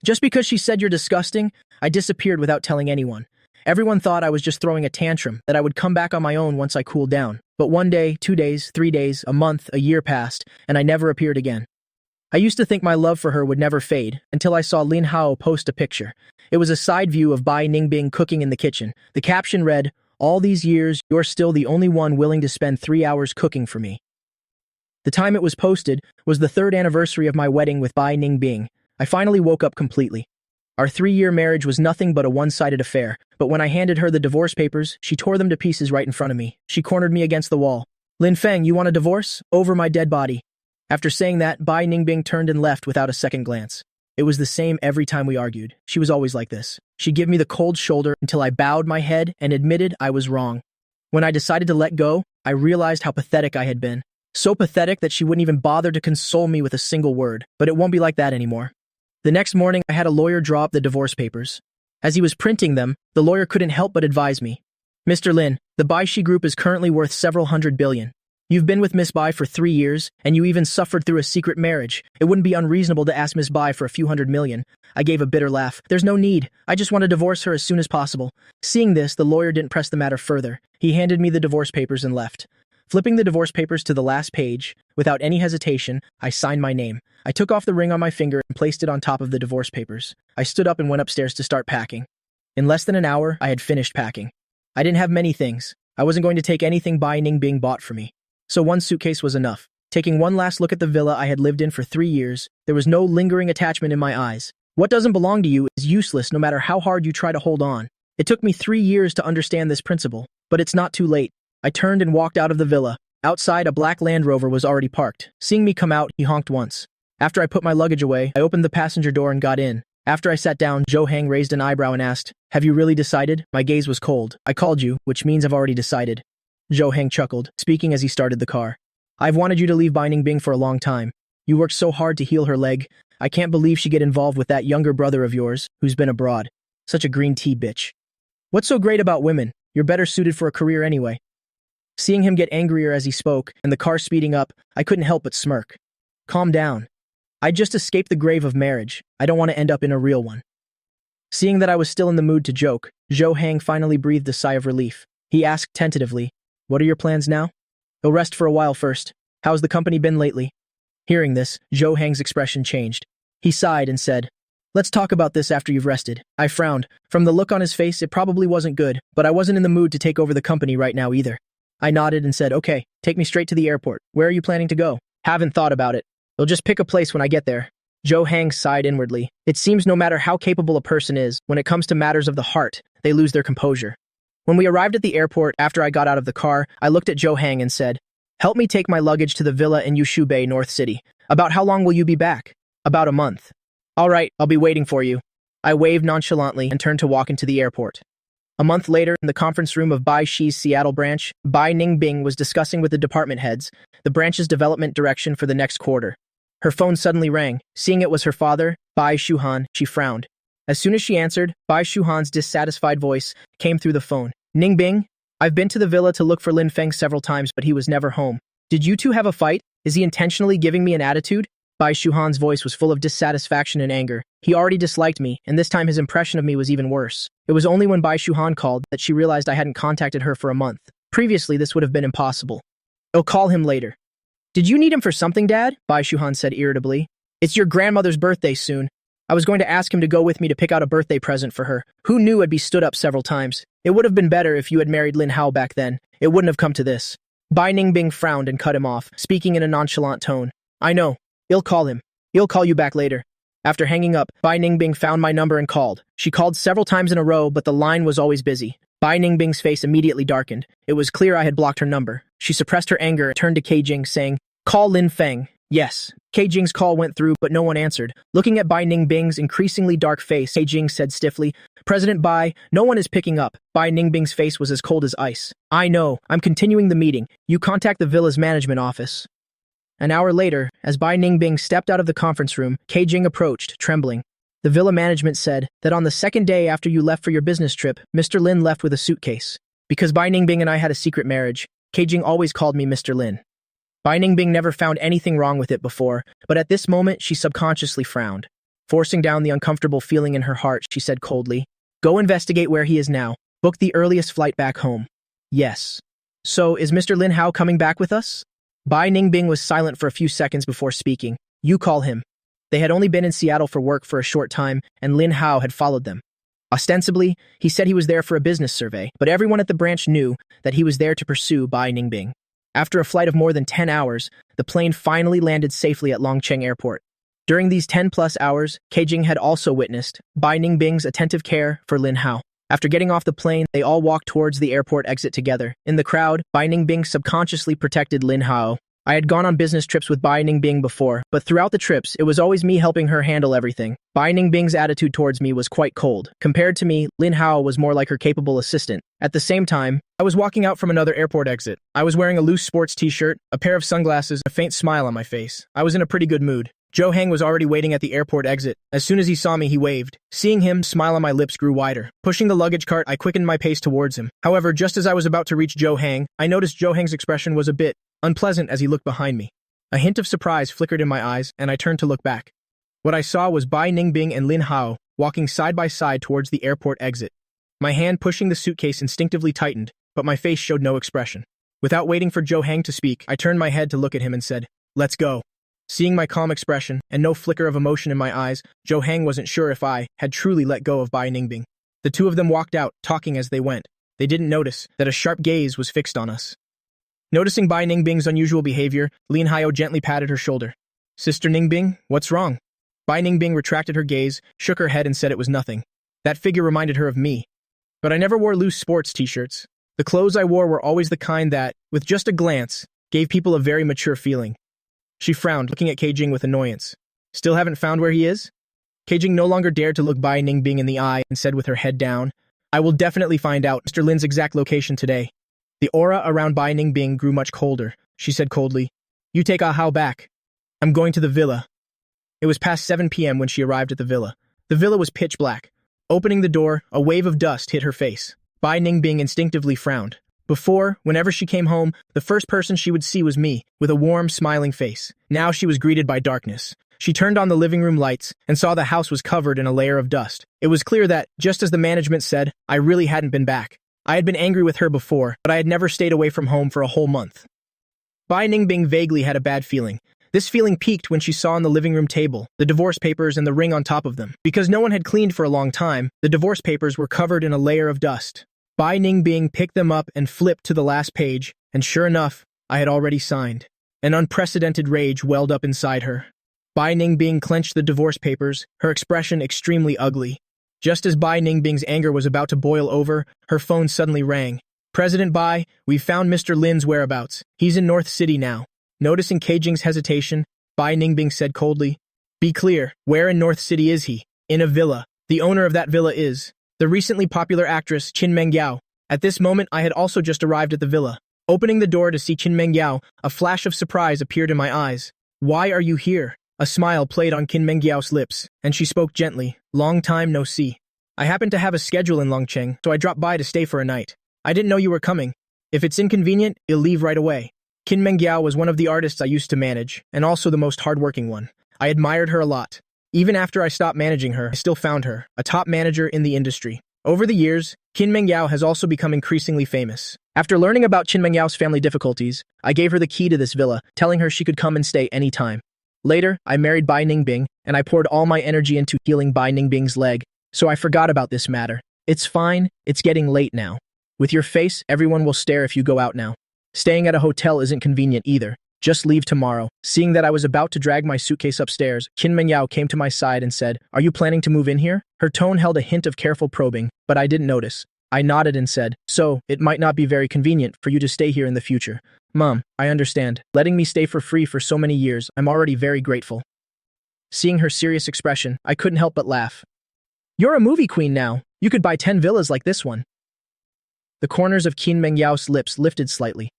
Just because she said you're disgusting, I disappeared without telling anyone. Everyone thought I was just throwing a tantrum, that I would come back on my own once I cooled down. But 1 day, 2 days, 3 days, a month, a year passed, and I never appeared again. I used to think my love for her would never fade, until I saw Lin Hao post a picture. It was a side view of Bai Ningbing cooking in the kitchen. The caption read, "All these years, you're still the only one willing to spend 3 hours cooking for me." The time it was posted was the 3rd anniversary of my wedding with Bai Ningbing. I finally woke up completely. Our 3-year marriage was nothing but a one-sided affair, but when I handed her the divorce papers, she tore them to pieces right in front of me. She cornered me against the wall. "Lin Feng, you want a divorce? Over my dead body." After saying that, Bai Ningbing turned and left without a second glance. It was the same every time we argued. She was always like this. She'd give me the cold shoulder until I bowed my head and admitted I was wrong. When I decided to let go, I realized how pathetic I had been. So pathetic that she wouldn't even bother to console me with a single word. But it won't be like that anymore. The next morning, I had a lawyer draw up the divorce papers. As he was printing them, the lawyer couldn't help but advise me. "Mr. Lin, the Baishi Group is currently worth several hundred billion. You've been with Miss Bai for 3 years, and you even suffered through a secret marriage. It wouldn't be unreasonable to ask Miss Bai for a few hundred million." I gave a bitter laugh. "There's no need. I just want to divorce her as soon as possible." Seeing this, the lawyer didn't press the matter further. He handed me the divorce papers and left. Flipping the divorce papers to the last page, without any hesitation, I signed my name. I took off the ring on my finger and placed it on top of the divorce papers. I stood up and went upstairs to start packing. In less than an hour, I had finished packing. I didn't have many things. I wasn't going to take anything Bai Ningbing bought for me. So one suitcase was enough. Taking one last look at the villa I had lived in for 3 years, there was no lingering attachment in my eyes. What doesn't belong to you is useless no matter how hard you try to hold on. It took me 3 years to understand this principle, but it's not too late. I turned and walked out of the villa. Outside, a black Land Rover was already parked. Seeing me come out, he honked once. After I put my luggage away, I opened the passenger door and got in. After I sat down, Zhou Hang raised an eyebrow and asked, "Have you really decided?" My gaze was cold. "I called you, which means I've already decided." Zhou Hang chuckled, speaking as he started the car. "I've wanted you to leave Bai Ningbing for a long time. You worked so hard to heal her leg. I can't believe she get involved with that younger brother of yours, who's been abroad. Such a green tea bitch. What's so great about women? You're better suited for a career anyway." Seeing him get angrier as he spoke, and the car speeding up, I couldn't help but smirk. "Calm down. I just escaped the grave of marriage. I don't want to end up in a real one." Seeing that I was still in the mood to joke, Zhou Hang finally breathed a sigh of relief. He asked tentatively, "What are your plans now?" "You'll rest for a while first. How's the company been lately?" Hearing this, Zhou Hang's expression changed. He sighed and said, "Let's talk about this after you've rested." I frowned. From the look on his face, it probably wasn't good, but I wasn't in the mood to take over the company right now either. I nodded and said, "Okay, take me straight to the airport. Where are you planning to go?" "Haven't thought about it. You'll just pick a place when I get there." Zhou Hang sighed inwardly. It seems no matter how capable a person is, when it comes to matters of the heart, they lose their composure. When we arrived at the airport after I got out of the car, I looked at Zhou Hang and said, "Help me take my luggage to the villa in Yushu Bay, North City. About how long will you be back?" "About a month." "All right, I'll be waiting for you." I waved nonchalantly and turned to walk into the airport. A month later, in the conference room of Bai Shi's Seattle branch, Bai Ningbing was discussing with the department heads the branch's development direction for the next quarter. Her phone suddenly rang. Seeing it was her father, Bai Shuhan, she frowned. As soon as she answered, Bai Shuhan's dissatisfied voice came through the phone. "Ningbing, I've been to the villa to look for Lin Feng several times, but he was never home. Did you two have a fight? Is he intentionally giving me an attitude?" Bai Shuhan's voice was full of dissatisfaction and anger. He already disliked me, and this time his impression of me was even worse. It was only when Bai Shuhan called that she realized I hadn't contacted her for a month. Previously, this would have been impossible. "I'll call him later." "Did you need him for something, Dad?" Bai Shuhan said irritably. "It's your grandmother's birthday soon. I was going to ask him to go with me to pick out a birthday present for her. Who knew I'd be stood up several times? It would have been better if you had married Lin Hao back then. It wouldn't have come to this." Bai Ningbing frowned and cut him off, speaking in a nonchalant tone. "I know. I'll call him. He'll call you back later." After hanging up, Bai Ningbing found my number and called. She called several times in a row, but the line was always busy. Bai Ningbing's face immediately darkened. It was clear I had blocked her number. She suppressed her anger and turned to Kei Jing, saying, "Call Lin Feng." Yes. Kei Jing's call went through, but no one answered. Looking at Bai Ningbing's increasingly dark face, Kei Jing said stiffly, "President Bai, no one is picking up." Bai Ningbing's face was as cold as ice. "I know. I'm continuing the meeting. You contact the villa's management office." An hour later, as Bai Ningbing stepped out of the conference room, Kei Jing approached, trembling. The villa management said that on the second day after you left for your business trip, Mr. Lin left with a suitcase. Because Bai Ningbing and I had a secret marriage, Kei Jing always called me Mr. Lin. Bai Ningbing never found anything wrong with it before, but at this moment she subconsciously frowned. Forcing down the uncomfortable feeling in her heart, she said coldly, "Go investigate where he is now. Book the earliest flight back home." "Yes." "So, is Mr. Lin Hao coming back with us?" Bai Ningbing was silent for a few seconds before speaking. "You call him." They had only been in Seattle for work for a short time, and Lin Hao had followed them. Ostensibly, he said he was there for a business survey, but everyone at the branch knew that he was there to pursue Bai Ningbing. After a flight of more than 10 hours, the plane finally landed safely at Longcheng Airport. During these 10-plus hours, Keijing had also witnessed Bai Ningbing's attentive care for Lin Hao. After getting off the plane, they all walked towards the airport exit together. In the crowd, Bai Ningbing subconsciously protected Lin Hao. I had gone on business trips with Bai Ningbing before, but throughout the trips, it was always me helping her handle everything. Bai Ningbing's attitude towards me was quite cold. Compared to me, Lin Hao was more like her capable assistant. At the same time, I was walking out from another airport exit. I was wearing a loose sports t-shirt, a pair of sunglasses, a faint smile on my face. I was in a pretty good mood. Zhou Heng was already waiting at the airport exit. As soon as he saw me, he waved. Seeing him, smile on my lips grew wider. Pushing the luggage cart, I quickened my pace towards him. However, just as I was about to reach Zhou Heng, I noticed Zhou Heng's expression was a bit unpleasant as he looked behind me. A hint of surprise flickered in my eyes, and I turned to look back. What I saw was Bai Ningbing and Lin Hao walking side by side towards the airport exit. My hand pushing the suitcase instinctively tightened, but my face showed no expression. Without waiting for Zhou Heng to speak, I turned my head to look at him and said, "Let's go." Seeing my calm expression and no flicker of emotion in my eyes, Zhou Heng wasn't sure if I had truly let go of Bai Ningbing. The two of them walked out, talking as they went. They didn't notice that a sharp gaze was fixed on us. Noticing Bai Ningbing's unusual behavior, Lin Hao gently patted her shoulder. "Sister Ningbing, what's wrong?" Bai Ningbing retracted her gaze, shook her head and said it was nothing. That figure reminded her of me. But I never wore loose sports t-shirts. The clothes I wore were always the kind that, with just a glance, gave people a very mature feeling. She frowned, looking at Keijing with annoyance. "Still haven't found where he is?" Keijing no longer dared to look Bai Ningbing in the eye and said with her head down, "I will definitely find out Mr. Lin's exact location today." The aura around Bai Ningbing grew much colder. She said coldly, "You take Ah Hao back. I'm going to the villa." It was past 7 p.m. when she arrived at the villa. The villa was pitch black. Opening the door, a wave of dust hit her face. Bai Ningbing instinctively frowned. Before, whenever she came home, the first person she would see was me, with a warm, smiling face. Now she was greeted by darkness. She turned on the living room lights and saw the house was covered in a layer of dust. It was clear that, just as the management said, I really hadn't been back. I had been angry with her before, but I had never stayed away from home for a whole month. Bai Ningbing vaguely had a bad feeling. This feeling peaked when she saw on the living room table the divorce papers and the ring on top of them. Because no one had cleaned for a long time, the divorce papers were covered in a layer of dust. Bai Ningbing picked them up and flipped to the last page, and sure enough, I had already signed. An unprecedented rage welled up inside her. Bai Ningbing clenched the divorce papers, her expression extremely ugly. Just as Bai Ningbing's anger was about to boil over, her phone suddenly rang. "President Bai, we've found Mr. Lin's whereabouts. He's in North City now." Noticing Keijing's hesitation, Bai Ningbing said coldly, "Be clear, where in North City is he?" "In a villa. The owner of that villa is the recently popular actress Qin Mengyao." At this moment, I had also just arrived at the villa. Opening the door to see Qin Mengyao, a flash of surprise appeared in my eyes. "Why are you here?" A smile played on Qin Mengyao's lips, and she spoke gently. "Long time no see. I happen to have a schedule in Longcheng, so I dropped by to stay for a night. I didn't know you were coming. If it's inconvenient, I'll leave right away." Qin Mengyao was one of the artists I used to manage, and also the most hardworking one. I admired her a lot. Even after I stopped managing her, I still found her a top manager in the industry. Over the years, Qin Mengyao has also become increasingly famous. After learning about Qin Mengyao's family difficulties, I gave her the key to this villa, telling her she could come and stay any time. Later, I married Bai Ningbing, and I poured all my energy into healing Bai Ningbing's leg, so I forgot about this matter. It's fine, it's getting late now. With your face, everyone will stare if you go out now. Staying at a hotel isn't convenient either. Just leave tomorrow. Seeing that I was about to drag my suitcase upstairs, Qin Mengyao came to my side and said, "Are you planning to move in here?" Her tone held a hint of careful probing, but I didn't notice. I nodded and said, "So, it might not be very convenient for you to stay here in the future." "Mom, I understand. Letting me stay for free for so many years, I'm already very grateful." Seeing her serious expression, I couldn't help but laugh. "You're a movie queen now. You could buy 10 villas like this one." The corners of Qin Mengyao's lips lifted slightly.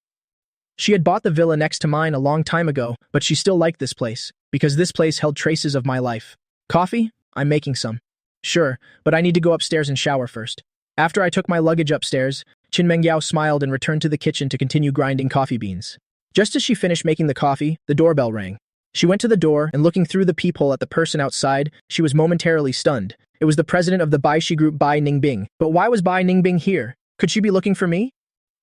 She had bought the villa next to mine a long time ago, but she still liked this place, because this place held traces of my life. "Coffee? I'm making some." "Sure, but I need to go upstairs and shower first." After I took my luggage upstairs, Qin Mengyao smiled and returned to the kitchen to continue grinding coffee beans. Just as she finished making the coffee, the doorbell rang. She went to the door, and looking through the peephole at the person outside, she was momentarily stunned. It was the president of the Baishi group, Bai Ningbing. But why was Bai Ningbing here? Could she be looking for me?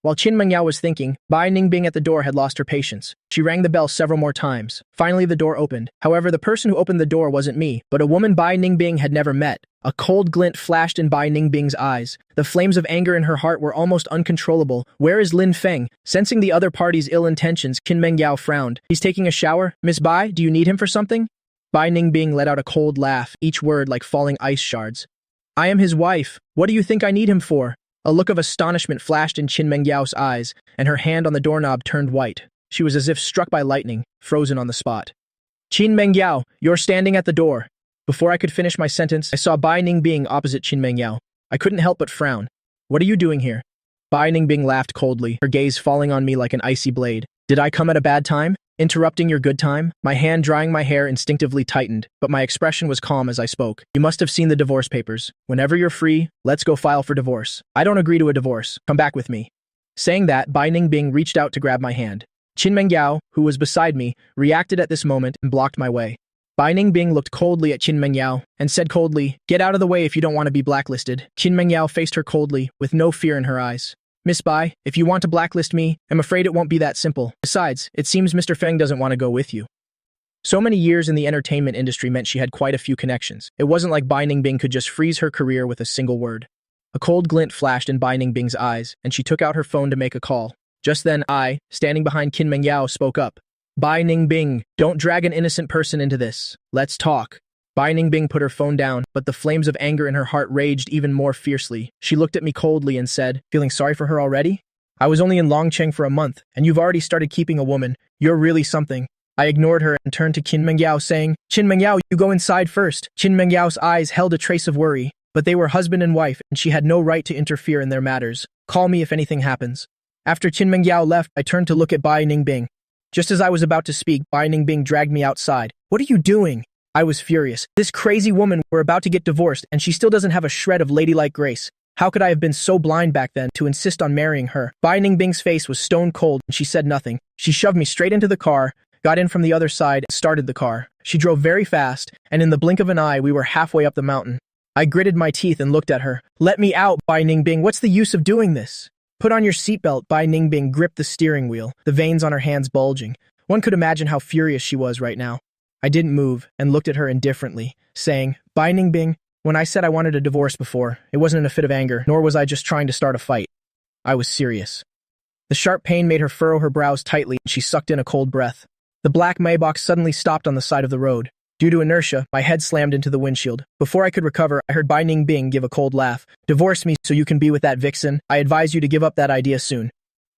While Qin Mengyao was thinking, Bai Ningbing at the door had lost her patience. She rang the bell several more times. Finally, the door opened. However, the person who opened the door wasn't me, but a woman Bai Ningbing had never met. A cold glint flashed in Bai Ningbing's eyes. The flames of anger in her heart were almost uncontrollable. Where is Lin Feng? Sensing the other party's ill intentions, Qin Mengyao frowned. He's taking a shower? Miss Bai, do you need him for something? Bai Ningbing let out a cold laugh, each word like falling ice shards. I am his wife. What do you think I need him for? A look of astonishment flashed in Qin Mengyao's eyes, and her hand on the doorknob turned white. She was as if struck by lightning, frozen on the spot. Qin Mengyao, you're standing at the door. Before I could finish my sentence, I saw Bai Ningbing opposite Qin Mengyao. I couldn't help but frown. What are you doing here? Bai Ningbing laughed coldly, her gaze falling on me like an icy blade. Did I come at a bad time? Interrupting your good time? My hand drying my hair instinctively tightened, but my expression was calm as I spoke. You must have seen the divorce papers. Whenever you're free, let's go file for divorce. I don't agree to a divorce. Come back with me. Saying that, Bai Ningbing reached out to grab my hand. Qin Mengyao, who was beside me, reacted at this moment and blocked my way. Bai Ningbing looked coldly at Qin Mengyao and said coldly, "Get out of the way if you don't want to be blacklisted." Qin Mengyao faced her coldly, with no fear in her eyes. Miss Bai, if you want to blacklist me, I'm afraid it won't be that simple. Besides, it seems Mr. Feng doesn't want to go with you. So many years in the entertainment industry meant she had quite a few connections. It wasn't like Bai Ningbing could just freeze her career with a single word. A cold glint flashed in Bai Ningbing's eyes, and she took out her phone to make a call. Just then I, standing behind Qin Mengyao, spoke up. Bai Ningbing, don't drag an innocent person into this. Let's talk. Bai Ningbing put her phone down, but the flames of anger in her heart raged even more fiercely. She looked at me coldly and said, "Feeling sorry for her already? I was only in Longcheng for a month, and you've already started keeping a woman. You're really something." I ignored her and turned to Qin Mengyao, saying, "Qin Mengyao, you go inside first." Qin Mengyao's eyes held a trace of worry, but they were husband and wife, and she had no right to interfere in their matters. Call me if anything happens. After Qin Mengyao left, I turned to look at Bai Ningbing. Just as I was about to speak, Bai Ningbing dragged me outside. "What are you doing?" I was furious. This crazy woman, we're about to get divorced, and she still doesn't have a shred of ladylike grace. How could I have been so blind back then to insist on marrying her? Bai Ningbing's face was stone cold, and she said nothing. She shoved me straight into the car, got in from the other side, and started the car. She drove very fast, and in the blink of an eye, we were halfway up the mountain. I gritted my teeth and looked at her. "Let me out, Bai Ningbing. What's the use of doing this?" "Put on your seatbelt." Bai Ningbing gripped the steering wheel, the veins on her hands bulging. One could imagine how furious she was right now. I didn't move and looked at her indifferently, saying, "Bai Ningbing, when I said I wanted a divorce before, it wasn't in a fit of anger, nor was I just trying to start a fight. I was serious." The sharp pain made her furrow her brows tightly, and she sucked in a cold breath. The black Maybach suddenly stopped on the side of the road. Due to inertia, my head slammed into the windshield. Before I could recover, I heard Bai Ningbing give a cold laugh. "Divorce me so you can be with that vixen. I advise you to give up that idea soon."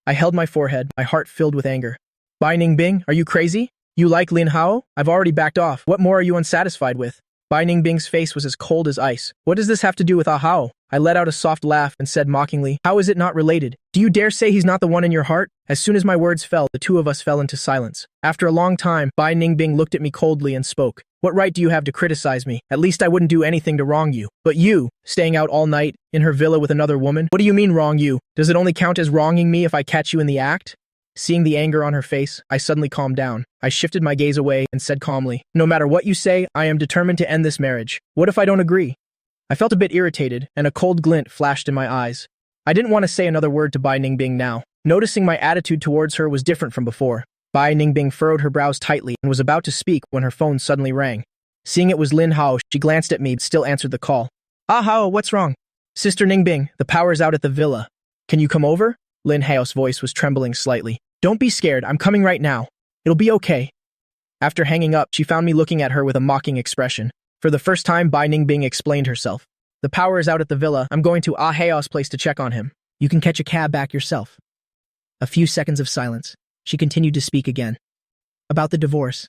I held my forehead, my heart filled with anger. "Bai Ningbing, are you crazy? You like Lin Hao? I've already backed off. What more are you unsatisfied with?" Bai Ningbing's face was as cold as ice. "What does this have to do with Ah Hao?" I let out a soft laugh and said mockingly, "How is it not related? Do you dare say he's not the one in your heart?" As soon as my words fell, the two of us fell into silence. After a long time, Bai Ningbing looked at me coldly and spoke. "What right do you have to criticize me? At least I wouldn't do anything to wrong you. But you, staying out all night, in her villa with another woman? What do you mean wrong you? Does it only count as wronging me if I catch you in the act?" Seeing the anger on her face, I suddenly calmed down. I shifted my gaze away and said calmly, "No matter what you say, I am determined to end this marriage. What if I don't agree?" I felt a bit irritated, and a cold glint flashed in my eyes. I didn't want to say another word to Bai Ningbing now. Noticing my attitude towards her was different from before. Bai Ningbing furrowed her brows tightly and was about to speak when her phone suddenly rang. Seeing it was Lin Hao, she glanced at me but still answered the call. "Ah Hao, what's wrong?" "Sister Ningbing, the power's out at the villa. Can you come over?" Lin Hao's voice was trembling slightly. "Don't be scared, I'm coming right now. It'll be okay." After hanging up, she found me looking at her with a mocking expression. For the first time, Bai Ningbing explained herself. "The power is out at the villa. I'm going to Ah Hao's place to check on him. You can catch a cab back yourself." A few seconds of silence. She continued to speak again. "About the divorce.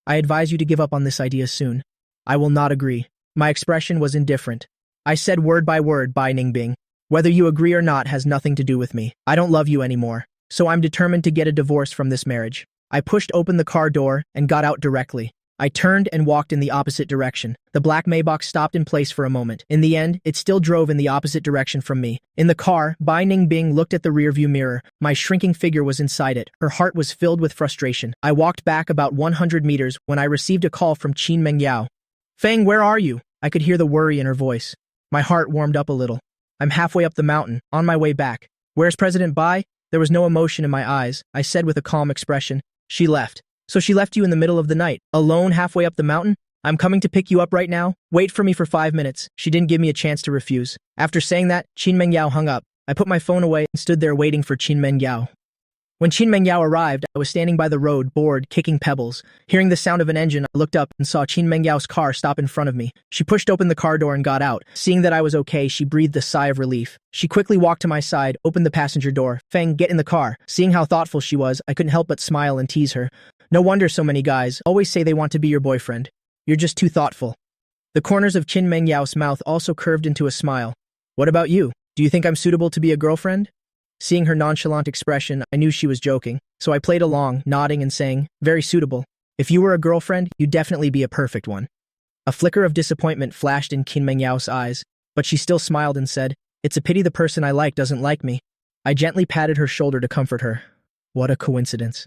I advise you to give up on this idea soon. I will not agree." My expression was indifferent. I said word by word, Bai Ningbing. "Whether you agree or not has nothing to do with me. I don't love you anymore. So I'm determined to get a divorce from this marriage." I pushed open the car door and got out directly. I turned and walked in the opposite direction. The black Maybach stopped in place for a moment. In the end, it still drove in the opposite direction from me. In the car, Bai Ningbing looked at the rearview mirror. My shrinking figure was inside it. Her heart was filled with frustration. I walked back about 100 meters when I received a call from Qin Mengyao. "Fang, where are you?" I could hear the worry in her voice. My heart warmed up a little. "I'm halfway up the mountain, on my way back." "Where's President Bai?" There was no emotion in my eyes. I said with a calm expression. "She left." "So she left you in the middle of the night, alone halfway up the mountain? I'm coming to pick you up right now. Wait for me for 5 minutes." She didn't give me a chance to refuse. After saying that, Qin Mengyao hung up. I put my phone away and stood there waiting for Qin Mengyao. When Qin Mengyao arrived, I was standing by the road, bored, kicking pebbles. Hearing the sound of an engine, I looked up and saw Qin Mengyao's car stop in front of me. She pushed open the car door and got out. Seeing that I was okay, she breathed a sigh of relief. She quickly walked to my side, opened the passenger door. "Fang, get in the car." Seeing how thoughtful she was, I couldn't help but smile and tease her. "No wonder so many guys always say they want to be your boyfriend. You're just too thoughtful." The corners of Qin Mengyao's mouth also curved into a smile. "What about you? Do you think I'm suitable to be a girlfriend?" Seeing her nonchalant expression, I knew she was joking, so I played along, nodding and saying, "Very suitable. If you were a girlfriend, you'd definitely be a perfect one." A flicker of disappointment flashed in Qin Mengyao's eyes, but she still smiled and said, "It's a pity the person I like doesn't like me." I gently patted her shoulder to comfort her. What a coincidence.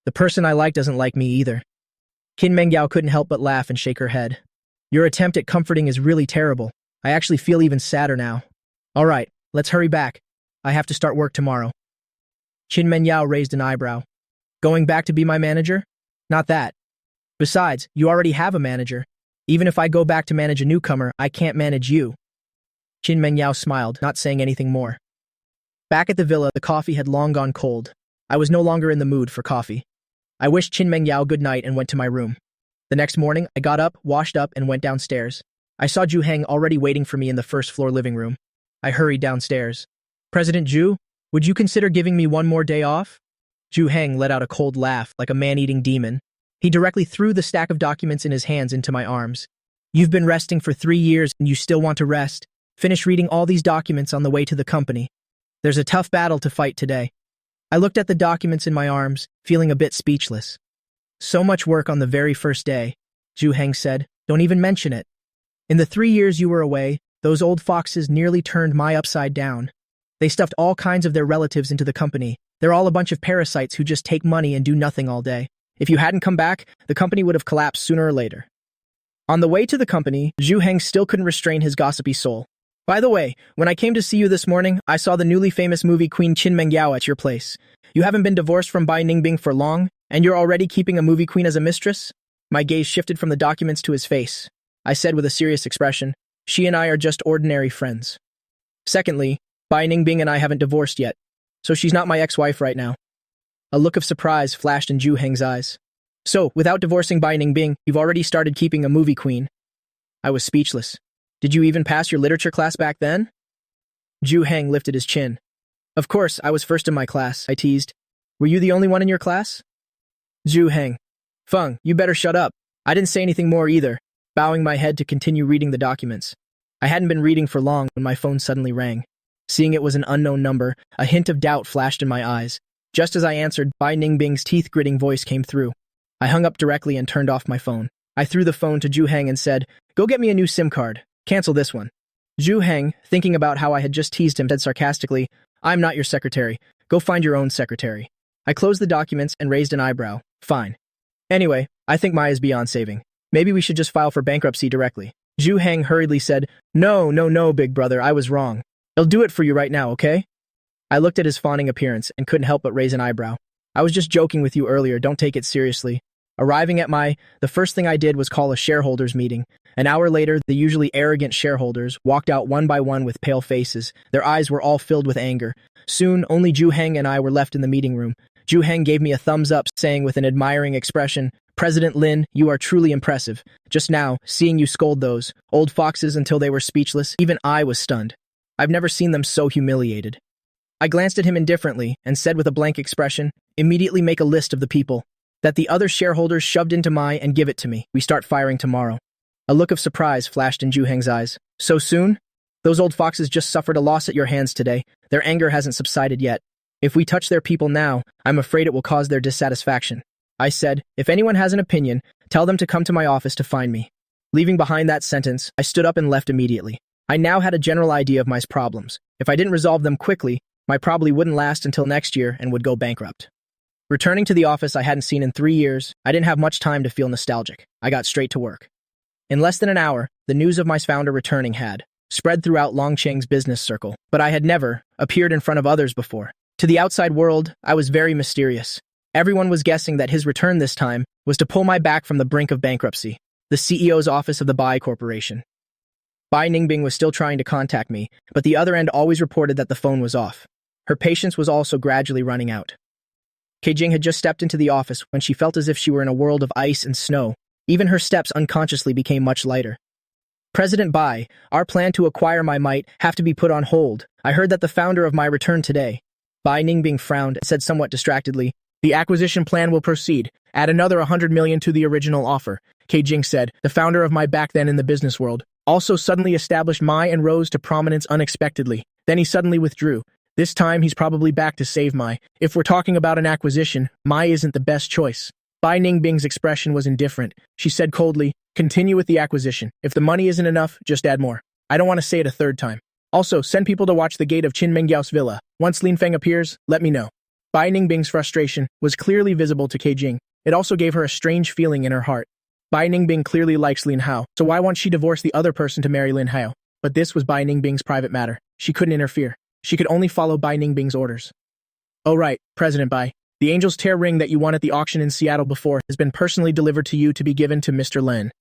The person I like doesn't like me either. Qin Mengyao couldn't help but laugh and shake her head. "Your attempt at comforting is really terrible. I actually feel even sadder now. All right, let's hurry back. I have to start work tomorrow." Qin Mengyao raised an eyebrow. "Going back to be my manager? Not that. Besides, you already have a manager. Even if I go back to manage a newcomer, I can't manage you." Qin Mengyao smiled, not saying anything more. Back at the villa, the coffee had long gone cold. I was no longer in the mood for coffee. I wished Qin Mengyao good night and went to my room. The next morning, I got up, washed up, and went downstairs. I saw Zhu Heng already waiting for me in the first-floor living room. I hurried downstairs. "President Zhu, would you consider giving me one more day off?" Zhu Heng let out a cold laugh, like a man-eating demon. He directly threw the stack of documents in his hands into my arms. "You've been resting for 3 years and you still want to rest? Finish reading all these documents on the way to the company. There's a tough battle to fight today." I looked at the documents in my arms, feeling a bit speechless. "So much work on the very first day," Zhu Heng said. "Don't even mention it. In the 3 years you were away, those old foxes nearly turned my upside down. They stuffed all kinds of their relatives into the company. They're all a bunch of parasites who just take money and do nothing all day. If you hadn't come back, the company would have collapsed sooner or later." On the way to the company, Zhu Heng still couldn't restrain his gossipy soul. "By the way, when I came to see you this morning, I saw the newly famous movie Queen Qin Mengyao at your place. You haven't been divorced from Bai Ningbing for long, and you're already keeping a movie queen as a mistress?" My gaze shifted from the documents to his face. I said with a serious expression, "She and I are just ordinary friends. Secondly, Bai Ningbing and I haven't divorced yet, so she's not my ex-wife right now." A look of surprise flashed in Zhu Heng's eyes. "So, without divorcing Bai Ningbing, you've already started keeping a movie queen?" I was speechless. "Did you even pass your literature class back then?" Zhu Heng lifted his chin. "Of course, I was first in my class," I teased. "Were you the only one in your class?" Zhu Heng. "Feng, you better shut up." I didn't say anything more either, bowing my head to continue reading the documents. I hadn't been reading for long when my phone suddenly rang. Seeing it was an unknown number, a hint of doubt flashed in my eyes. Just as I answered, Bai Ningbing's teeth-gritting voice came through. I hung up directly and turned off my phone. I threw the phone to Zhu Heng and said, "Go get me a new SIM card. Cancel this one." Zhu Heng, thinking about how I had just teased him, said sarcastically, "I'm not your secretary. Go find your own secretary." I closed the documents and raised an eyebrow. "Fine. Anyway, I think Maya's beyond saving. Maybe we should just file for bankruptcy directly." Zhu Heng hurriedly said, No, big brother, I was wrong. I'll do it for you right now, okay?" I looked at his fawning appearance and couldn't help but raise an eyebrow. "I was just joking with you earlier, don't take it seriously." Arriving at the first thing I did was call a shareholders meeting. An hour later, the usually arrogant shareholders walked out one by one with pale faces. Their eyes were all filled with anger. Soon, only Zhu Heng and I were left in the meeting room. Zhu Heng gave me a thumbs up, saying with an admiring expression, "President Lin, you are truly impressive. Just now, seeing you scold those old foxes until they were speechless, even I was stunned. I've never seen them so humiliated." I glanced at him indifferently and said with a blank expression, "Immediately make a list of the people that the other shareholders shoved into and give it to me. We start firing tomorrow." A look of surprise flashed in Zhu Heng's eyes. "So soon? Those old foxes just suffered a loss at your hands today. Their anger hasn't subsided yet. If we touch their people now, I'm afraid it will cause their dissatisfaction." I said, "If anyone has an opinion, Tell them to come to my office to find me. Leaving behind that sentence, I stood up and left immediately. I now had a general idea of my problems. If I didn't resolve them quickly, my probably wouldn't last until next year and would go bankrupt. Returning to the office I hadn't seen in 3 years, I didn't have much time to feel nostalgic. I got straight to work. In less than an hour, the news of my founder returning had spread throughout Longcheng's business circle, but I had never appeared in front of others before. To the outside world, I was very mysterious. Everyone was guessing that his return this time was to pull my back from the brink of bankruptcy, the CEO's office of the Bai Corporation. Bai Ningbing was still trying to contact me, but the other end always reported that the phone was off. Her patience was also gradually running out. Keijing had just stepped into the office when she felt as if she were in a world of ice and snow. Even her steps unconsciously became much lighter. President Bai, our plan to acquire my might have to be put on hold. I heard that the founder of my return today. Bai Ningbing frowned and said somewhat distractedly, the acquisition plan will proceed. Add another 100 million to the original offer. Keijing said, the founder of my back then in the business world, also suddenly established Mai and rose to prominence unexpectedly. Then he suddenly withdrew. This time, he's probably back to save Mai. If we're talking about an acquisition, Mai isn't the best choice. Bai Ningbing's expression was indifferent. She said coldly, continue with the acquisition. If the money isn't enough, just add more. I don't want to say it a third time. Also, send people to watch the gate of Qin Mengyao's villa. Once Lin Feng appears, let me know. Bai Ningbing's frustration was clearly visible to Keijing. It also gave her a strange feeling in her heart. Bai Ningbing clearly likes Lin Hao, so why won't she divorce the other person to marry Lin Hao? But this was Bai Ningbing's private matter. She couldn't interfere. She could only follow Bai Ningbing's orders. Oh right, President Bai. The Angel's Tear ring that you won at the auction in Seattle before has been personally delivered to you to be given to Mr. Len.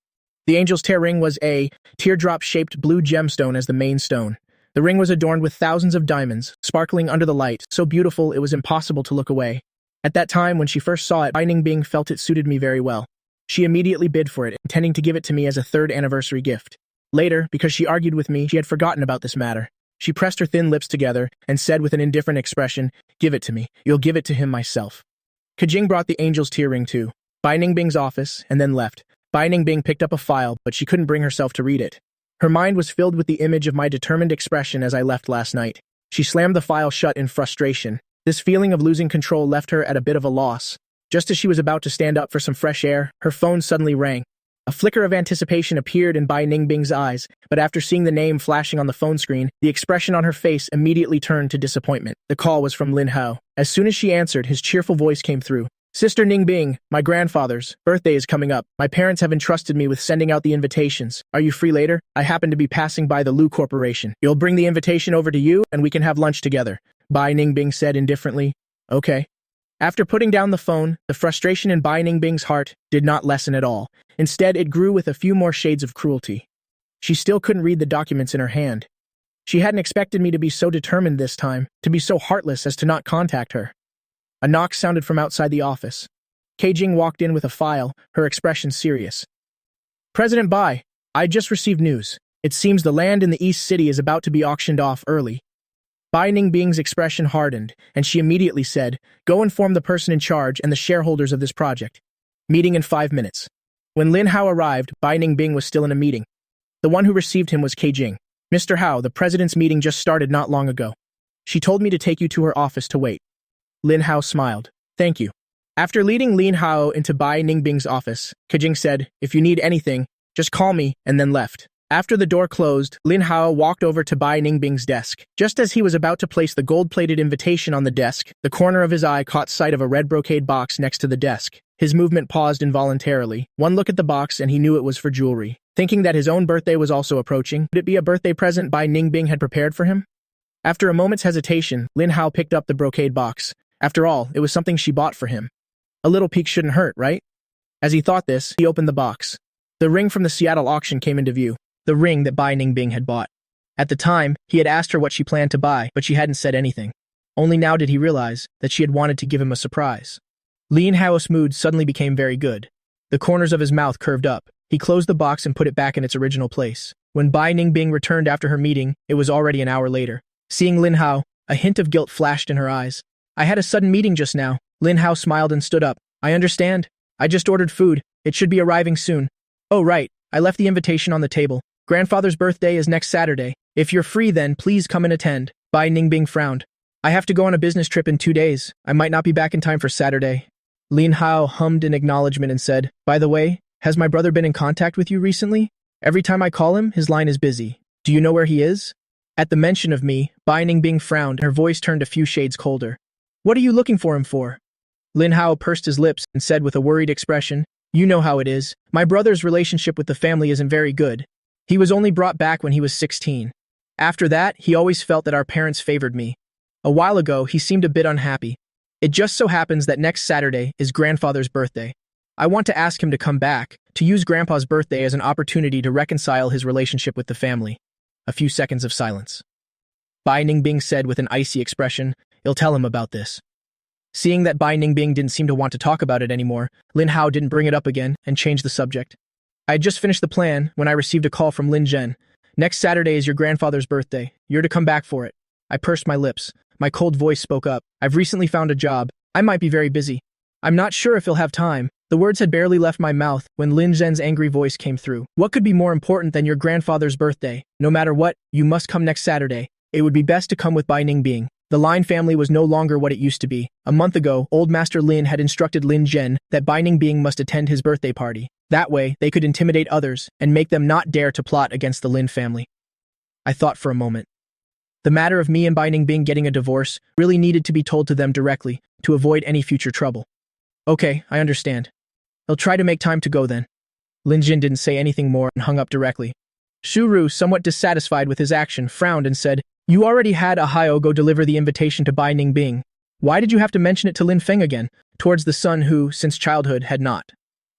The Angel's Tear ring was a teardrop-shaped blue gemstone as the main stone. The ring was adorned with thousands of diamonds, sparkling under the light, so beautiful it was impossible to look away. At that time, when she first saw it, Bai Ningbing felt it suited me very well. She immediately bid for it, intending to give it to me as a 3rd anniversary gift. Later, because she argued with me, she had forgotten about this matter. She pressed her thin lips together and said with an indifferent expression, give it to me. You'll give it to him myself. Keijing brought the Angel's Tear ring to Bai Ningbing's office and then left. Bai Ningbing picked up a file, but she couldn't bring herself to read it. Her mind was filled with the image of my determined expression as I left last night. She slammed the file shut in frustration. This feeling of losing control left her at a bit of a loss. Just as she was about to stand up for some fresh air, her phone suddenly rang. A flicker of anticipation appeared in Bai Ningbing's eyes, but after seeing the name flashing on the phone screen, the expression on her face immediately turned to disappointment. The call was from Lin Hao. As soon as she answered, his cheerful voice came through. Sister Ningbing, my grandfather's birthday is coming up. My parents have entrusted me with sending out the invitations. Are you free later? I happen to be passing by the Lu Corporation. You'll bring the invitation over to you, and we can have lunch together. Bai Ningbing said indifferently. Okay. After putting down the phone, the frustration in Bai Ningbing's heart did not lessen at all. Instead, it grew with a few more shades of cruelty. She still couldn't read the documents in her hand. She hadn't expected me to be so determined this time, to be so heartless as to not contact her. A knock sounded from outside the office. Keijing walked in with a file, her expression serious. President Bai, I just received news. It seems the land in the East City is about to be auctioned off early. Bai Ningbing's expression hardened, and she immediately said, go inform the person in charge and the shareholders of this project. Meeting in 5 minutes. When Lin Hao arrived, Bai Ningbing was still in a meeting. The one who received him was Keijing. Mr. Hao, the president's meeting just started not long ago. She told me to take you to her office to wait. Lin Hao smiled. Thank you. After leading Lin Hao into Bai Ningbing's office, Keijing said, if you need anything, just call me, and then left. After the door closed, Lin Hao walked over to Bai Ningbing's desk. Just as he was about to place the gold-plated invitation on the desk, the corner of his eye caught sight of a red brocade box next to the desk. His movement paused involuntarily. One look at the box and he knew it was for jewelry. Thinking that his own birthday was also approaching, would it be a birthday present Bai Ningbing had prepared for him? After a moment's hesitation, Lin Hao picked up the brocade box. After all, it was something she bought for him. A little peek shouldn't hurt, right? As he thought this, he opened the box. The ring from the Seattle auction came into view. The ring that Bai Ningbing had bought. At the time, he had asked her what she planned to buy, but she hadn't said anything. Only now did he realize that she had wanted to give him a surprise. Lin Hao's mood suddenly became very good. The corners of his mouth curved up. He closed the box and put it back in its original place. When Bai Ningbing returned after her meeting, it was already an hour later. Seeing Lin Hao, a hint of guilt flashed in her eyes. I had a sudden meeting just now. Lin Hao smiled and stood up. I understand. I just ordered food. It should be arriving soon. Oh right, I left the invitation on the table. Grandfather's birthday is next Saturday. If you're free then, please come and attend. Bai Ningbing frowned. I have to go on a business trip in 2 days. I might not be back in time for Saturday. Lin Hao hummed in acknowledgement and said, by the way, Has my brother been in contact with you recently? Every time I call him, his line is busy. Do you know where he is? At the mention of me, Bai Ningbing frowned, and her voice turned a few shades colder. What are you looking for him for? Lin Hao pursed his lips and said with a worried expression, You know how it is. My brother's relationship with the family isn't very good. He was only brought back when he was 16. After that, he always felt that our parents favored me. A while ago, he seemed a bit unhappy. It just so happens that next Saturday is grandfather's birthday. I want to ask him to come back, to use grandpa's birthday as an opportunity to reconcile his relationship with the family. A few seconds of silence. Bai Ningbing said with an icy expression, You'll tell him about this. Seeing that Bai Ningbing didn't seem to want to talk about it anymore, Lin Hao didn't bring it up again and changed the subject. I had just finished the plan when I received a call from Lin Zhen. Next Saturday is your grandfather's birthday. You're to come back for it. I pursed my lips. My cold voice spoke up. I've recently found a job. I might be very busy. I'm not sure if he'll have time. The words had barely left my mouth when Lin Zhen's angry voice came through. What could be more important than your grandfather's birthday? No matter what, you must come next Saturday. It would be best to come with Bai Ningbing. The Lin family was no longer what it used to be. A month ago, Old Master Lin had instructed Lin Zhen that Bai Ningbing must attend his birthday party. That way, they could intimidate others and make them not dare to plot against the Lin family. I thought for a moment. The matter of me and Bai Ningbing getting a divorce really needed to be told to them directly to avoid any future trouble. Okay, I understand. I'll try to make time to go then. Lin Zhen didn't say anything more and hung up directly. Shuru, somewhat dissatisfied with his action, frowned and said, You already had Ahio go deliver the invitation to Bai Ningbing. Why did you have to mention it to Lin Feng again, towards the son who, since childhood, had not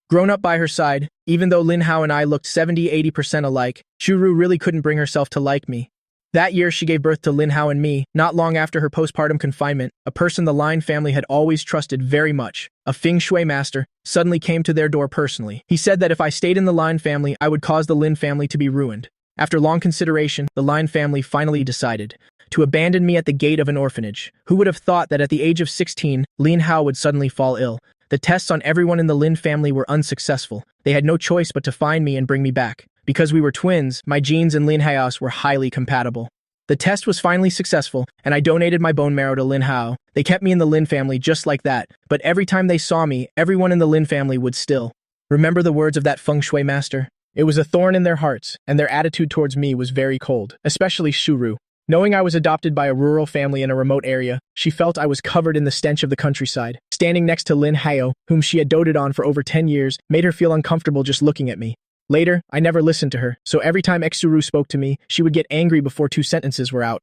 grown up by her side? Even though Lin Hao and I looked 70–80% alike, Shuru really couldn't bring herself to like me. That year she gave birth to Lin Hao and me, not long after her postpartum confinement. A person the Lin family had always trusted very much, a feng shui master, suddenly came to their door personally. He said that if I stayed in the Lin family, I would cause the Lin family to be ruined. After long consideration, the Lin family finally decided to abandon me at the gate of an orphanage. Who would have thought that at the age of 16, Lin Hao would suddenly fall ill? The tests on everyone in the Lin family were unsuccessful. They had no choice but to find me and bring me back. Because we were twins, my genes and Lin Hao's were highly compatible. The test was finally successful, and I donated my bone marrow to Lin Hao. They kept me in the Lin family just like that, but every time they saw me, everyone in the Lin family would still remember the words of that feng shui master. It was a thorn in their hearts, and their attitude towards me was very cold, especially Shuru. Knowing I was adopted by a rural family in a remote area, she felt I was covered in the stench of the countryside. Standing next to Lin Hao, whom she had doted on for over 10 years, made her feel uncomfortable just looking at me. Later, I never listened to her, so every time Xuru spoke to me, she would get angry before 2 sentences were out.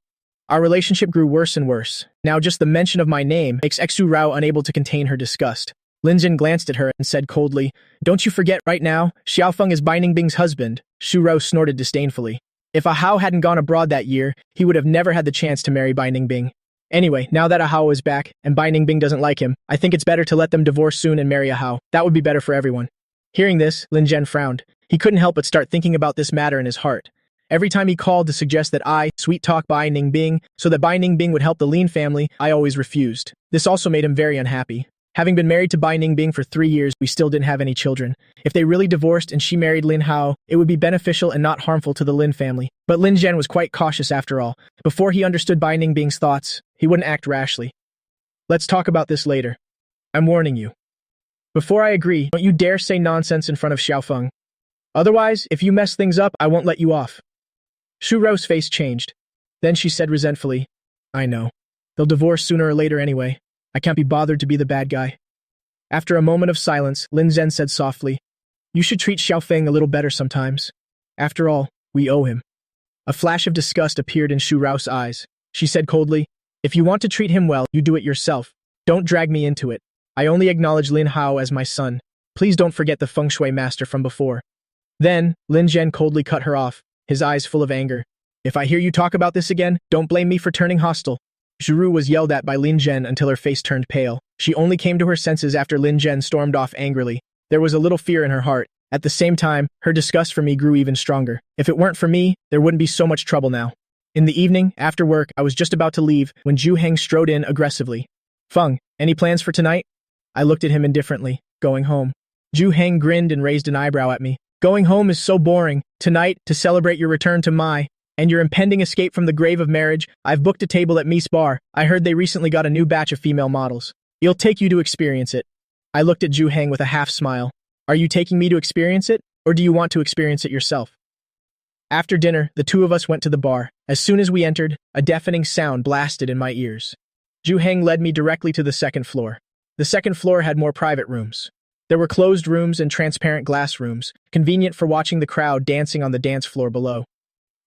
Our relationship grew worse and worse. Now just the mention of my name makes Xuru unable to contain her disgust. Lin Zhen glanced at her and said coldly, Don't you forget right now, Xiaofeng is Bai Ningbing's husband. Xu Rao snorted disdainfully. If Ahao hadn't gone abroad that year, he would have never had the chance to marry Bai Ningbing. Anyway, now that Ahao is back, and Bai Ningbing doesn't like him, I think it's better to let them divorce soon and marry Ahao. That would be better for everyone. Hearing this, Lin Zhen frowned. He couldn't help but start thinking about this matter in his heart. Every time he called to suggest that I sweet-talk Bai Ningbing so that Bai Ningbing would help the Lin family, I always refused. This also made him very unhappy. Having been married to Bai Ningbing for 3 years, we still didn't have any children. If they really divorced and she married Lin Hao, it would be beneficial and not harmful to the Lin family. But Lin Zhen was quite cautious after all. Before he understood Bai Ningbing's thoughts, he wouldn't act rashly. Let's talk about this later. I'm warning you. Before I agree, don't you dare say nonsense in front of Xiaofeng. Otherwise, if you mess things up, I won't let you off. Xu Rao's face changed. Then she said resentfully, I know. They'll divorce sooner or later anyway. I can't be bothered to be the bad guy. After a moment of silence, Lin Zhen said softly, You should treat Xiaofeng a little better sometimes. After all, we owe him. A flash of disgust appeared in Xu Rao's eyes. She said coldly, If you want to treat him well, you do it yourself. Don't drag me into it. I only acknowledge Lin Hao as my son. Please don't forget the feng shui master from before. Then, Lin Zhen coldly cut her off, his eyes full of anger. If I hear you talk about this again, don't blame me for turning hostile. Zhuru was yelled at by Lin Zhen until her face turned pale. She only came to her senses after Lin Zhen stormed off angrily. There was a little fear in her heart. At the same time, her disgust for me grew even stronger. If it weren't for me, there wouldn't be so much trouble now. In the evening, after work, I was just about to leave when Zhu Heng strode in aggressively. Feng, any plans for tonight? I looked at him indifferently. Going home. Zhu Heng grinned and raised an eyebrow at me. Going home is so boring. Tonight, to celebrate your return to Mai and your impending escape from the grave of marriage, I've booked a table at Mies Bar. I heard they recently got a new batch of female models. It'll take you to experience it. I looked at Zhu Heng with a half smile. Are you taking me to experience it, or do you want to experience it yourself? After dinner, the two of us went to the bar. As soon as we entered, a deafening sound blasted in my ears. Zhu Heng led me directly to the second floor. The second floor had more private rooms. There were closed rooms and transparent glass rooms, convenient for watching the crowd dancing on the dance floor below.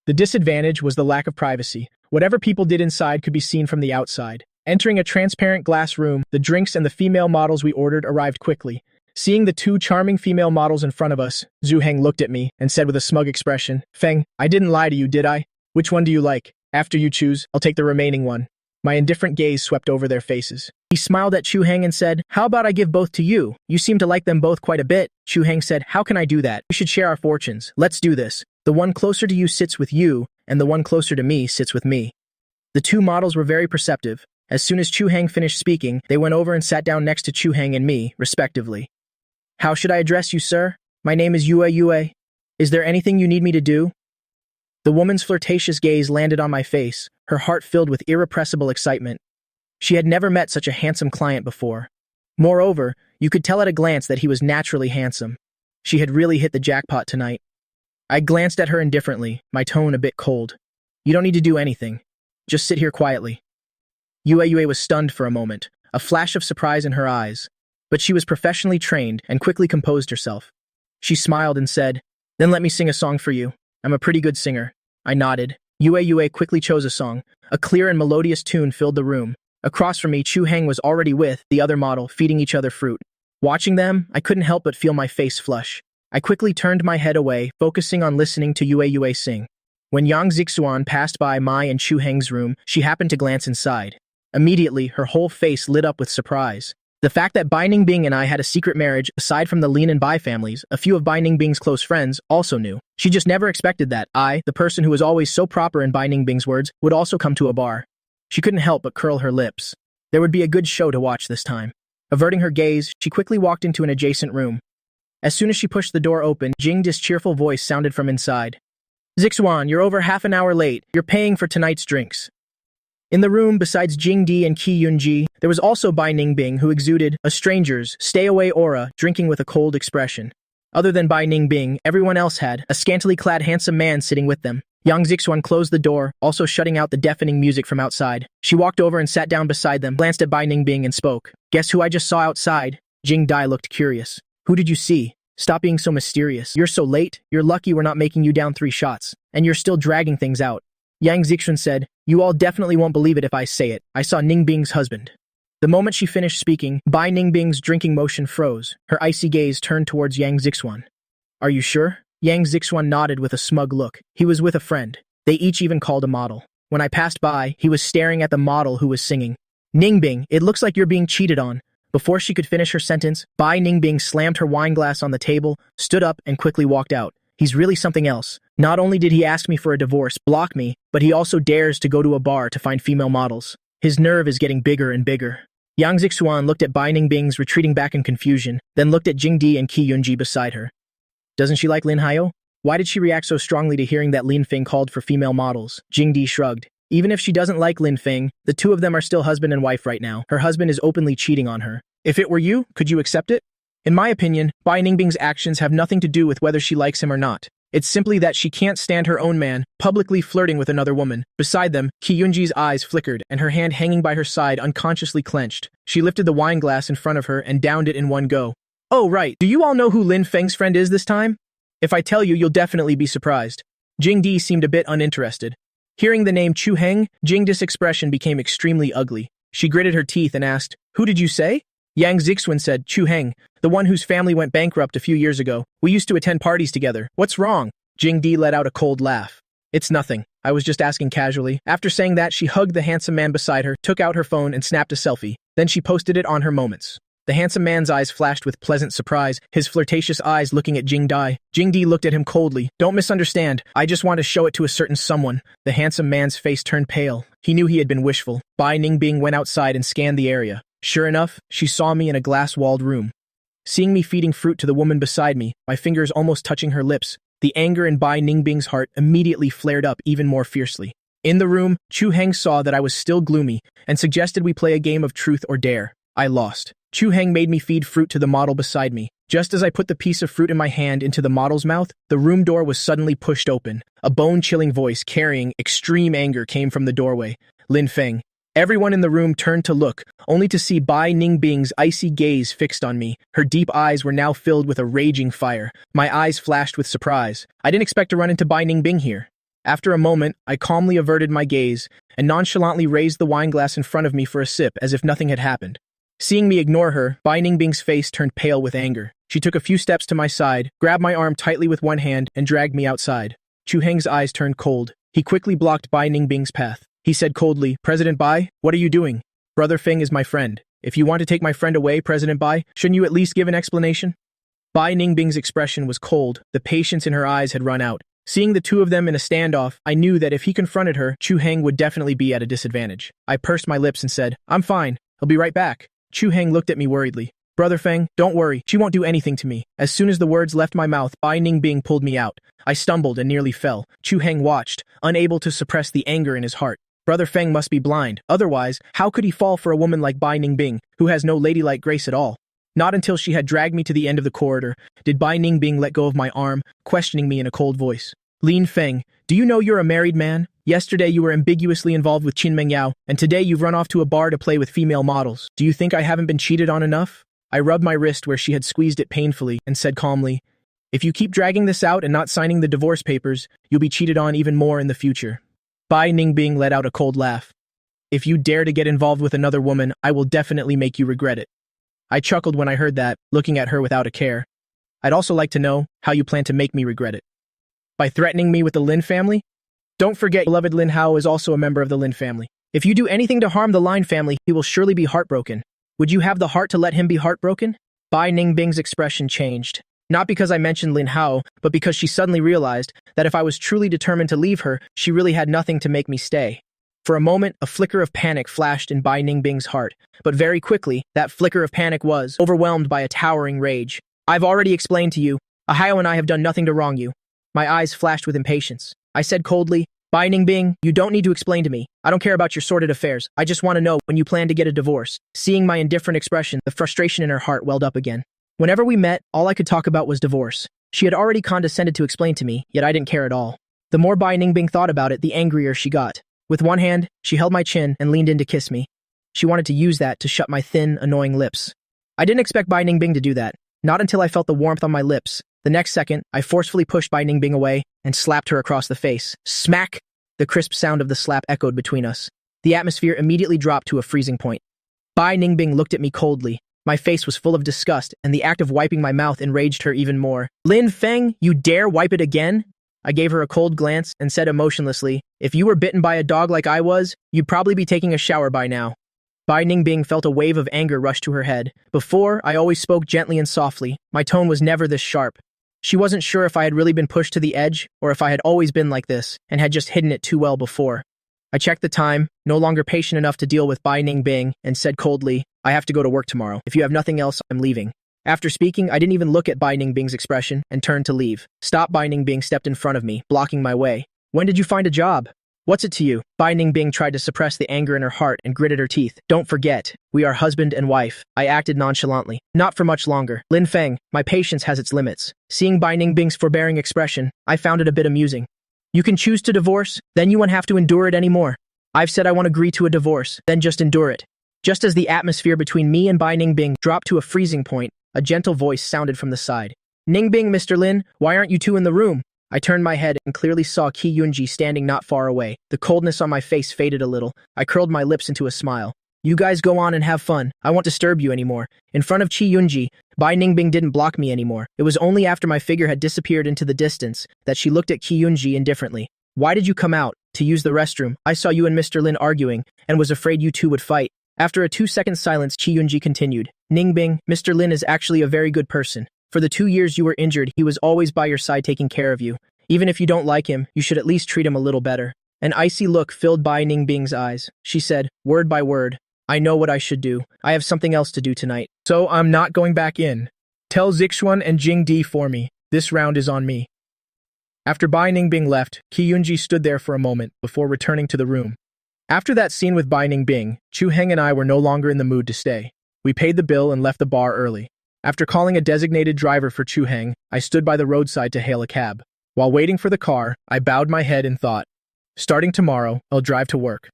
The disadvantage was the lack of privacy. Whatever people did inside could be seen from the outside. Entering a transparent glass room, the drinks and the female models we ordered arrived quickly. Seeing the two charming female models in front of us, Zhu Heng looked at me and said with a smug expression, "Feng, I didn't lie to you, did I? Which one do you like? After you choose, I'll take the remaining one." My indifferent gaze swept over their faces. He smiled at Zhu Heng and said, "How about I give both to you? You seem to like them both quite a bit." Zhu Heng said, "How can I do that? We should share our fortunes. Let's do this. The one closer to you sits with you, and the one closer to me sits with me." The two models were very perceptive. As soon as Zhu Heng finished speaking, they went over and sat down next to Zhu Heng and me, respectively. "How should I address you, sir? My name is Yue. Is there anything you need me to do?" The woman's flirtatious gaze landed on my face, her heart filled with irrepressible excitement. She had never met such a handsome client before. Moreover, you could tell at a glance that he was naturally handsome. She had really hit the jackpot tonight. I glanced at her indifferently, my tone a bit cold. "You don't need to do anything. Just sit here quietly." Yue was stunned for a moment, a flash of surprise in her eyes. But she was professionally trained and quickly composed herself. She smiled and said, "Then let me sing a song for you. I'm a pretty good singer." I nodded. Yue quickly chose a song. A clear and melodious tune filled the room. Across from me, Zhu Heng was already with the other model, feeding each other fruit. Watching them, I couldn't help but feel my face flush. I quickly turned my head away, focusing on listening to Yue sing. When Yang Zixuan passed by my and Zhu Heng's room, she happened to glance inside. Immediately, her whole face lit up with surprise. The fact that Bai Ningbing and I had a secret marriage, aside from the Lin and Bai families, a few of Bai Ningbing's close friends also knew. She just never expected that I, the person who was always so proper in Bai Ningbing's words, would also come to a bar. She couldn't help but curl her lips. There would be a good show to watch this time. Averting her gaze, she quickly walked into an adjacent room. As soon as she pushed the door open, Jingdi's cheerful voice sounded from inside. "Zixuan, you're over half an hour late. You're paying for tonight's drinks." In the room, besides Jingdi and Qi Yunji, there was also Bai Ningbing, who exuded a stranger's stay-away aura, drinking with a cold expression. Other than Bai Ningbing, everyone else had a scantily clad handsome man sitting with them. Yang Zixuan closed the door, also shutting out the deafening music from outside. She walked over and sat down beside them, glanced at Bai Ningbing and spoke. "Guess who I just saw outside?" Jing Dai looked curious. "Who did you see? Stop being so mysterious. You're so late. You're lucky we're not making you down 3 shots. And you're still dragging things out." Yang Zixuan said, "You all definitely won't believe it if I say it. I saw Ningbing's husband." The moment she finished speaking, Bai Ningbing's drinking motion froze. Her icy gaze turned towards Yang Zixuan. "Are you sure?" Yang Zixuan nodded with a smug look. He was with a friend. They each even called a model. When I passed by, he was staring at the model who was singing. "Ningbing, it looks like you're being cheated on." Before she could finish her sentence, Bai Ningbing slammed her wine glass on the table, stood up, and quickly walked out. He's really something else. Not only did he ask me for a divorce, block me, but he also dares to go to a bar to find female models. His nerve is getting bigger and bigger. Yang Zixuan looked at Bai Ningbing's retreating back in confusion, then looked at Jingdi and Qi Yunji beside her. Doesn't she like Lin Hayo? Why did she react so strongly to hearing that Lin Feng called for female models? Jingdi shrugged. Even if she doesn't like Lin Feng, the two of them are still husband and wife right now. Her husband is openly cheating on her. If it were you, could you accept it? In my opinion, Bai Ningbing's actions have nothing to do with whether she likes him or not. It's simply that she can't stand her own man, publicly flirting with another woman. Beside them, Qi Yunji's eyes flickered, and her hand hanging by her side unconsciously clenched. She lifted the wine glass in front of her and downed it in one go. "Oh right, do you all know who Lin Feng's friend is this time? If I tell you, you'll definitely be surprised." Jingdi seemed a bit uninterested. Hearing the name Zhu Heng, Jingdi's expression became extremely ugly. She gritted her teeth and asked, "Who did you say?" Yang Zixuan said, "Zhu Heng, the one whose family went bankrupt a few years ago. We used to attend parties together. What's wrong?" Jingdi let out a cold laugh. "It's nothing. I was just asking casually." After saying that, she hugged the handsome man beside her, took out her phone and snapped a selfie. Then she posted it on her Moments. The handsome man's eyes flashed with pleasant surprise, his flirtatious eyes looking at Jingdi. Jingdi looked at him coldly. "Don't misunderstand. I just want to show it to a certain someone." The handsome man's face turned pale. He knew he had been wishful. Bai Ningbing went outside and scanned the area. Sure enough, she saw me in a glass-walled room. Seeing me feeding fruit to the woman beside me, my fingers almost touching her lips, the anger in Bai Ningbing's heart immediately flared up even more fiercely. In the room, Zhu Heng saw that I was still gloomy and suggested we play a game of truth or dare. I lost. Zhu Heng made me feed fruit to the model beside me. Just as I put the piece of fruit in my hand into the model's mouth, the room door was suddenly pushed open. A bone-chilling voice carrying extreme anger came from the doorway. Lin Feng. Everyone in the room turned to look, only to see Bai Ningbing's icy gaze fixed on me. Her deep eyes were now filled with a raging fire. My eyes flashed with surprise. I didn't expect to run into Bai Ningbing here. After a moment, I calmly averted my gaze and nonchalantly raised the wine glass in front of me for a sip as if nothing had happened. Seeing me ignore her, Bai Ningbing's face turned pale with anger. She took a few steps to my side, grabbed my arm tightly with one hand, and dragged me outside. Chu Heng's eyes turned cold. He quickly blocked Bai Ningbing's path. He said coldly, "President Bai, what are you doing? Brother Feng is my friend. If you want to take my friend away, President Bai, shouldn't you at least give an explanation?" Bai Ningbing's expression was cold. The patience in her eyes had run out. Seeing the two of them in a standoff, I knew that if he confronted her, Chu Heng would definitely be at a disadvantage. I pursed my lips and said, "I'm fine. I'll be right back." Chu Heng looked at me worriedly. "Brother Feng, don't worry. She won't do anything to me." As soon as the words left my mouth, Bai Ningbing pulled me out. I stumbled and nearly fell. Chu Heng watched, unable to suppress the anger in his heart. Brother Feng must be blind. Otherwise, how could he fall for a woman like Bai Ningbing, who has no ladylike grace at all? Not until she had dragged me to the end of the corridor did Bai Ningbing let go of my arm, questioning me in a cold voice. "Lin Feng, do you know you're a married man? Yesterday you were ambiguously involved with Qin Mengyao, and today you've run off to a bar to play with female models. Do you think I haven't been cheated on enough?" I rubbed my wrist where she had squeezed it painfully and said calmly, "If you keep dragging this out and not signing the divorce papers, you'll be cheated on even more in the future." Bai Ningbing let out a cold laugh. "If you dare to get involved with another woman, I will definitely make you regret it." I chuckled when I heard that, looking at her without a care. "I'd also like to know how you plan to make me regret it. By threatening me with the Lin family? Don't forget, beloved Lin Hao is also a member of the Lin family. If you do anything to harm the Lin family, he will surely be heartbroken. Would you have the heart to let him be heartbroken?" Bai Ningbing's expression changed. Not because I mentioned Lin Hao, but because she suddenly realized that if I was truly determined to leave her, she really had nothing to make me stay. For a moment, a flicker of panic flashed in Bai Ningbing's heart, but very quickly, that flicker of panic was overwhelmed by a towering rage. "I've already explained to you. Ahio and I have done nothing to wrong you." My eyes flashed with impatience. I said coldly, "Bai Ningbing, you don't need to explain to me. I don't care about your sordid affairs. I just want to know when you plan to get a divorce." Seeing my indifferent expression, the frustration in her heart welled up again. Whenever we met, all I could talk about was divorce. She had already condescended to explain to me, yet I didn't care at all. The more Bai Ningbing thought about it, the angrier she got. With one hand, she held my chin and leaned in to kiss me. She wanted to use that to shut my thin, annoying lips. I didn't expect Bai Ningbing to do that, not until I felt the warmth on my lips. The next second, I forcefully pushed Bai Ningbing away and slapped her across the face. Smack! The crisp sound of the slap echoed between us. The atmosphere immediately dropped to a freezing point. Bai Ningbing looked at me coldly. My face was full of disgust, and the act of wiping my mouth enraged her even more. "Lin Feng, you dare wipe it again?" I gave her a cold glance and said emotionlessly, "If you were bitten by a dog like I was, you'd probably be taking a shower by now." Bai Ningbing felt a wave of anger rush to her head. Before, I always spoke gently and softly. My tone was never this sharp. She wasn't sure if I had really been pushed to the edge, or if I had always been like this, and had just hidden it too well before. I checked the time, no longer patient enough to deal with Bai Ningbing, and said coldly, "I have to go to work tomorrow. If you have nothing else, I'm leaving." After speaking, I didn't even look at Bai Ningbing's expression, and turned to leave. "Stop!" Bai Ningbing stepped in front of me, blocking my way. "When did you find a job? What's it to you?" Bai Ningbing tried to suppress the anger in her heart and gritted her teeth. "Don't forget, we are husband and wife." I acted nonchalantly. "Not for much longer. Lin Feng, my patience has its limits." Seeing Bai Ningbing's forbearing expression, I found it a bit amusing. "You can choose to divorce, then you won't have to endure it anymore. I've said I won't agree to a divorce, then just endure it." Just as the atmosphere between me and Bai Ningbing dropped to a freezing point, a gentle voice sounded from the side. "Ningbing, Mr. Lin, why aren't you two in the room?" I turned my head and clearly saw Qi Yunji standing not far away. The coldness on my face faded a little. I curled my lips into a smile. "You guys go on and have fun. I won't disturb you anymore." In front of Qi Yunji, Bai Ningbing didn't block me anymore. It was only after my figure had disappeared into the distance that she looked at Qi Yunji indifferently. "Why did you come out? To use the restroom? I saw you and Mr. Lin arguing, and was afraid you two would fight." After a 2-second silence, Qi Yunji continued. "Ningbing, Mr. Lin is actually a very good person. For the 2 years you were injured, he was always by your side taking care of you. Even if you don't like him, you should at least treat him a little better." An icy look filled Bai Ningbing's eyes. She said, word by word, "I know what I should do. I have something else to do tonight. So I'm not going back in. Tell Zixuan and Jingdi for me. This round is on me." After Bai Ningbing left, Qi Yunji stood there for a moment before returning to the room. After that scene with Bai Ningbing, Chu Heng and I were no longer in the mood to stay. We paid the bill and left the bar early. After calling a designated driver for Chuheng, I stood by the roadside to hail a cab. While waiting for the car, I bowed my head and thought, starting tomorrow, I'll drive to work.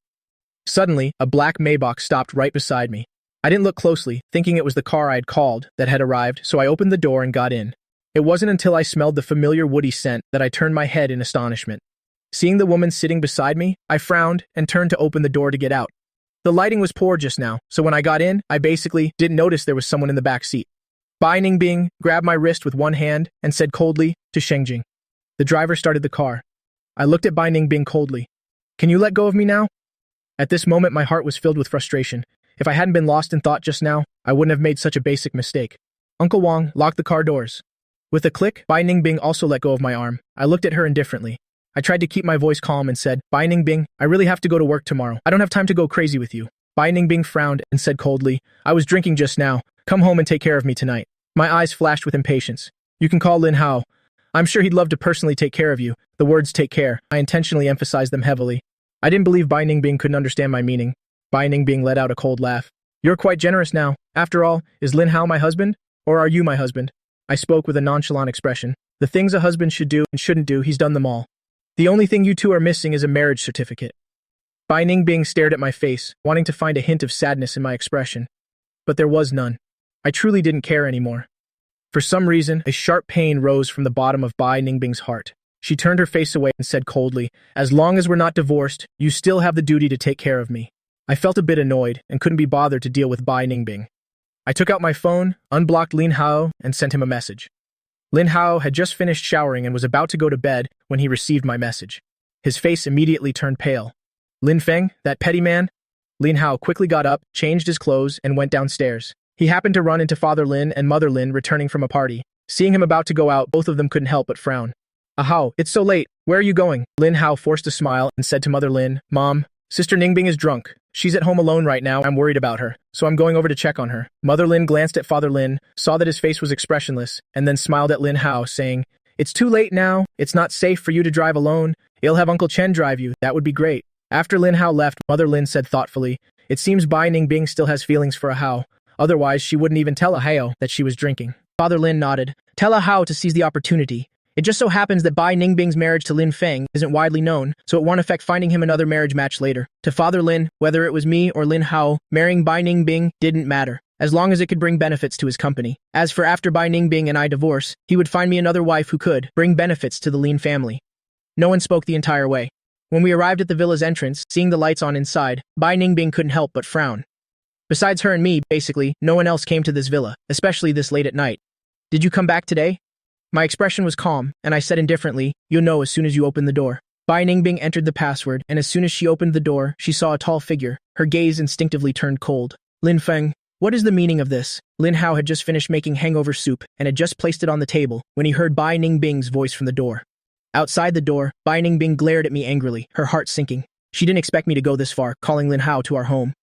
Suddenly, a black Maybach stopped right beside me. I didn't look closely, thinking it was the car I had called that had arrived, so I opened the door and got in. It wasn't until I smelled the familiar woody scent that I turned my head in astonishment. Seeing the woman sitting beside me, I frowned and turned to open the door to get out. The lighting was poor just now, so when I got in, I basically didn't notice there was someone in the back seat. Bai Ningbing grabbed my wrist with one hand and said coldly to Shengjing. The driver started the car. I looked at Bai Ningbing coldly. Can you let go of me now? At this moment, my heart was filled with frustration. If I hadn't been lost in thought just now, I wouldn't have made such a basic mistake. Uncle Wang locked the car doors. With a click, Bai Ningbing also let go of my arm. I looked at her indifferently. I tried to keep my voice calm and said, Bai Ningbing, I really have to go to work tomorrow. I don't have time to go crazy with you. Bai Ningbing frowned and said coldly, I was drinking just now. Come home and take care of me tonight. My eyes flashed with impatience. You can call Lin Hao. I'm sure he'd love to personally take care of you. The words take care, I intentionally emphasized them heavily. I didn't believe Bai Ningbing couldn't understand my meaning. Bai Ningbing let out a cold laugh. You're quite generous now. After all, is Lin Hao my husband? Or are you my husband? I spoke with a nonchalant expression. The things a husband should do and shouldn't do, he's done them all. The only thing you two are missing is a marriage certificate. Bai Ningbing stared at my face, wanting to find a hint of sadness in my expression. But there was none. I truly didn't care anymore. For some reason, a sharp pain rose from the bottom of Bai Ningbing's heart. She turned her face away and said coldly, as long as we're not divorced, you still have the duty to take care of me. I felt a bit annoyed and couldn't be bothered to deal with Bai Ningbing. I took out my phone, unblocked Lin Hao, and sent him a message. Lin Hao had just finished showering and was about to go to bed when he received my message. His face immediately turned pale. Lin Feng, that petty man? Lin Hao quickly got up, changed his clothes, and went downstairs. He happened to run into Father Lin and Mother Lin returning from a party. Seeing him about to go out, both of them couldn't help but frown. Ahao, it's so late. Where are you going? Lin Hao forced a smile and said to Mother Lin, Mom, Sister Ningbing is drunk. She's at home alone right now. I'm worried about her, so I'm going over to check on her. Mother Lin glanced at Father Lin, saw that his face was expressionless, and then smiled at Lin Hao, saying, It's too late now. It's not safe for you to drive alone. I'll have Uncle Chen drive you. That would be great. After Lin Hao left, Mother Lin said thoughtfully, It seems Bai Ningbing still has feelings for Ahao. Otherwise, she wouldn't even tell Ahao that she was drinking. Father Lin nodded. Tell Ahao to seize the opportunity. It just so happens that Bai Ningbing's marriage to Lin Feng isn't widely known, so it won't affect finding him another marriage match later. To Father Lin, whether it was me or Lin Hao, marrying Bai Ningbing didn't matter, as long as it could bring benefits to his company. As for after Bai Ningbing and I divorce, he would find me another wife who could bring benefits to the Lin family. No one spoke the entire way. When we arrived at the villa's entrance, seeing the lights on inside, Bai Ningbing couldn't help but frown. Besides her and me, basically, no one else came to this villa, especially this late at night. Did you come back today? My expression was calm, and I said indifferently, You'll know as soon as you open the door. Bai Ningbing entered the password, and as soon as she opened the door, she saw a tall figure. Her gaze instinctively turned cold. Lin Feng, what is the meaning of this? Lin Hao had just finished making hangover soup, and had just placed it on the table, when he heard Bai Ningbing's voice from the door. Outside the door, Bai Ningbing glared at me angrily, her heart sinking. She didn't expect me to go this far, calling Lin Hao to our home.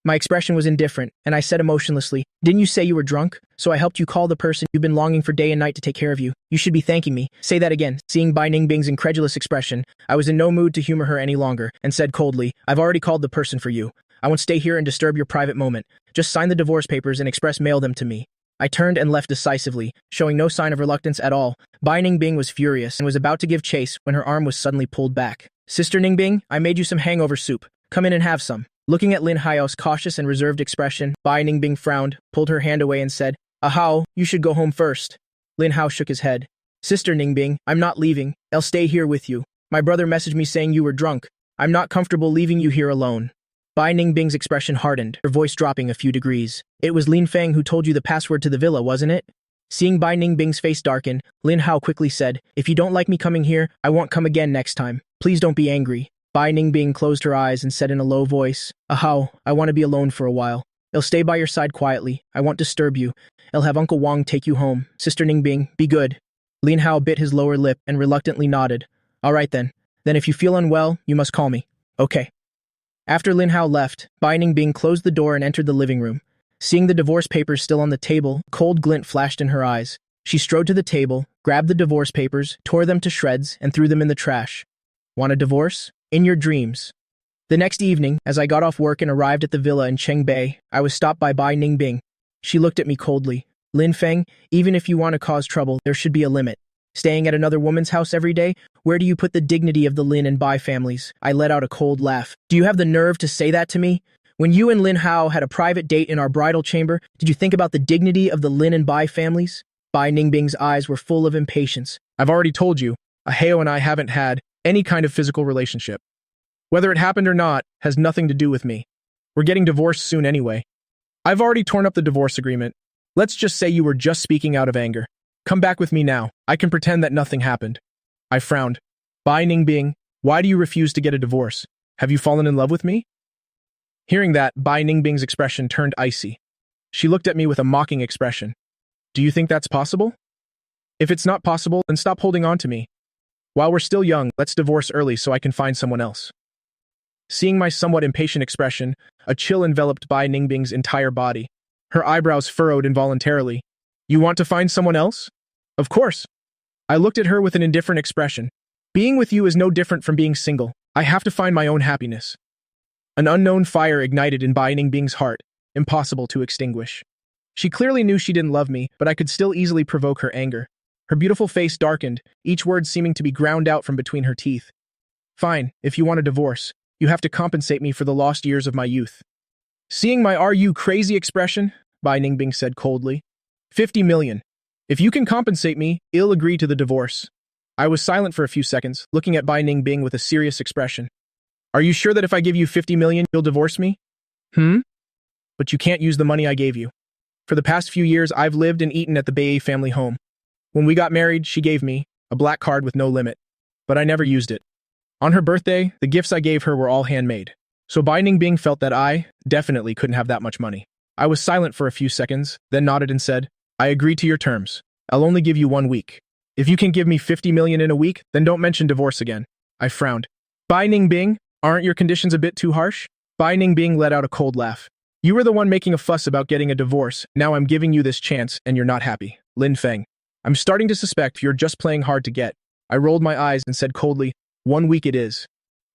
My expression was indifferent, and I said emotionlessly, Didn't you say you were drunk? So I helped you call the person you've been longing for day and night to take care of you. You should be thanking me. Say that again. Seeing Bai Ningbing's incredulous expression, I was in no mood to humor her any longer, and said coldly, I've already called the person for you. I won't stay here and disturb your private moment. Just sign the divorce papers and express mail them to me. I turned and left decisively, showing no sign of reluctance at all. Bai Ningbing was furious and was about to give chase when her arm was suddenly pulled back. Sister Ningbing, I made you some hangover soup. Come in and have some. Looking at Lin Hao's cautious and reserved expression, Bai Ningbing frowned, pulled her hand away and said, Ahao, you should go home first. Lin Hao shook his head. Sister Ningbing, I'm not leaving. I'll stay here with you. My brother messaged me saying you were drunk. I'm not comfortable leaving you here alone. Bai Ningbing's expression hardened, her voice dropping a few degrees. It was Lin Feng who told you the password to the villa, wasn't it? Seeing Bai Ningbing's face darken, Lin Hao quickly said, If you don't like me coming here, I won't come again next time. Please don't be angry. Bai Ningbing closed her eyes and said in a low voice, Ahao, I want to be alone for a while. I'll stay by your side quietly. I won't disturb you. I'll have Uncle Wang take you home. Sister Ningbing, be good. Lin Hao bit his lower lip and reluctantly nodded. All right then. Then if you feel unwell, you must call me. Okay. After Lin Hao left, Bai Ningbing closed the door and entered the living room. Seeing the divorce papers still on the table, a cold glint flashed in her eyes. She strode to the table, grabbed the divorce papers, tore them to shreds, and threw them in the trash. Want a divorce? In your dreams. The next evening, as I got off work and arrived at the villa in Chengbei, I was stopped by Bai Ningbing. She looked at me coldly. Lin Feng, even if you want to cause trouble, there should be a limit. Staying at another woman's house every day? Where do you put the dignity of the Lin and Bai families? I let out a cold laugh. Do you have the nerve to say that to me? When you and Lin Hao had a private date in our bridal chamber, did you think about the dignity of the Lin and Bai families? Bai Ningbing's eyes were full of impatience. I've already told you, Aheo and I haven't had any kind of physical relationship. Whether it happened or not has nothing to do with me. We're getting divorced soon anyway. I've already torn up the divorce agreement. Let's just say you were just speaking out of anger. Come back with me now. I can pretend that nothing happened. I frowned. Bai Ningbing, why do you refuse to get a divorce? Have you fallen in love with me? Hearing that, Bai Ningbing's expression turned icy. She looked at me with a mocking expression. Do you think that's possible? If it's not possible, then stop holding on to me. While we're still young, let's divorce early so I can find someone else. Seeing my somewhat impatient expression, a chill enveloped Bai Ningbing's entire body. Her eyebrows furrowed involuntarily. You want to find someone else? Of course. I looked at her with an indifferent expression. Being with you is no different from being single. I have to find my own happiness. An unknown fire ignited in Bai Ningbing's heart, impossible to extinguish. She clearly knew she didn't love me, but I could still easily provoke her anger. Her beautiful face darkened, each word seeming to be ground out from between her teeth. Fine, if you want a divorce, you have to compensate me for the lost years of my youth. Seeing my "are you crazy" expression, Bai Ningbing said coldly. 50 million. If you can compensate me, I'll agree to the divorce. I was silent for a few seconds, looking at Bai Ningbing with a serious expression. Are you sure that if I give you 50 million, you'll divorce me? But you can't use the money I gave you. For the past few years, I've lived and eaten at the Bei family home. When we got married, she gave me a black card with no limit, but I never used it. On her birthday, the gifts I gave her were all handmade. So Bai Ningbing felt that I definitely couldn't have that much money. I was silent for a few seconds, then nodded and said, I agree to your terms. I'll only give you 1 week. If you can give me 50 million in a week, then don't mention divorce again. I frowned. Bai Ningbing, aren't your conditions a bit too harsh? Bai Ningbing let out a cold laugh. You were the one making a fuss about getting a divorce. Now I'm giving you this chance and you're not happy. Lin Feng. I'm starting to suspect you're just playing hard to get. I rolled my eyes and said coldly, 1 week it is.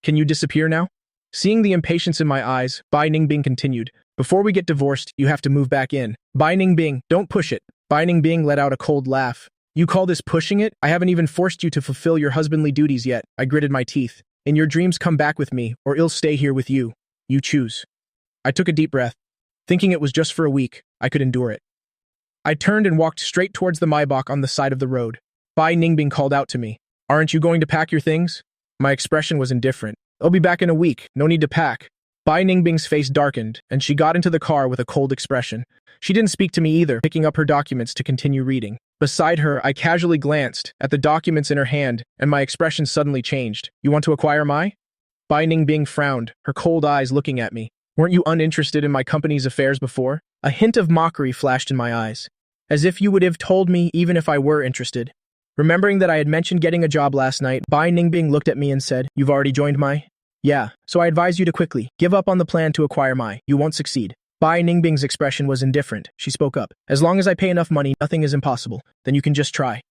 Can you disappear now? Seeing the impatience in my eyes, Bai Ningbing continued. Before we get divorced, you have to move back in. Bai Ningbing, don't push it. Bai Ningbing let out a cold laugh. You call this pushing it? I haven't even forced you to fulfill your husbandly duties yet. I gritted my teeth. In your dreams, come back with me, or I'll stay here with you. You choose. I took a deep breath. Thinking it was just for a week, I could endure it. I turned and walked straight towards the Maibach on the side of the road. Bai Ningbing called out to me. Aren't you going to pack your things? My expression was indifferent. I'll be back in a week. No need to pack. Bai Ningbing's face darkened, and she got into the car with a cold expression. She didn't speak to me either, picking up her documents to continue reading. Beside her, I casually glanced at the documents in her hand, and my expression suddenly changed. You want to acquire my? Bai Ningbing frowned, her cold eyes looking at me. Weren't you uninterested in my company's affairs before? A hint of mockery flashed in my eyes. As if you would have told me even if I were interested. Remembering that I had mentioned getting a job last night, Bai Ningbing looked at me and said, You've already joined my? Yeah, so I advise you to quickly give up on the plan to acquire my. You won't succeed. Bai Ningbing's expression was indifferent. She spoke up. As long as I pay enough money, nothing is impossible. Then you can just try.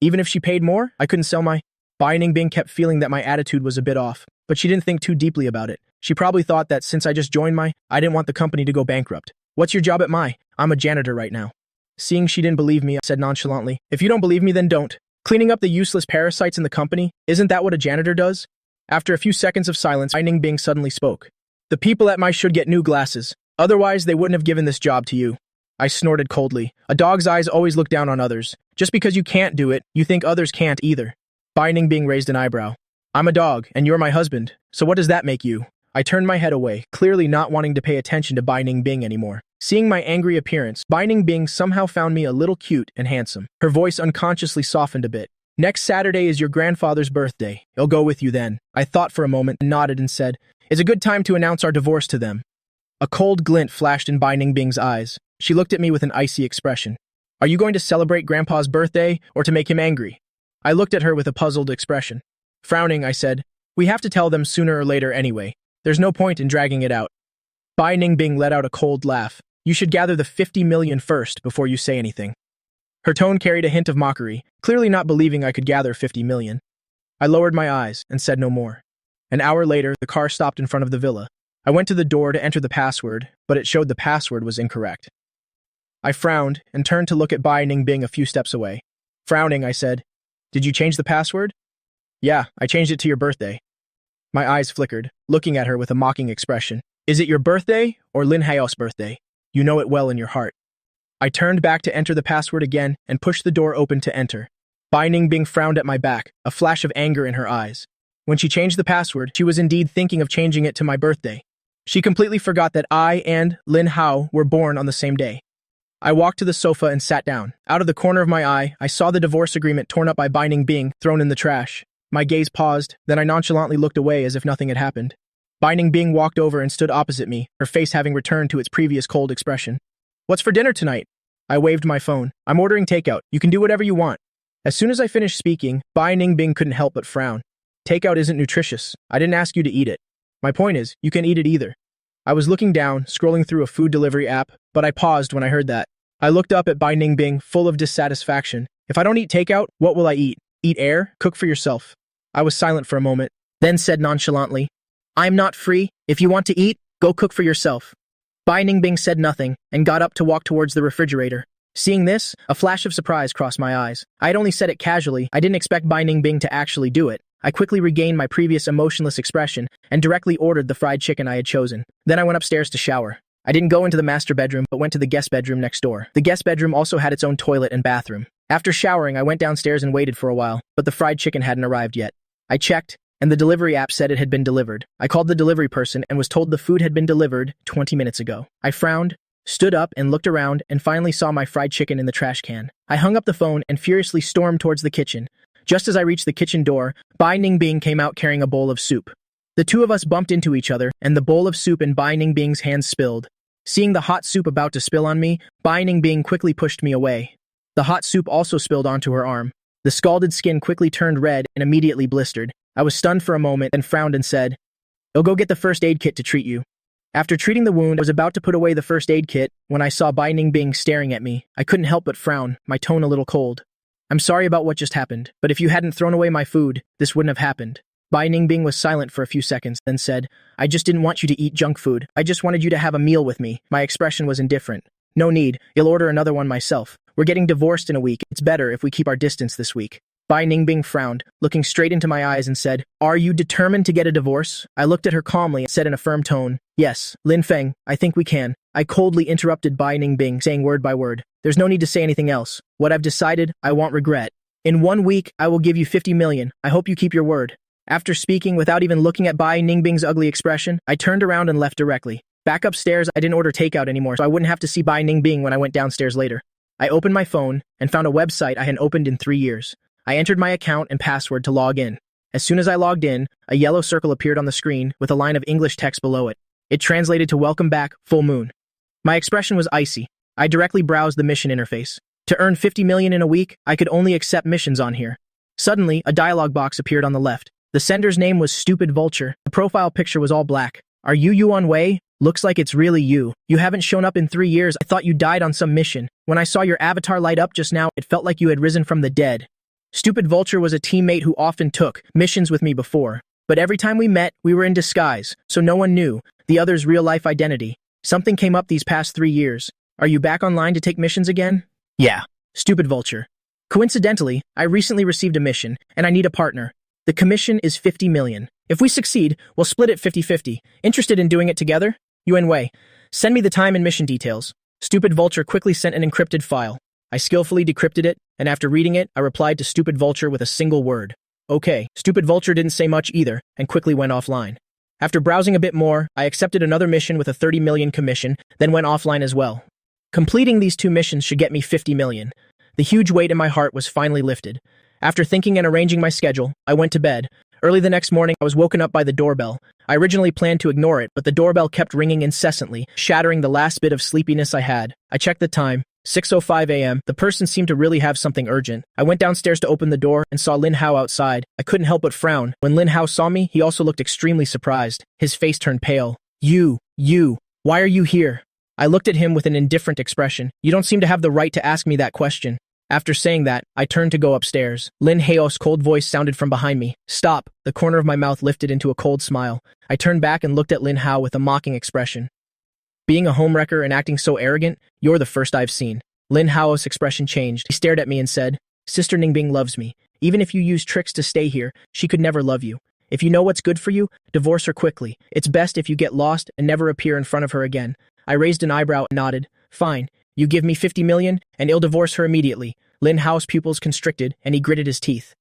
Even if she paid more, I couldn't sell my. Bai Ningbing kept feeling that my attitude was a bit off, but she didn't think too deeply about it. She probably thought that since I just joined my, I didn't want the company to go bankrupt. What's your job at my? I'm a janitor right now. Seeing she didn't believe me, I said nonchalantly, If you don't believe me, then don't. Cleaning up the useless parasites in the company, isn't that what a janitor does? After a few seconds of silence, Bai Ningbing suddenly spoke. The people at my should get new glasses. Otherwise, they wouldn't have given this job to you. I snorted coldly. A dog's eyes always look down on others. Just because you can't do it, you think others can't either. Bai Ningbing raised an eyebrow. I'm a dog, and you're my husband, so what does that make you? I turned my head away, clearly not wanting to pay attention to Bai Ningbing anymore. Seeing my angry appearance, Bai Ningbing somehow found me a little cute and handsome. Her voice unconsciously softened a bit. Next Saturday is your grandfather's birthday. I'll go with you then. I thought for a moment, nodded and said, It's a good time to announce our divorce to them. A cold glint flashed in Bai Ningbing's eyes. She looked at me with an icy expression. Are you going to celebrate Grandpa's birthday or to make him angry? I looked at her with a puzzled expression. Frowning, I said, We have to tell them sooner or later anyway. There's no point in dragging it out. Bai Ningbing let out a cold laugh. You should gather the 50 million first before you say anything. Her tone carried a hint of mockery, clearly not believing I could gather 50 million. I lowered my eyes and said no more. An hour later, the car stopped in front of the villa. I went to the door to enter the password, but it showed the password was incorrect. I frowned and turned to look at Bai Ningbing a few steps away. Frowning, I said, "Did you change the password?" "Yeah, I changed it to your birthday." My eyes flickered, looking at her with a mocking expression. "Is it your birthday or Lin Hao's birthday? You know it well in your heart." I turned back to enter the password again and pushed the door open to enter. Bai Ningbing frowned at my back, a flash of anger in her eyes. When she changed the password, she was indeed thinking of changing it to my birthday. She completely forgot that I and Lin Hao were born on the same day. I walked to the sofa and sat down. Out of the corner of my eye, I saw the divorce agreement torn up by Bai Ningbing thrown in the trash. My gaze paused, then I nonchalantly looked away as if nothing had happened. Bai Ningbing walked over and stood opposite me, her face having returned to its previous cold expression. "What's for dinner tonight?" I waved my phone. "I'm ordering takeout. You can do whatever you want." As soon as I finished speaking, Bai Ningbing couldn't help but frown. "Takeout isn't nutritious. I didn't ask you to eat it. My point is, you can eat it either." I was looking down, scrolling through a food delivery app, but I paused when I heard that. I looked up at Bai Ningbing, full of dissatisfaction. "If I don't eat takeout, what will I eat? Eat air? Cook for yourself." I was silent for a moment, then said nonchalantly, "I'm not free. If you want to eat, go cook for yourself." Bai Ningbing said nothing and got up to walk towards the refrigerator. Seeing this, a flash of surprise crossed my eyes. I had only said it casually. I didn't expect Bai Ningbing to actually do it. I quickly regained my previous emotionless expression and directly ordered the fried chicken I had chosen. Then I went upstairs to shower. I didn't go into the master bedroom, but went to the guest bedroom next door. The guest bedroom also had its own toilet and bathroom. After showering, I went downstairs and waited for a while, but the fried chicken hadn't arrived yet. I checked, and the delivery app said it had been delivered. I called the delivery person and was told the food had been delivered 20 minutes ago. I frowned, stood up and looked around, and finally saw my fried chicken in the trash can. I hung up the phone and furiously stormed towards the kitchen. Just as I reached the kitchen door, Bai Ningbing came out carrying a bowl of soup. The two of us bumped into each other, and the bowl of soup in Bai Ningbing's hands spilled. Seeing the hot soup about to spill on me, Bai Ningbing quickly pushed me away. The hot soup also spilled onto her arm. The scalded skin quickly turned red and immediately blistered. I was stunned for a moment, then frowned and said, "I'll go get the first aid kit to treat you." After treating the wound, I was about to put away the first aid kit when I saw Bai Ningbing staring at me. I couldn't help but frown, my tone a little cold. "I'm sorry about what just happened, but if you hadn't thrown away my food, this wouldn't have happened." Bai Ningbing was silent for a few seconds, then said, "I just didn't want you to eat junk food. I just wanted you to have a meal with me." My expression was indifferent. "No need. You'll order another one myself. We're getting divorced in a week. It's better if we keep our distance this week." Bai Ningbing frowned, looking straight into my eyes and said, "Are you determined to get a divorce?" I looked at her calmly and said in a firm tone, "Yes, Lin Feng, I think we can." I coldly interrupted Bai Ningbing, saying word by word, "There's no need to say anything else. What I've decided, I won't regret. In 1 week, I will give you 50 million. I hope you keep your word." After speaking without even looking at Bai Ningbing's ugly expression, I turned around and left directly. Back upstairs, I didn't order takeout anymore, so I wouldn't have to see Bai Ningbing when I went downstairs later. I opened my phone and found a website I hadn't opened in 3 years. I entered my account and password to log in. As soon as I logged in, a yellow circle appeared on the screen with a line of English text below it. It translated to "Welcome back, full moon." My expression was icy. I directly browsed the mission interface. To earn 50 million in a week, I could only accept missions on here. Suddenly, a dialog box appeared on the left. The sender's name was Stupid Vulture. The profile picture was all black. "Are you Yuan Wei? Looks like it's really you. You haven't shown up in 3 years. I thought you died on some mission. When I saw your avatar light up just now, it felt like you had risen from the dead." Stupid Vulture was a teammate who often took missions with me before. But every time we met, we were in disguise, so no one knew the other's real-life identity. Something came up these past 3 years. "Are you back online to take missions again?" "Yeah." Stupid Vulture. "Coincidentally, I recently received a mission, and I need a partner. The commission is 50 million. If we succeed, we'll split it 50-50. Interested in doing it together? Yuan Wei. Send me the time and mission details." Stupid Vulture quickly sent an encrypted file. I skillfully decrypted it, and after reading it, I replied to Stupid Vulture with a single word. "Okay." Stupid Vulture didn't say much either, and quickly went offline. After browsing a bit more, I accepted another mission with a 30 million commission, then went offline as well. Completing these 2 missions should get me 50 million. The huge weight in my heart was finally lifted. After thinking and arranging my schedule, I went to bed. Early the next morning, I was woken up by the doorbell. I originally planned to ignore it, but the doorbell kept ringing incessantly, shattering the last bit of sleepiness I had. I checked the time. 6:05 a.m. The person seemed to really have something urgent. I went downstairs to open the door and saw Lin Hao outside. I couldn't help but frown. When Lin Hao saw me, he also looked extremely surprised. His face turned pale. You, why are you here?" I looked at him with an indifferent expression. "You don't seem to have the right to ask me that question." After saying that, I turned to go upstairs. Lin Hao's cold voice sounded from behind me. "Stop." The corner of my mouth lifted into a cold smile. I turned back and looked at Lin Hao with a mocking expression. Being a homewrecker and acting so arrogant, you're the first I've seen. Lin Hao's expression changed. He stared at me and said, Sister Ningbing loves me. Even if you use tricks to stay here, she could never love you. If you know what's good for you, divorce her quickly. It's best if you get lost and never appear in front of her again. I raised an eyebrow and nodded. Fine. You give me 50 million, and I'll divorce her immediately. Lin Hao's pupils constricted, and he gritted his teeth.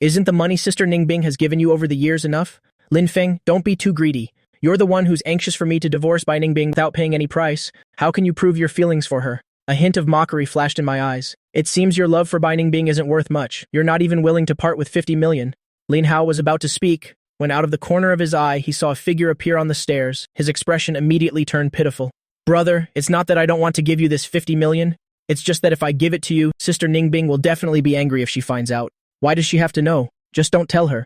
Isn't the money Sister Ningbing has given you over the years enough? Lin Feng, don't be too greedy. You're the one who's anxious for me to divorce Bai Ningbing without paying any price. How can you prove your feelings for her? A hint of mockery flashed in my eyes. It seems your love for Bai Ningbing isn't worth much. You're not even willing to part with 50 million. Lin Hao was about to speak, when out of the corner of his eye he saw a figure appear on the stairs. His expression immediately turned pitiful. Brother, it's not that I don't want to give you this 50 million. It's just that if I give it to you, Sister Ningbing will definitely be angry if she finds out. Why does she have to know? Just don't tell her.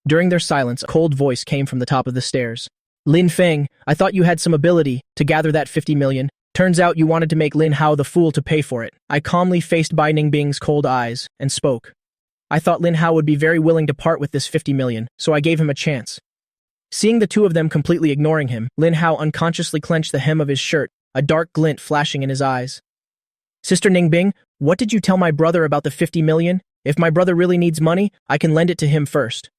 During their silence, a cold voice came from the top of the stairs. Lin Feng, I thought you had some ability to gather that 50 million. Turns out you wanted to make Lin Hao the fool to pay for it. I calmly faced Bai Ningbing's cold eyes and spoke. I thought Lin Hao would be very willing to part with this 50 million, so I gave him a chance. Seeing the two of them completely ignoring him, Lin Hao unconsciously clenched the hem of his shirt, a dark glint flashing in his eyes. Sister Ningbing, what did you tell my brother about the 50 million? If my brother really needs money, I can lend it to him first.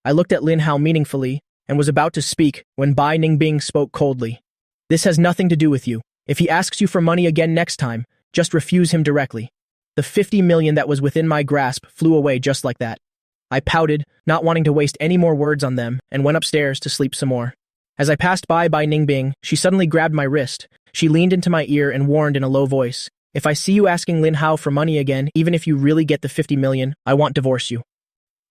I looked at Lin Hao meaningfully and was about to speak when Bai Ningbing spoke coldly. This has nothing to do with you. If he asks you for money again next time, just refuse him directly. The 50 million that was within my grasp flew away just like that. I pouted, not wanting to waste any more words on them, and went upstairs to sleep some more. As I passed by Ningbing, she suddenly grabbed my wrist. She leaned into my ear and warned in a low voice, if I see you asking Lin Hao for money again, even if you really get the 50 million, I won't divorce you.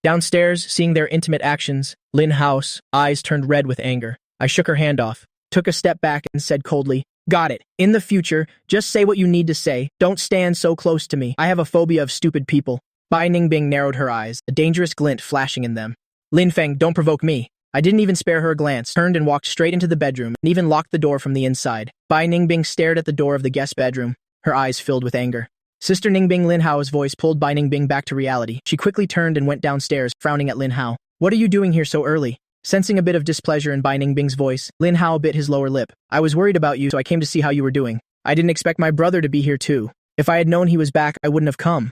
Downstairs, seeing their intimate actions, Lin Hao's eyes turned red with anger. I shook her hand off, took a step back and said coldly, Got it. In the future, just say what you need to say. Don't stand so close to me. I have a phobia of stupid people. Bai Ningbing narrowed her eyes, a dangerous glint flashing in them. Lin Feng, don't provoke me. I didn't even spare her a glance, turned and walked straight into the bedroom, and even locked the door from the inside. Bai Ningbing stared at the door of the guest bedroom, her eyes filled with anger. Sister Ningbing, Lin Hao's voice pulled Bai Ningbing back to reality. She quickly turned and went downstairs, frowning at Lin Hao. What are you doing here so early? Sensing a bit of displeasure in Bai Ningbing's voice, Lin Hao bit his lower lip. I was worried about you, so I came to see how you were doing. I didn't expect my brother to be here too. If I had known he was back, I wouldn't have come.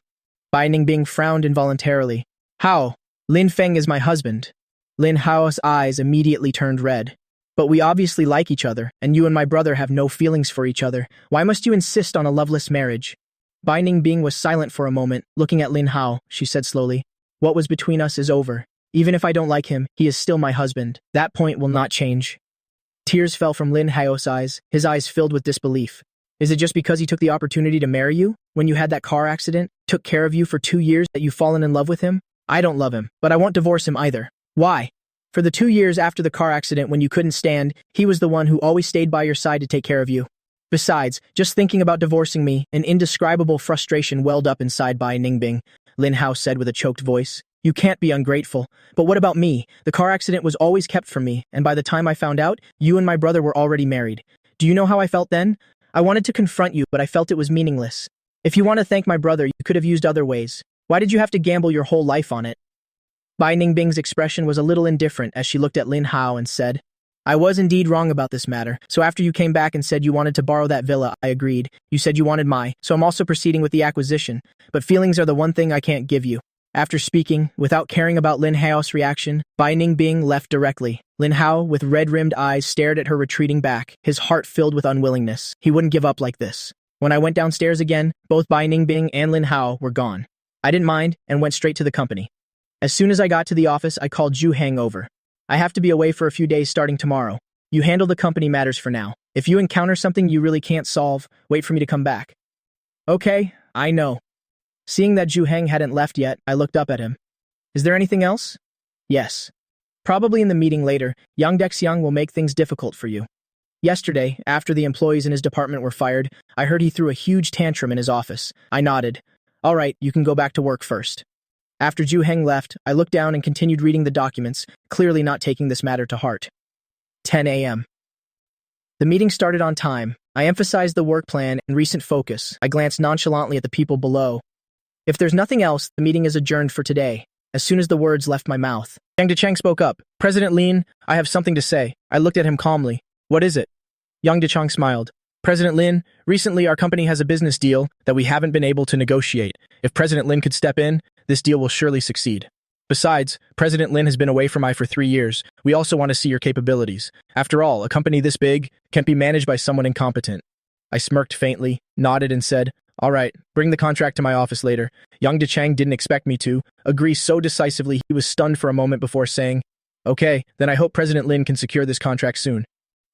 Bai Ningbing frowned involuntarily. How? Lin Feng is my husband. Lin Hao's eyes immediately turned red. But we obviously like each other, and you and my brother have no feelings for each other. Why must you insist on a loveless marriage? Bai Ningbing was silent for a moment, looking at Lin Hao. She said slowly, What was between us is over. Even if I don't like him, he is still my husband. That point will not change. Tears fell from Lin Hao's eyes, his eyes filled with disbelief. Is it just because he took the opportunity to marry you, when you had that car accident, took care of you for 2 years, that you've fallen in love with him? I don't love him, but I won't divorce him either. Why? For the 2 years after the car accident when you couldn't stand, he was the one who always stayed by your side to take care of you. Besides, just thinking about divorcing me, an indescribable frustration welled up inside Bai Ningbing, Lin Hao said with a choked voice. You can't be ungrateful. But what about me? The car accident was always kept from me, and by the time I found out, you and my brother were already married. Do you know how I felt then? I wanted to confront you, but I felt it was meaningless. If you want to thank my brother, you could have used other ways. Why did you have to gamble your whole life on it? Bai Ningbing's expression was a little indifferent as she looked at Lin Hao and said, I was indeed wrong about this matter, so after you came back and said you wanted to borrow that villa, I agreed. You said you wanted so I'm also proceeding with the acquisition, but feelings are the one thing I can't give you. After speaking, without caring about Lin Hao's reaction, Bai Ningbing left directly. Lin Hao, with red-rimmed eyes, stared at her retreating back, his heart filled with unwillingness. He wouldn't give up like this. When I went downstairs again, both Bai Ningbing and Lin Hao were gone. I didn't mind and went straight to the company. As soon as I got to the office, I called Zhu Heng over. I have to be away for a few days starting tomorrow. You handle the company matters for now. If you encounter something you really can't solve, wait for me to come back. Okay, I know. Seeing that Zhu Heng hadn't left yet, I looked up at him. Is there anything else? Yes. Probably in the meeting later, Yang Dexiang will make things difficult for you. Yesterday, after the employees in his department were fired, I heard he threw a huge tantrum in his office. I nodded. All right, you can go back to work first. After Zhu Heng left, I looked down and continued reading the documents, clearly not taking this matter to heart. 10 a.m. The meeting started on time. I emphasized the work plan and recent focus. I glanced nonchalantly at the people below. If there's nothing else, the meeting is adjourned for today. As soon as the words left my mouth, Yang Deqiang spoke up. President Lin, I have something to say. I looked at him calmly. What is it? Yang Deqiang smiled. President Lin, recently our company has a business deal that we haven't been able to negotiate. If President Lin could step in, this deal will surely succeed. Besides, President Lin has been away from I for 3 years. We also want to see your capabilities. After all, a company this big can't be managed by someone incompetent. I smirked faintly, nodded and said, all right, bring the contract to my office later. Yang Dechang didn't expect me to agree so decisively he was stunned for a moment before saying, okay, then I hope President Lin can secure this contract soon.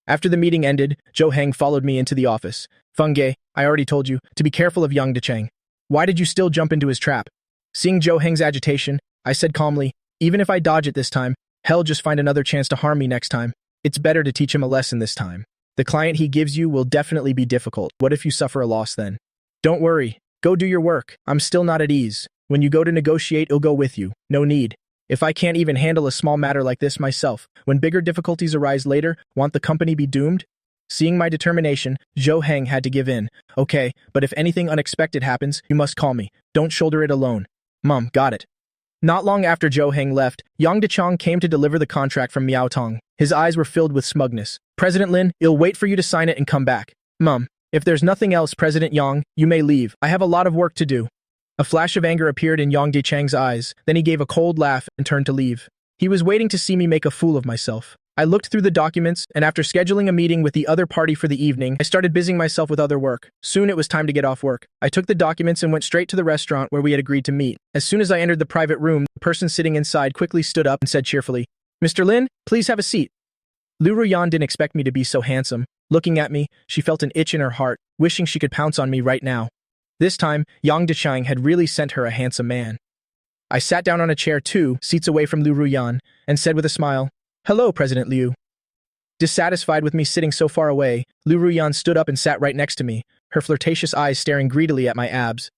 After the meeting ended, Zhou Heng followed me into the office. Feng Ge, I already told you to be careful of Yang Dechang. Why did you still jump into his trap? Seeing Zhou Heng's agitation, I said calmly, even if I dodge it this time, he'll just find another chance to harm me next time. It's better to teach him a lesson this time. The client he gives you will definitely be difficult. What if you suffer a loss then? Don't worry. Go do your work. I'm still not at ease. When you go to negotiate, I'll go with you. No need. If I can't even handle a small matter like this myself, when bigger difficulties arise later, won't the company be doomed? Seeing my determination, Zhou Heng had to give in. Okay, but if anything unexpected happens, you must call me. Don't shoulder it alone. Mom, got it. Not long after Zhou Heng left, Yang Dechang came to deliver the contract from Miao Tong. His eyes were filled with smugness. President Lin, I'll wait for you to sign it and come back. Mom, if there's nothing else, President Yang, you may leave. I have a lot of work to do. A flash of anger appeared in Yang Dechang's eyes. Then he gave a cold laugh and turned to leave. He was waiting to see me make a fool of myself. I looked through the documents, and after scheduling a meeting with the other party for the evening, I started busying myself with other work. Soon it was time to get off work. I took the documents and went straight to the restaurant where we had agreed to meet. As soon as I entered the private room, the person sitting inside quickly stood up and said cheerfully, Mr. Lin, please have a seat. Liu Ruyan didn't expect me to be so handsome. Looking at me, she felt an itch in her heart, wishing she could pounce on me right now. This time, Yang Dechang had really sent her a handsome man. I sat down on a chair 2 seats away from Liu Ruyan and said with a smile, Hello, President Liu. Dissatisfied with me sitting so far away, Liu Ruyan stood up and sat right next to me, her flirtatious eyes staring greedily at my abs.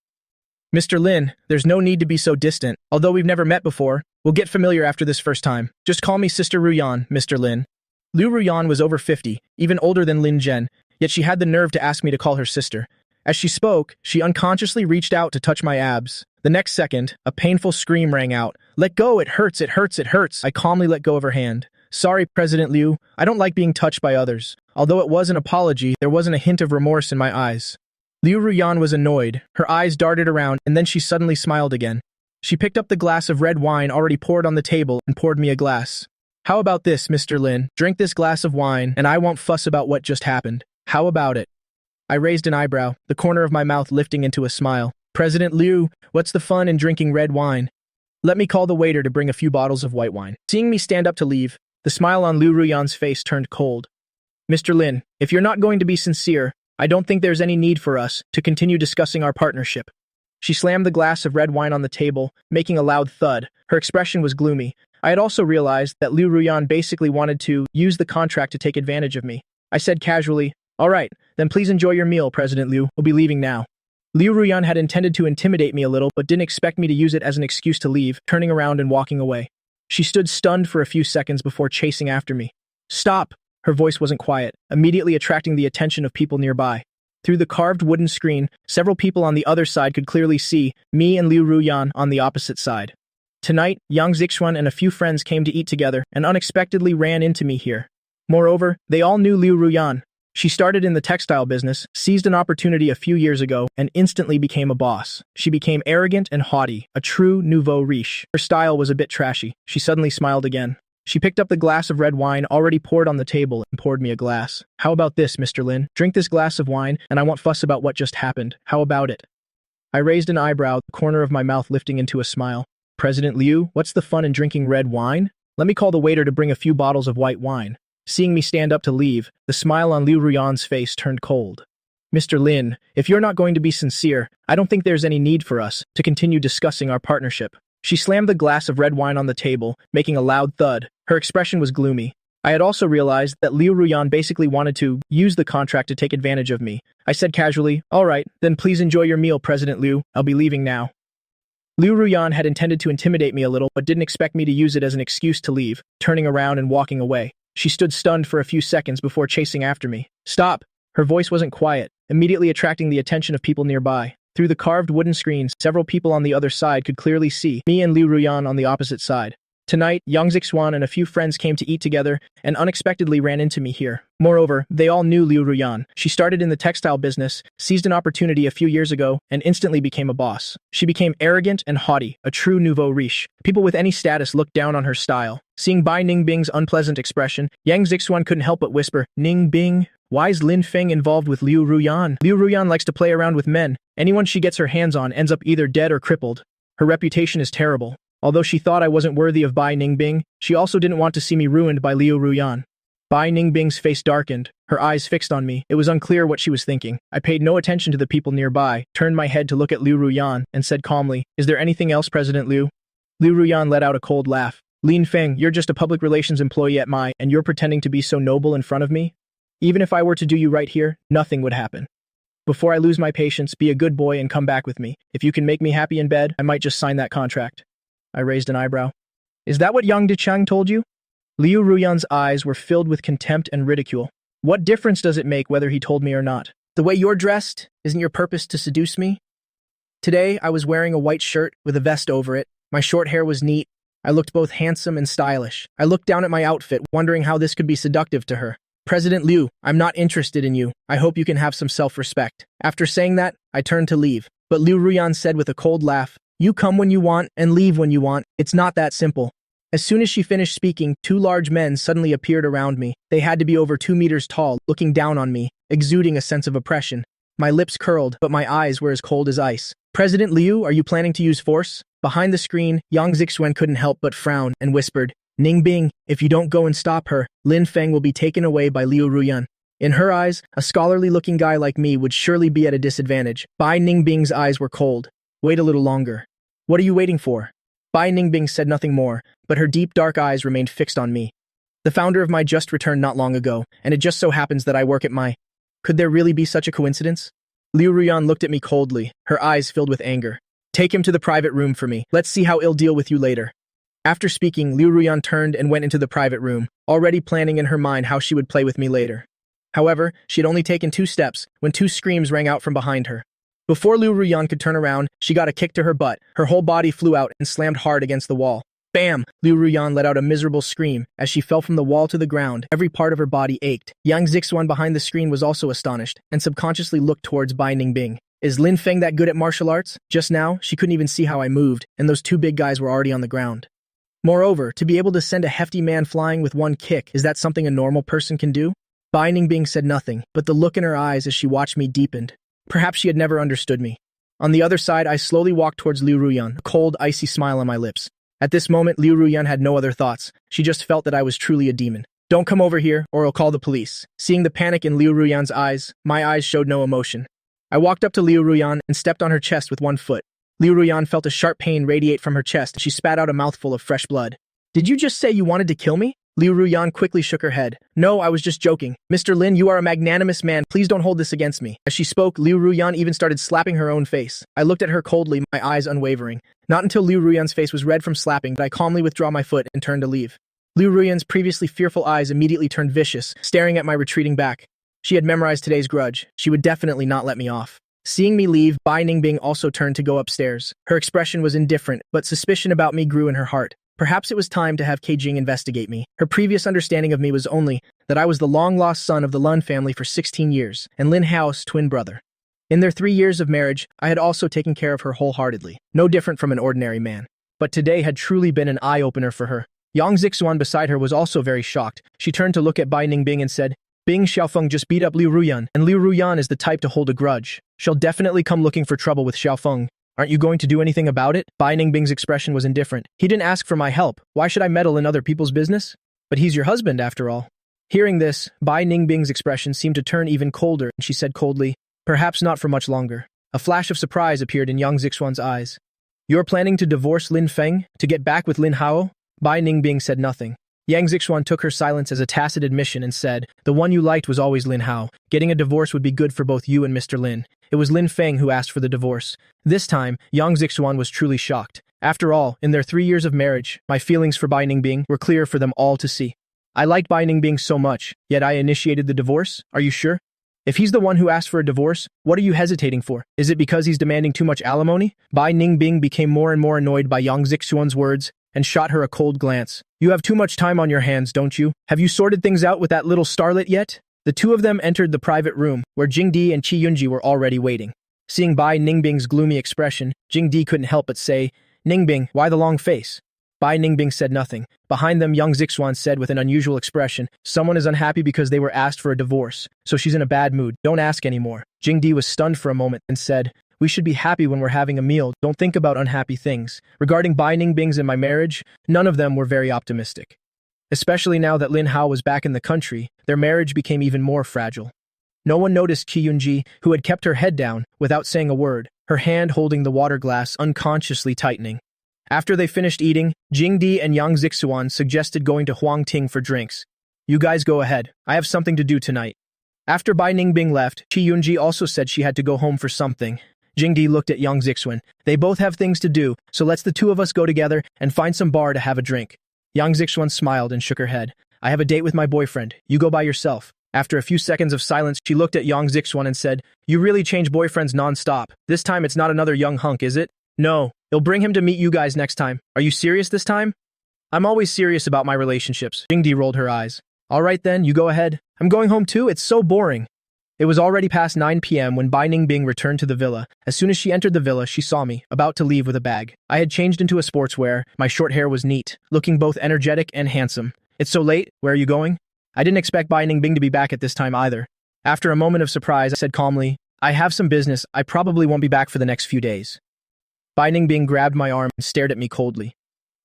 Mr. Lin, there's no need to be so distant. Although we've never met before, we'll get familiar after this first time. Just call me Sister Ruyan, Mr. Lin. Liu Ruyan was over 50, even older than Lin Zhen, yet she had the nerve to ask me to call her sister. As she spoke, she unconsciously reached out to touch my abs. The next second, a painful scream rang out. Let go, it hurts, it hurts, it hurts. I calmly let go of her hand. Sorry, President Liu, I don't like being touched by others. Although it was an apology, there wasn't a hint of remorse in my eyes. Liu Ruyan was annoyed. Her eyes darted around, and then she suddenly smiled again. She picked up the glass of red wine already poured on the table and poured me a glass. How about this, Mr. Lin? Drink this glass of wine, and I won't fuss about what just happened. How about it? I raised an eyebrow, the corner of my mouth lifting into a smile. President Liu, what's the fun in drinking red wine? Let me call the waiter to bring a few bottles of white wine. Seeing me stand up to leave, the smile on Liu Ruyan's face turned cold. Mr. Lin, if you're not going to be sincere, I don't think there's any need for us to continue discussing our partnership. She slammed the glass of red wine on the table, making a loud thud. Her expression was gloomy. I had also realized that Liu Ruyan basically wanted to use the contract to take advantage of me. I said casually, all right, then please enjoy your meal, President Liu. We'll be leaving now. Liu Ruyan had intended to intimidate me a little, but didn't expect me to use it as an excuse to leave, turning around and walking away. She stood stunned for a few seconds before chasing after me. Stop! Her voice wasn't quiet, immediately attracting the attention of people nearby. Through the carved wooden screen, several people on the other side could clearly see me and Liu Ruyan on the opposite side. Tonight, Yang Zixuan and a few friends came to eat together and unexpectedly ran into me here. Moreover, they all knew Liu Ruyan. She started in the textile business, seized an opportunity a few years ago, and instantly became a boss. She became arrogant and haughty, a true nouveau riche. Her style was a bit trashy. She suddenly smiled again. She picked up the glass of red wine already poured on the table and poured me a glass. How about this, Mr. Lin? Drink this glass of wine, and I won't fuss about what just happened. How about it? I raised an eyebrow, the corner of my mouth lifting into a smile. President Liu, what's the fun in drinking red wine? Let me call the waiter to bring a few bottles of white wine. Seeing me stand up to leave, the smile on Liu Ruyan's face turned cold. Mr. Lin, if you're not going to be sincere, I don't think there's any need for us to continue discussing our partnership. She slammed the glass of red wine on the table, making a loud thud. Her expression was gloomy. I had also realized that Liu Ruyan basically wanted to use the contract to take advantage of me. I said casually, all right, then please enjoy your meal, President Liu. I'll be leaving now. Liu Ruyan had intended to intimidate me a little, but didn't expect me to use it as an excuse to leave, turning around and walking away. She stood stunned for a few seconds before chasing after me. Stop! Her voice wasn't quiet, immediately attracting the attention of people nearby. Through the carved wooden screens, several people on the other side could clearly see me and Liu Ruyan on the opposite side. Tonight, Yang Zixuan and a few friends came to eat together and unexpectedly ran into me here. Moreover, they all knew Liu Ruyan. She started in the textile business, seized an opportunity a few years ago, and instantly became a boss. She became arrogant and haughty, a true nouveau riche. People with any status looked down on her style. Seeing Bai Ningbing's unpleasant expression, Yang Zixuan couldn't help but whisper, "Ningbing, why is Lin Feng involved with Liu Ruyan? Liu Ruyan likes to play around with men. Anyone she gets her hands on ends up either dead or crippled. Her reputation is terrible." Although she thought I wasn't worthy of Bai Ningbing, she also didn't want to see me ruined by Liu Ruyan. Bai Ningbing's face darkened, her eyes fixed on me. It was unclear what she was thinking. I paid no attention to the people nearby, turned my head to look at Liu Ruyan, and said calmly, "Is there anything else, President Liu?" Liu Ruyan let out a cold laugh. "Lin Feng, you're just a public relations employee at my, and you're pretending to be so noble in front of me? Even if I were to do you right here, nothing would happen. Before I lose my patience, be a good boy and come back with me. If you can make me happy in bed, I might just sign that contract." I raised an eyebrow. "Is that what Yang Dichang told you?" Liu Ruyan's eyes were filled with contempt and ridicule. "What difference does it make whether he told me or not? The way you're dressed, isn't your purpose to seduce me?" Today, I was wearing a white shirt with a vest over it. My short hair was neat. I looked both handsome and stylish. I looked down at my outfit, wondering how this could be seductive to her. "President Liu, I'm not interested in you. I hope you can have some self-respect." After saying that, I turned to leave. But Liu Ruyan said with a cold laugh, "You come when you want and leave when you want. It's not that simple." As soon as she finished speaking, two large men suddenly appeared around me. They had to be over 2 meters tall, looking down on me, exuding a sense of oppression. My lips curled, but my eyes were as cold as ice. "President Liu, are you planning to use force?" Behind the screen, Yang Zixuan couldn't help but frown and whispered, "Ningbing, if you don't go and stop her, Lin Feng will be taken away by Liu Ruyan." In her eyes, a scholarly-looking guy like me would surely be at a disadvantage. Bai Ningbing's eyes were cold. "Wait a little longer." "What are you waiting for?" Bai Ningbing said nothing more, but her deep dark eyes remained fixed on me. "The founder of my just returned not long ago, and it just so happens that I work at my..." Could there really be such a coincidence? Liu Ruyan looked at me coldly, her eyes filled with anger. "Take him to the private room for me. Let's see how I'll deal with you later." After speaking, Liu Ruyan turned and went into the private room, already planning in her mind how she would play with me later. However, she had only taken 2 steps when 2 screams rang out from behind her. Before Liu Ruyan could turn around, she got a kick to her butt. Her whole body flew out and slammed hard against the wall. Bam! Liu Ruyan let out a miserable scream. As she fell from the wall to the ground, every part of her body ached. Yang Zixuan behind the screen was also astonished, and subconsciously looked towards Bai Ningbing. Is Lin Feng that good at martial arts? Just now, she couldn't even see how I moved, and those 2 big guys were already on the ground. Moreover, to be able to send a hefty man flying with 1 kick, is that something a normal person can do? Bai Ningbing said nothing, but the look in her eyes as she watched me deepened. Perhaps she had never understood me. On the other side, I slowly walked towards Liu Ruyan, a cold, icy smile on my lips. At this moment, Liu Ruyan had no other thoughts. She just felt that I was truly a demon. "Don't come over here, or I'll call the police." Seeing the panic in Liu Ruyan's eyes, my eyes showed no emotion. I walked up to Liu Ruyan and stepped on her chest with 1 foot. Liu Ruyan felt a sharp pain radiate from her chest, and she spat out a mouthful of fresh blood. "Did you just say you wanted to kill me?" Liu Ruyan quickly shook her head. "No, I was just joking. Mr. Lin, you are a magnanimous man. Please don't hold this against me." As she spoke, Liu Ruyan even started slapping her own face. I looked at her coldly, my eyes unwavering. Not until Liu Ruyan's face was red from slapping did I calmly withdraw my foot and turn to leave. Liu Ruyan's previously fearful eyes immediately turned vicious, staring at my retreating back. She had memorized today's grudge. She would definitely not let me off. Seeing me leave, Bai Ningbing also turned to go upstairs. Her expression was indifferent, but suspicion about me grew in her heart. Perhaps it was time to have Keijing investigate me. Her previous understanding of me was only that I was the long-lost son of the Lun family for 16 years, and Lin Hao's twin brother. In their 3 years of marriage, I had also taken care of her wholeheartedly, no different from an ordinary man. But today had truly been an eye-opener for her. Yang Zixuan beside her was also very shocked. She turned to look at Bai Ningbing and said, "Bing Xiaofeng just beat up Liu Ruyan, and Liu Ruyan is the type to hold a grudge. She'll definitely come looking for trouble with Xiaofeng. Aren't you going to do anything about it?" Bai Ningbing's expression was indifferent. "He didn't ask for my help. Why should I meddle in other people's business? But he's your husband, after all." Hearing this, Bai Ningbing's expression seemed to turn even colder, and she said coldly, "Perhaps not for much longer." A flash of surprise appeared in Yang Zixuan's eyes. "You're planning to divorce Lin Feng? To get back with Lin Hao?" Bai Ningbing said nothing. Yang Zixuan took her silence as a tacit admission and said, "The one you liked was always Lin Hao. Getting a divorce would be good for both you and Mr. Lin. It was Lin Feng who asked for the divorce." This time, Yang Zixuan was truly shocked. After all, in their 3 years of marriage, my feelings for Bai Ningbing were clear for them all to see. I liked Bai Ningbing so much, yet I initiated the divorce? Are you sure? If he's the one who asked for a divorce, what are you hesitating for? Is it because he's demanding too much alimony? Bai Ningbing became more and more annoyed by Yang Zixuan's words, and shot her a cold glance. You have too much time on your hands, don't you? Have you sorted things out with that little starlet yet? The two of them entered the private room, where Jingdi and Chi Yunji were already waiting. Seeing Bai Ningbing's gloomy expression, Jingdi couldn't help but say, "Ningbing, why the long face?" Bai Ningbing said nothing. Behind them, young Zixuan said with an unusual expression, "Someone is unhappy because they were asked for a divorce, so she's in a bad mood. Don't ask anymore." Jingdi was stunned for a moment and said, "We should be happy when we're having a meal. Don't think about unhappy things." Regarding Bai Ningbing's and my marriage, none of them were very optimistic. Especially now that Lin Hao was back in the country, their marriage became even more fragile. No one noticed Qi Yunji, who had kept her head down, without saying a word, her hand holding the water glass unconsciously tightening. After they finished eating, Jingdi and Yang Zixuan suggested going to Huangting for drinks. "You guys go ahead. I have something to do tonight." After Bai Ningbing left, Qi Yunji also said she had to go home for something. Jingdi looked at Yang Zixuan. "They both have things to do, so let's the two of us go together and find some bar to have a drink." Yang Zixuan smiled and shook her head. "I have a date with my boyfriend. You go by yourself." After a few seconds of silence, she looked at Yang Zixuan and said, "You really change boyfriends non-stop. This time it's not another young hunk, is it?" "No. He'll bring him to meet you guys next time." "Are you serious this time?" "I'm always serious about my relationships." Jingdi rolled her eyes. "All right then, you go ahead. I'm going home too, it's so boring." It was already past 9 p.m. when Bai Ningbing returned to the villa. As soon as she entered the villa, she saw me, about to leave with a bag. I had changed into a sportswear, my short hair was neat, looking both energetic and handsome. "It's so late, where are you going?" I didn't expect Bai Ningbing to be back at this time either. After a moment of surprise, I said calmly, "I have some business, I probably won't be back for the next few days." Bai Ningbing grabbed my arm and stared at me coldly.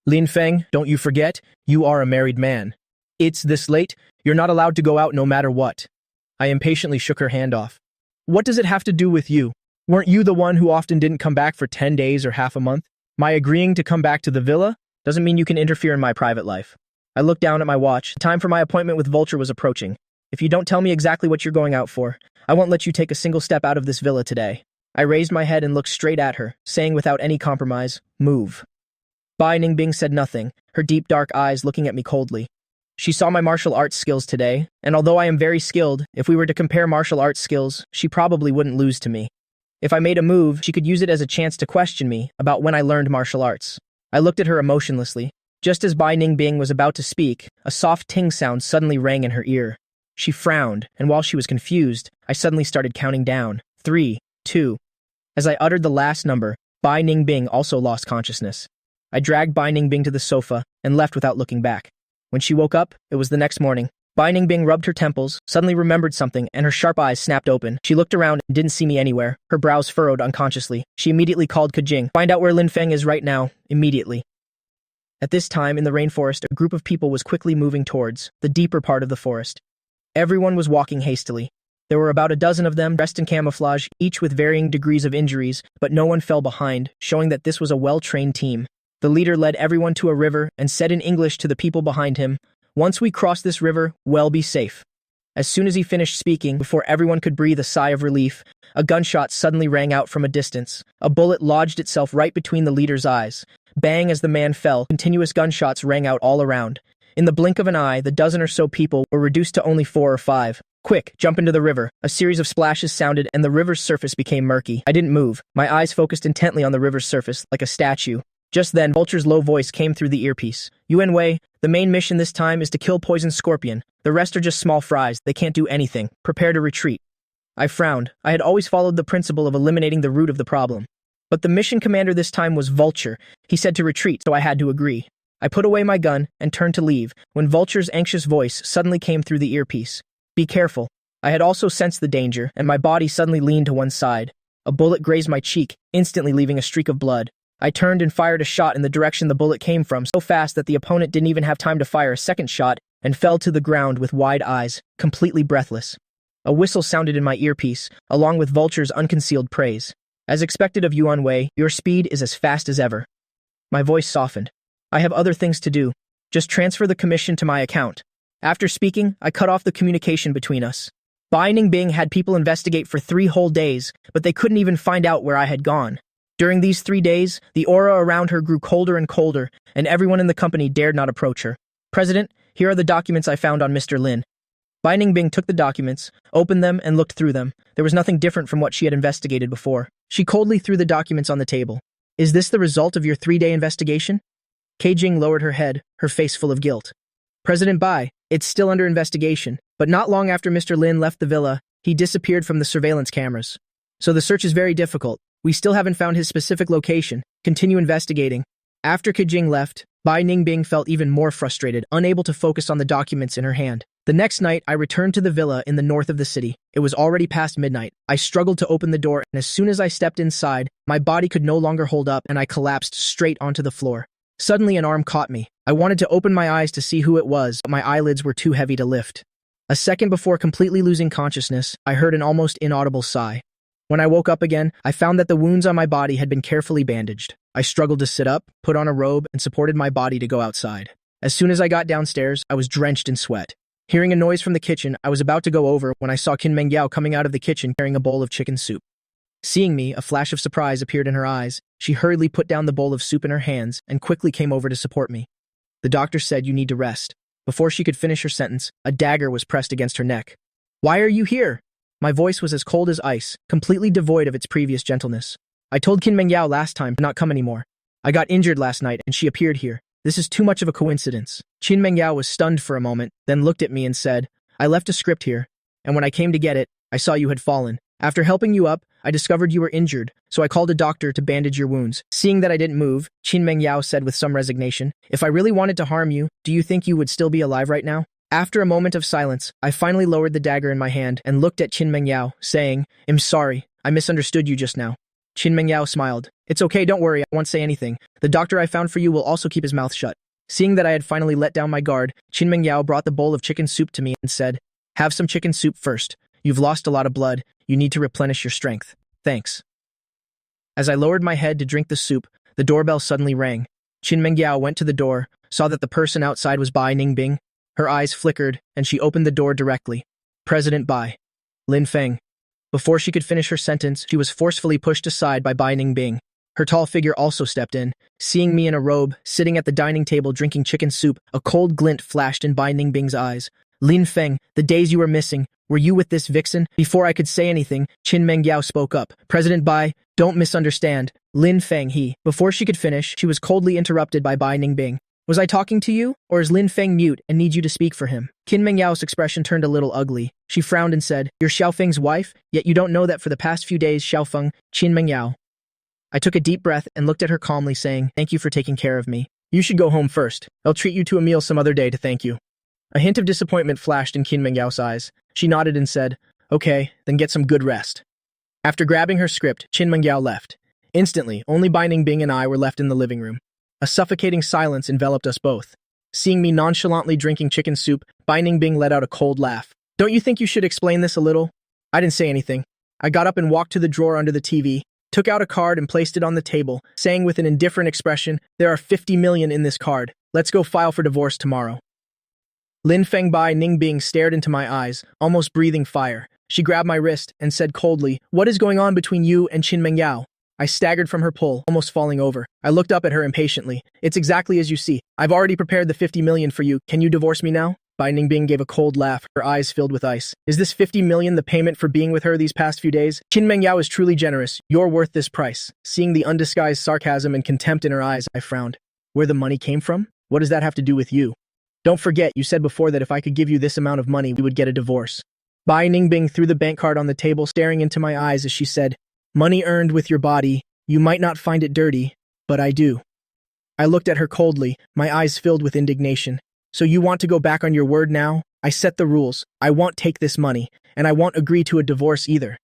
"Lin Feng, don't you forget, you are a married man. It's this late, you're not allowed to go out no matter what." I impatiently shook her hand off. "What does it have to do with you? Weren't you the one who often didn't come back for 10 days or half a month? My agreeing to come back to the villa doesn't mean you can interfere in my private life." I looked down at my watch. The time for my appointment with Vulture was approaching. "If you don't tell me exactly what you're going out for, I won't let you take a single step out of this villa today." I raised my head and looked straight at her, saying without any compromise, "Move." Bai Ningbing said nothing, her deep dark eyes looking at me coldly. She saw my martial arts skills today, and although I am very skilled, if we were to compare martial arts skills, she probably wouldn't lose to me. If I made a move, she could use it as a chance to question me about when I learned martial arts. I looked at her emotionlessly. Just as Bai Ningbing was about to speak, a soft ting sound suddenly rang in her ear. She frowned, and while she was confused, I suddenly started counting down. 3, 2. As I uttered the last number, Bai Ningbing also lost consciousness. I dragged Bai Ningbing to the sofa and left without looking back. When she woke up, it was the next morning. Bai Ningbing rubbed her temples, suddenly remembered something, and her sharp eyes snapped open. She looked around and didn't see me anywhere. Her brows furrowed unconsciously. She immediately called Kajing. "Find out where Lin Feng is right now, immediately." At this time, in the rainforest, a group of people was quickly moving towards the deeper part of the forest. Everyone was walking hastily. There were about a dozen of them, dressed in camouflage, each with varying degrees of injuries, but no one fell behind, showing that this was a well-trained team. The leader led everyone to a river and said in English to the people behind him, "Once we cross this river, we'll be safe." As soon as he finished speaking, before everyone could breathe a sigh of relief, a gunshot suddenly rang out from a distance. A bullet lodged itself right between the leader's eyes. Bang, as the man fell, continuous gunshots rang out all around. In the blink of an eye, the dozen or so people were reduced to only 4 or 5. "Quick, jump into the river." A series of splashes sounded and the river's surface became murky. I didn't move. My eyes focused intently on the river's surface, like a statue. Just then, Vulture's low voice came through the earpiece. "Yuan Wei, the main mission this time is to kill Poison Scorpion. The rest are just small fries, they can't do anything. Prepare to retreat." I frowned. I had always followed the principle of eliminating the root of the problem. But the mission commander this time was Vulture. He said to retreat, so I had to agree. I put away my gun and turned to leave, when Vulture's anxious voice suddenly came through the earpiece. "Be careful." I had also sensed the danger, and my body suddenly leaned to one side. A bullet grazed my cheek, instantly leaving a streak of blood. I turned and fired a shot in the direction the bullet came from, so fast that the opponent didn't even have time to fire a second shot, and fell to the ground with wide eyes, completely breathless. A whistle sounded in my earpiece, along with Vulture's unconcealed praise. "As expected of Yuan Wei, your speed is as fast as ever." My voice softened. "I have other things to do. Just transfer the commission to my account." After speaking, I cut off the communication between us. Bai Ningbing had people investigate for 3 whole days, but they couldn't even find out where I had gone. During these 3 days, the aura around her grew colder and colder, and everyone in the company dared not approach her. "President, here are the documents I found on Mr. Lin." Bai Ningbing took the documents, opened them, and looked through them. There was nothing different from what she had investigated before. She coldly threw the documents on the table. "Is this the result of your 3-day investigation?" Jing lowered her head, her face full of guilt. President Bai, it's still under investigation, but not long after Mr. Lin left the villa, he disappeared from the surveillance cameras. So the search is very difficult. We still haven't found his specific location. Continue investigating. After Jing left, Bai Ningbing felt even more frustrated, unable to focus on the documents in her hand. The next night, I returned to the villa in the north of the city. It was already past midnight. I struggled to open the door, and as soon as I stepped inside, my body could no longer hold up and I collapsed straight onto the floor. Suddenly, an arm caught me. I wanted to open my eyes to see who it was, but my eyelids were too heavy to lift. A second before completely losing consciousness, I heard an almost inaudible sigh. When I woke up again, I found that the wounds on my body had been carefully bandaged. I struggled to sit up, put on a robe, and supported my body to go outside. As soon as I got downstairs, I was drenched in sweat. Hearing a noise from the kitchen, I was about to go over when I saw Qin Mengyao coming out of the kitchen carrying a bowl of chicken soup. Seeing me, a flash of surprise appeared in her eyes. She hurriedly put down the bowl of soup in her hands and quickly came over to support me. The doctor said you need to rest. Before she could finish her sentence, a dagger was pressed against her neck. Why are you here? My voice was as cold as ice, completely devoid of its previous gentleness. I told Qin Mengyao last time to not come anymore. I got injured last night and she appeared here. This is too much of a coincidence. Qin Mengyao was stunned for a moment, then looked at me and said, I left a script here, and when I came to get it, I saw you had fallen. After helping you up, I discovered you were injured, so I called a doctor to bandage your wounds. Seeing that I didn't move, Qin Mengyao said with some resignation, if I really wanted to harm you, do you think you would still be alive right now? After a moment of silence, I finally lowered the dagger in my hand and looked at Qin Mengyao, saying, I'm sorry, I misunderstood you just now. Qin Mengyao smiled. It's okay, don't worry, I won't say anything. The doctor I found for you will also keep his mouth shut. Seeing that I had finally let down my guard, Qin Mengyao brought the bowl of chicken soup to me and said, have some chicken soup first. You've lost a lot of blood. You need to replenish your strength. Thanks. As I lowered my head to drink the soup, the doorbell suddenly rang. Qin Mengyao went to the door, saw that the person outside was Bai Ningbing. Her eyes flickered, and she opened the door directly. President Bai. Lin Feng. Before she could finish her sentence, she was forcefully pushed aside by Bai Ningbing. Her tall figure also stepped in. Seeing me in a robe, sitting at the dining table drinking chicken soup, a cold glint flashed in Bai Ningbing's eyes. Lin Feng, the days you were missing, were you with this vixen? Before I could say anything, Qin Mengyao spoke up. President Bai, don't misunderstand. Lin Feng he. Before she could finish, she was coldly interrupted by Bai Ningbing. Was I talking to you, or is Lin Feng mute and needs you to speak for him? Qin Mengyao's expression turned a little ugly. She frowned and said, you're Xiao Feng's wife, yet you don't know that for the past few days Xiao Feng, Qin Mengyao. I took a deep breath and looked at her calmly saying, thank you for taking care of me. You should go home first. I'll treat you to a meal some other day to thank you. A hint of disappointment flashed in Qin Mengyao's eyes. She nodded and said, okay, then get some good rest. After grabbing her script, Qin Mengyao left. Instantly, only Bai Ningbing and I were left in the living room. A suffocating silence enveloped us both. Seeing me nonchalantly drinking chicken soup, Bai Ningbing let out a cold laugh. Don't you think you should explain this a little? I didn't say anything. I got up and walked to the drawer under the TV, took out a card and placed it on the table, saying with an indifferent expression, there are 50 million in this card. Let's go file for divorce tomorrow. Lin Feng Bai Ningbing stared into my eyes, almost breathing fire. She grabbed my wrist and said coldly, what is going on between you and Qin Mengyao? I staggered from her pull, almost falling over. I looked up at her impatiently. It's exactly as you see. I've already prepared the 50 million for you. Can you divorce me now? Bai Ningbing gave a cold laugh, her eyes filled with ice. Is this 50 million the payment for being with her these past few days? Qin Mengyao is truly generous. You're worth this price. Seeing the undisguised sarcasm and contempt in her eyes, I frowned. Where the money came from? What does that have to do with you? Don't forget, you said before that if I could give you this amount of money, we would get a divorce. Bai Ningbing threw the bank card on the table, staring into my eyes as she said, money earned with your body. You might not find it dirty, but I do. I looked at her coldly, my eyes filled with indignation. So you want to go back on your word now? I set the rules. I won't take this money, and I won't agree to a divorce either.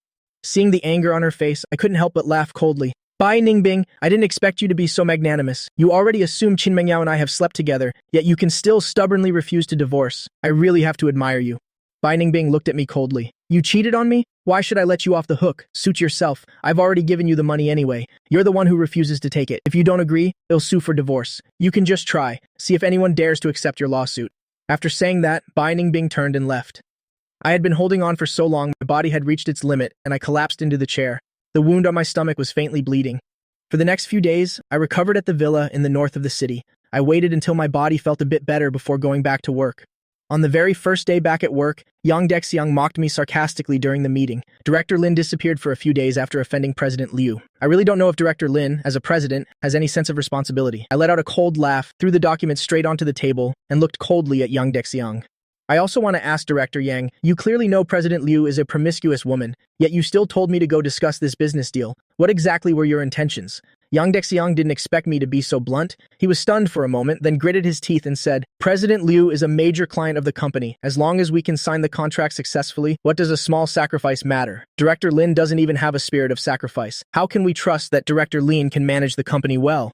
Seeing the anger on her face, I couldn't help but laugh coldly. Bai Ningbing, I didn't expect you to be so magnanimous. You already assumed Qin Mengyao and I have slept together, yet you can still stubbornly refuse to divorce. I really have to admire you. Bai Ningbing looked at me coldly. You cheated on me? Why should I let you off the hook? Suit yourself. I've already given you the money anyway. You're the one who refuses to take it. If you don't agree, they'll sue for divorce. You can just try. See if anyone dares to accept your lawsuit. After saying that, Bai Ningbing turned and left. I had been holding on for so long, my body had reached its limit, and I collapsed into the chair. The wound on my stomach was faintly bleeding. For the next few days, I recovered at the villa in the north of the city. I waited until my body felt a bit better before going back to work. On the very first day back at work, Yang Dexiang mocked me sarcastically during the meeting. Director Lin disappeared for a few days after offending President Liu. I really don't know if Director Lin, as a president, has any sense of responsibility. I let out a cold laugh, threw the document straight onto the table, and looked coldly at Yang Dexiang. I also want to ask Director Yang, you clearly know President Liu is a promiscuous woman, yet you still told me to go discuss this business deal. What exactly were your intentions? Yang Dexiang didn't expect me to be so blunt. He was stunned for a moment, then gritted his teeth and said, President Liu is a major client of the company. As long as we can sign the contract successfully, what does a small sacrifice matter? Director Lin doesn't even have a spirit of sacrifice. How can we trust that Director Lin can manage the company well?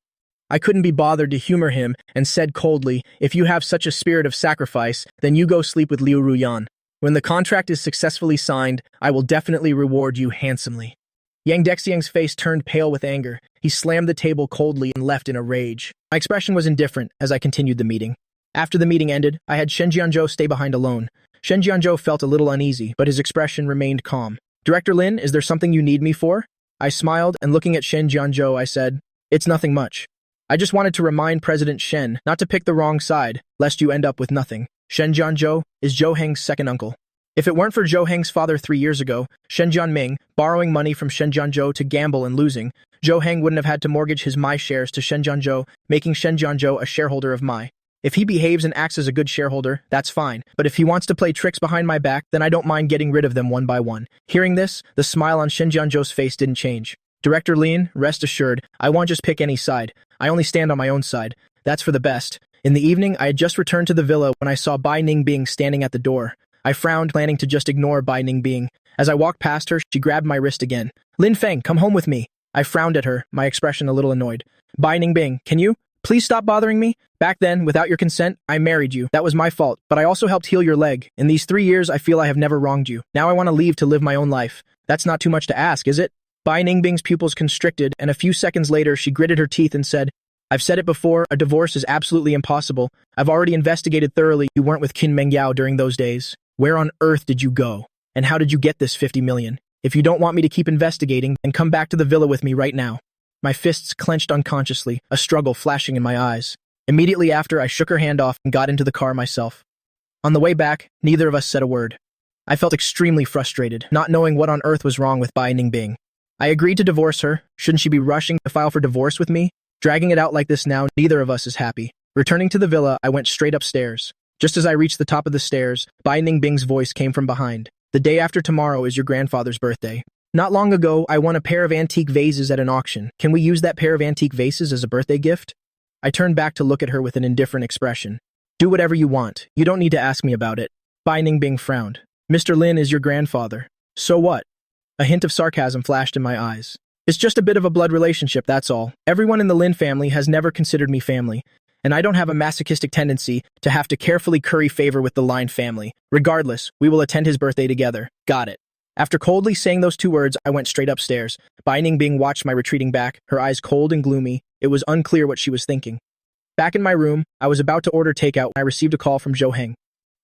I couldn't be bothered to humor him and said coldly, if you have such a spirit of sacrifice, then you go sleep with Liu Ruyan. When the contract is successfully signed, I will definitely reward you handsomely. Yang Dexiang's face turned pale with anger. He slammed the table coldly and left in a rage. My expression was indifferent as I continued the meeting. After the meeting ended, I had Shen Jianzhou stay behind alone. Shen Jianzhou felt a little uneasy, but his expression remained calm. Director Lin, is there something you need me for? I smiled, and looking at Shen Jianzhou, I said, it's nothing much. I just wanted to remind President Shen not to pick the wrong side, lest you end up with nothing. Shen Jianzhou is Zhou Heng's second uncle. If it weren't for Zhou Heng's father 3 years ago, Shen Jianming, borrowing money from Shen Jianzhou to gamble and losing, Zhou Heng wouldn't have had to mortgage his Mai shares to Shen Jianzhou, making Shen Jianzhou a shareholder of Mai. If he behaves and acts as a good shareholder, that's fine, but if he wants to play tricks behind my back, then I don't mind getting rid of them one by one. Hearing this, the smile on Shen Jianzhou's face didn't change. Director Lin, rest assured, I won't just pick any side. I only stand on my own side. That's for the best. In the evening, I had just returned to the villa when I saw Bai Ningbing standing at the door. I frowned, planning to just ignore Bai Ningbing. As I walked past her, she grabbed my wrist again. Lin Feng, come home with me. I frowned at her, my expression a little annoyed. Bai Ningbing, can you please stop bothering me? Back then, without your consent, I married you. That was my fault, but I also helped heal your leg. In these 3 years, I feel I have never wronged you. Now I want to leave to live my own life. That's not too much to ask, is it? Bai Ningbing's pupils constricted, and a few seconds later, she gritted her teeth and said, I've said it before, a divorce is absolutely impossible. I've already investigated thoroughly. You weren't with Qin Mengyao during those days. Where on earth did you go? And how did you get this 50 million? If you don't want me to keep investigating, then come back to the villa with me right now. My fists clenched unconsciously, a struggle flashing in my eyes. Immediately after, I shook her hand off and got into the car myself. On the way back, neither of us said a word. I felt extremely frustrated, not knowing what on earth was wrong with Bai Ningbing. I agreed to divorce her. Shouldn't she be rushing to file for divorce with me? Dragging it out like this now, neither of us is happy. Returning to the villa, I went straight upstairs. Just as I reached the top of the stairs, Bai Ningbing's voice came from behind. The day after tomorrow is your grandfather's birthday. Not long ago, I won a pair of antique vases at an auction. Can we use that pair of antique vases as a birthday gift? I turned back to look at her with an indifferent expression. Do whatever you want. You don't need to ask me about it. Bai Ningbing frowned. Mr. Lin is your grandfather. So what? A hint of sarcasm flashed in my eyes. It's just a bit of a blood relationship, that's all. Everyone in the Lin family has never considered me family. And I don't have a masochistic tendency to have to carefully curry favor with the Lin family. Regardless, we will attend his birthday together. Got it. After coldly saying those 2 words, I went straight upstairs. Bai Ningbing watched my retreating back, her eyes cold and gloomy. It was unclear what she was thinking. Back in my room, I was about to order takeout when I received a call from Zhou Heng.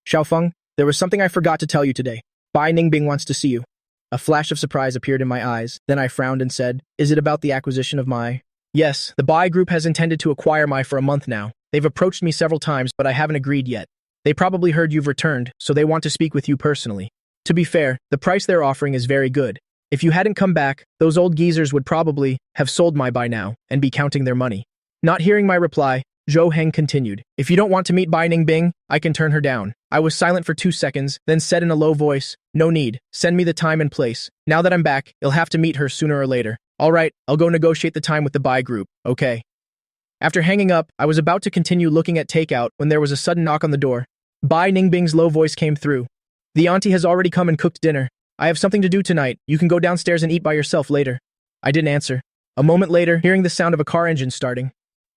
Xiaofeng, there was something I forgot to tell you today. Bai Ningbing wants to see you. A flash of surprise appeared in my eyes. Then I frowned and said, is it about the acquisition of Mai? Yes, the Bai Group has intended to acquire Mai for a month now. They've approached me several times, but I haven't agreed yet. They probably heard you've returned, so they want to speak with you personally. To be fair, the price they're offering is very good. If you hadn't come back, those old geezers would probably have sold Mai by now and be counting their money. Not hearing my reply, Zhou Heng continued, if you don't want to meet Bai Ningbing, I can turn her down. I was silent for 2 seconds, then said in a low voice, no need, send me the time and place. Now that I'm back, you'll have to meet her sooner or later. All right, I'll go negotiate the time with the Bai Group, okay. After hanging up, I was about to continue looking at takeout when there was a sudden knock on the door. Bai Ningbing's low voice came through. The auntie has already come and cooked dinner. I have something to do tonight. You can go downstairs and eat by yourself later. I didn't answer. A moment later, hearing the sound of a car engine starting,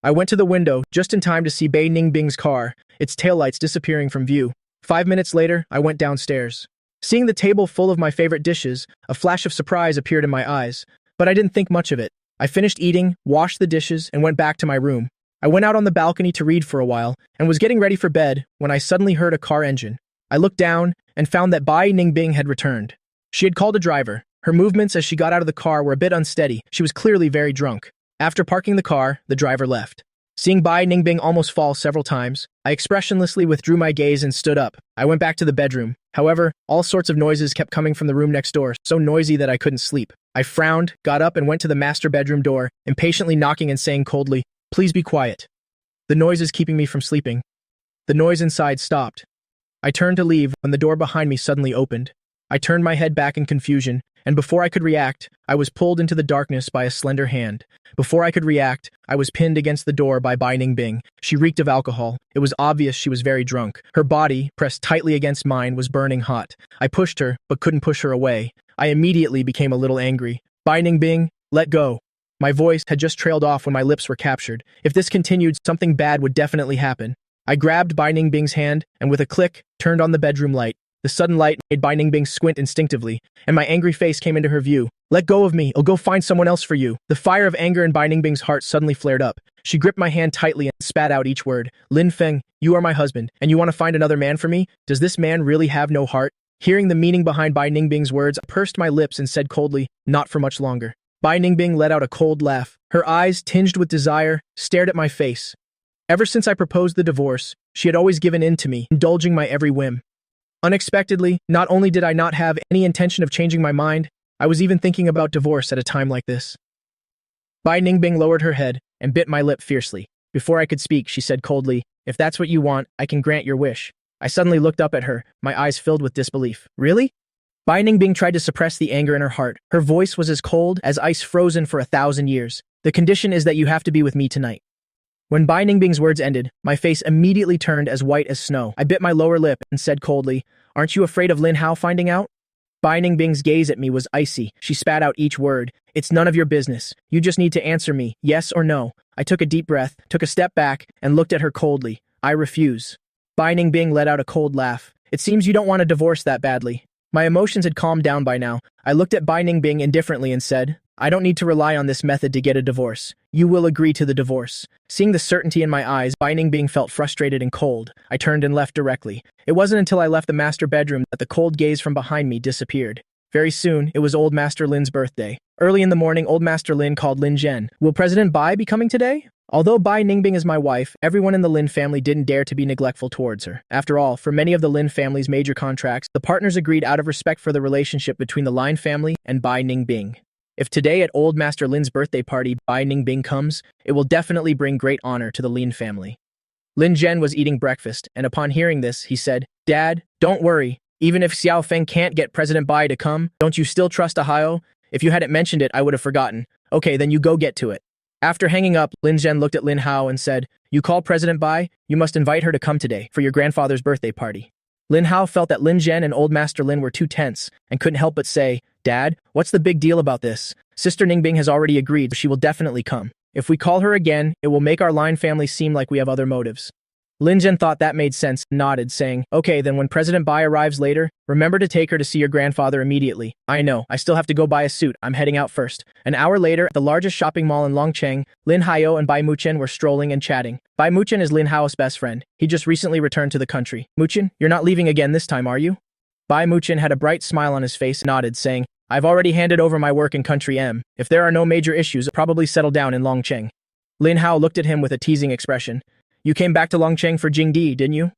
I went to the window just in time to see Bai Ningbing's car, its taillights disappearing from view. 5 minutes later, I went downstairs. Seeing the table full of my favorite dishes, a flash of surprise appeared in my eyes, but I didn't think much of it. I finished eating, washed the dishes, and went back to my room. I went out on the balcony to read for a while and was getting ready for bed when I suddenly heard a car engine. I looked down and found that Bai Ningbing had returned. She had called a driver. Her movements as she got out of the car were a bit unsteady. She was clearly very drunk. After parking the car, the driver left. Seeing Bai Ningbing almost fall several times, I expressionlessly withdrew my gaze and stood up. I went back to the bedroom. However, all sorts of noises kept coming from the room next door, so noisy that I couldn't sleep. I frowned, got up, and went to the master bedroom door, impatiently knocking and saying coldly, "Please be quiet. The noise is keeping me from sleeping." The noise inside stopped. I turned to leave when the door behind me suddenly opened. I turned my head back in confusion, and before I could react, I was pulled into the darkness by a slender hand. Before I could react, I was pinned against the door by Bai Ningbing. She reeked of alcohol. It was obvious she was very drunk. Her body, pressed tightly against mine, was burning hot. I pushed her, but couldn't push her away. I immediately became a little angry. "Bai Ningbing, let go." My voice had just trailed off when my lips were captured. If this continued, something bad would definitely happen. I grabbed Bai Ningbing's hand, and with a click, turned on the bedroom light. The sudden light made Bai Ningbing squint instinctively, and my angry face came into her view. "Let go of me, I'll go find someone else for you." The fire of anger in Bai Ningbing's heart suddenly flared up. She gripped my hand tightly and spat out each word. "Lin Feng, you are my husband, and you want to find another man for me? Does this man really have no heart?" Hearing the meaning behind Bai Ningbing's words, I pursed my lips and said coldly, "Not for much longer." Bai Ningbing let out a cold laugh. Her eyes, tinged with desire, stared at my face. Ever since I proposed the divorce, she had always given in to me, indulging my every whim. Unexpectedly, not only did I not have any intention of changing my mind, I was even thinking about divorce at a time like this. Bai Ningbing lowered her head and bit my lip fiercely. Before I could speak, she said coldly, "If that's what you want, I can grant your wish." I suddenly looked up at her, my eyes filled with disbelief. "Really?" Bai Ningbing tried to suppress the anger in her heart. Her voice was as cold as ice frozen for 1,000 years. "The condition is that you have to be with me tonight." When Bai Ningbing's words ended, my face immediately turned as white as snow. I bit my lower lip and said coldly, "Aren't you afraid of Lin Hao finding out?" Bai Ningbing's gaze at me was icy. She spat out each word. "It's none of your business. You just need to answer me, yes or no." I took a deep breath, took a step back, and looked at her coldly. "I refuse." Bai Ningbing let out a cold laugh. "It seems you don't want a divorce that badly." My emotions had calmed down by now. I looked at Bai Ningbing indifferently and said, "I don't need to rely on this method to get a divorce. You will agree to the divorce." Seeing the certainty in my eyes, Bai Ningbing felt frustrated and cold. I turned and left directly. It wasn't until I left the master bedroom that the cold gaze from behind me disappeared. Very soon, it was Old Master Lin's birthday. Early in the morning, Old Master Lin called Lin Zhen. "Will President Bai be coming today?" Although Bai Ningbing is my wife, everyone in the Lin family didn't dare to be neglectful towards her. After all, for many of the Lin family's major contracts, the partners agreed out of respect for the relationship between the Lin family and Bai Ningbing. If today at Old Master Lin's birthday party Bai Ningbing comes, it will definitely bring great honor to the Lin family. Lin Zhen was eating breakfast, and upon hearing this, he said, "Dad, don't worry. Even if Xiao Feng can't get President Bai to come, don't you still trust Ahio? If you hadn't mentioned it, I would have forgotten. Okay, then you go get to it." After hanging up, Lin Zhen looked at Lin Hao and said, "You call President Bai? You must invite her to come today for your grandfather's birthday party." Lin Hao felt that Lin Zhen and Old Master Lin were too tense and couldn't help but say, "Dad, what's the big deal about this? Sister Ningbing has already agreed she will definitely come. If we call her again, it will make our Lin family seem like we have other motives." Lin Zhen thought that made sense and nodded, saying, "Okay, then when President Bai arrives later, remember to take her to see your grandfather immediately." "I know, I still have to go buy a suit. I'm heading out first." An hour later, at the largest shopping mall in Longcheng, Lin Hao and Bai Muchen were strolling and chatting. Bai Muchen is Lin Hao's best friend. He just recently returned to the country. "Muchen, you're not leaving again this time, are you?" Bai Muchen had a bright smile on his face and nodded, saying, "I've already handed over my work in Country M. If there are no major issues, I'll probably settle down in Longcheng." Lin Hao looked at him with a teasing expression. "You came back to Longcheng for Jingdi, didn't you?"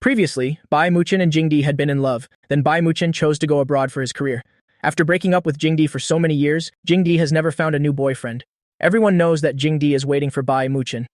Previously, Bai Muchen and Jingdi had been in love. Then Bai Muchen chose to go abroad for his career. After breaking up with Jingdi for so many years, Jingdi has never found a new boyfriend. Everyone knows that Jingdi is waiting for Bai Muchen.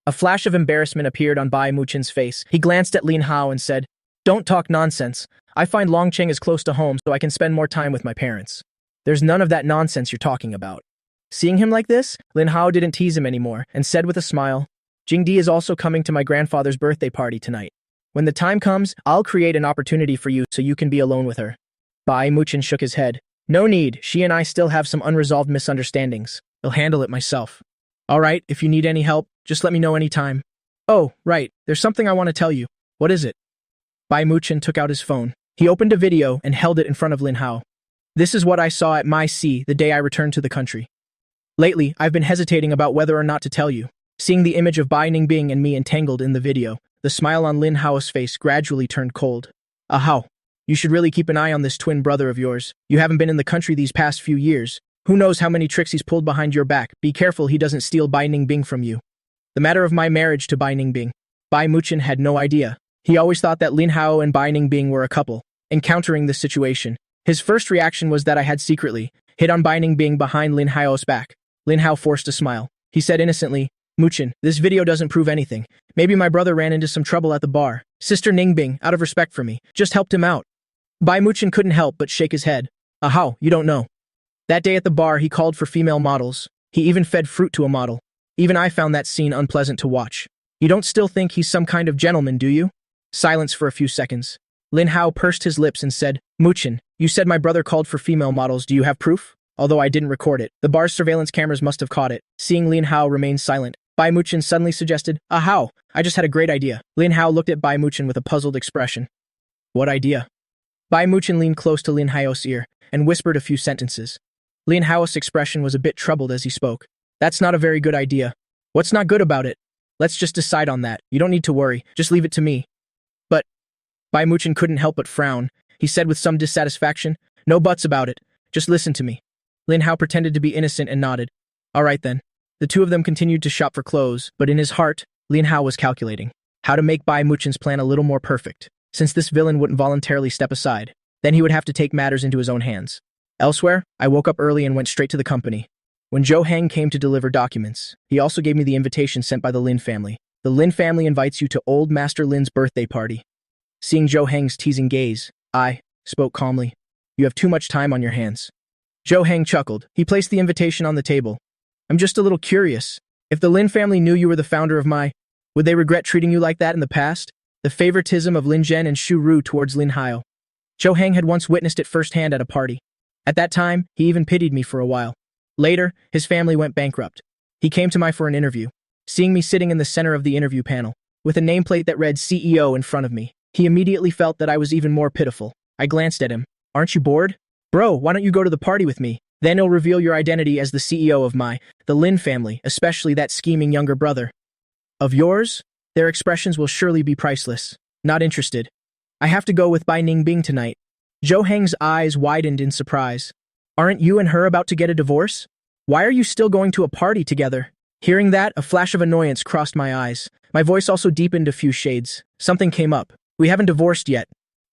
A flash of embarrassment appeared on Bai Muchen's face. He glanced at Lin Hao and said, "Don't talk nonsense. I find Longcheng is close to home so I can spend more time with my parents. There's none of that nonsense you're talking about." Seeing him like this, Lin Hao didn't tease him anymore and said with a smile, "Jingdi is also coming to my grandfather's birthday party tonight. When the time comes, I'll create an opportunity for you so you can be alone with her." Bai Muchen shook his head. "No need, she and I still have some unresolved misunderstandings. I'll handle it myself." "All right, if you need any help, just let me know anytime." "Oh, right, there's something I want to tell you." "What is it?" Bai Muchen took out his phone. He opened a video and held it in front of Lin Hao. "This is what I saw at my sea the day I returned to the country. Lately, I've been hesitating about whether or not to tell you." Seeing the image of Bai Ningbing and me entangled in the video, the smile on Lin Hao's face gradually turned cold. "Ahao, you should really keep an eye on this twin brother of yours. You haven't been in the country these past few years. Who knows how many tricks he's pulled behind your back. Be careful he doesn't steal Bai Ningbing from you." The matter of my marriage to Bai Ningbing. Bai Muchen had no idea. He always thought that Lin Hao and Bai Ningbing were a couple. Encountering this situation, his first reaction was that I had secretly hit on Bai Ningbing behind Lin Hao's back. Lin Hao forced a smile. He said innocently, Muchen, this video doesn't prove anything. Maybe my brother ran into some trouble at the bar. Sister Ningbing, out of respect for me, just helped him out. Bai Muchen couldn't help but shake his head. How, you don't know. That day at the bar, he called for female models. He even fed fruit to a model. Even I found that scene unpleasant to watch. You don't still think he's some kind of gentleman, do you? Silence for a few seconds. Lin Hao pursed his lips and said, Muchen, you said my brother called for female models. Do you have proof? Although I didn't record it, the bar's surveillance cameras must have caught it. Seeing Lin Hao remain silent, Bai Muchen suddenly suggested, How? I just had a great idea. Lin Hao looked at Bai Muchen with a puzzled expression. What idea? Bai Muchen leaned close to Lin Hao's ear and whispered a few sentences. Lin Hao's expression was a bit troubled as he spoke. That's not a very good idea. What's not good about it? Let's just decide on that. You don't need to worry. Just leave it to me. But Bai Muchen couldn't help but frown. He said with some dissatisfaction, No buts about it. Just listen to me. Lin Hao pretended to be innocent and nodded. All right then. The two of them continued to shop for clothes, but in his heart, Lin Hao was calculating how to make Bai Muchen's plan a little more perfect. Since this villain wouldn't voluntarily step aside, then he would have to take matters into his own hands. Elsewhere, I woke up early and went straight to the company. When Zhou Heng came to deliver documents, he also gave me the invitation sent by the Lin family. The Lin family invites you to Old Master Lin's birthday party. Seeing Zhou Heng's teasing gaze, I spoke calmly. You have too much time on your hands. Zhou Heng chuckled. He placed the invitation on the table. I'm just a little curious. If the Lin family knew you were the founder of would they regret treating you like that in the past? The favoritism of Lin Zhen and Xu Ru towards Lin Hao. Zhou Heng had once witnessed it firsthand at a party. At that time, he even pitied me for a while. Later, his family went bankrupt. He came to for an interview. Seeing me sitting in the center of the interview panel, with a nameplate that read CEO in front of me, he immediately felt that I was even more pitiful. I glanced at him. Aren't you bored? Bro, why don't you go to the party with me? Then it'll reveal your identity as the CEO of the Lin family, especially that scheming younger brother. Of yours? Their expressions will surely be priceless. Not interested. I have to go with Bai Ningbing tonight. Zhou Heng's eyes widened in surprise. Aren't you and her about to get a divorce? Why are you still going to a party together? Hearing that, a flash of annoyance crossed my eyes. My voice also deepened a few shades. Something came up. We haven't divorced yet.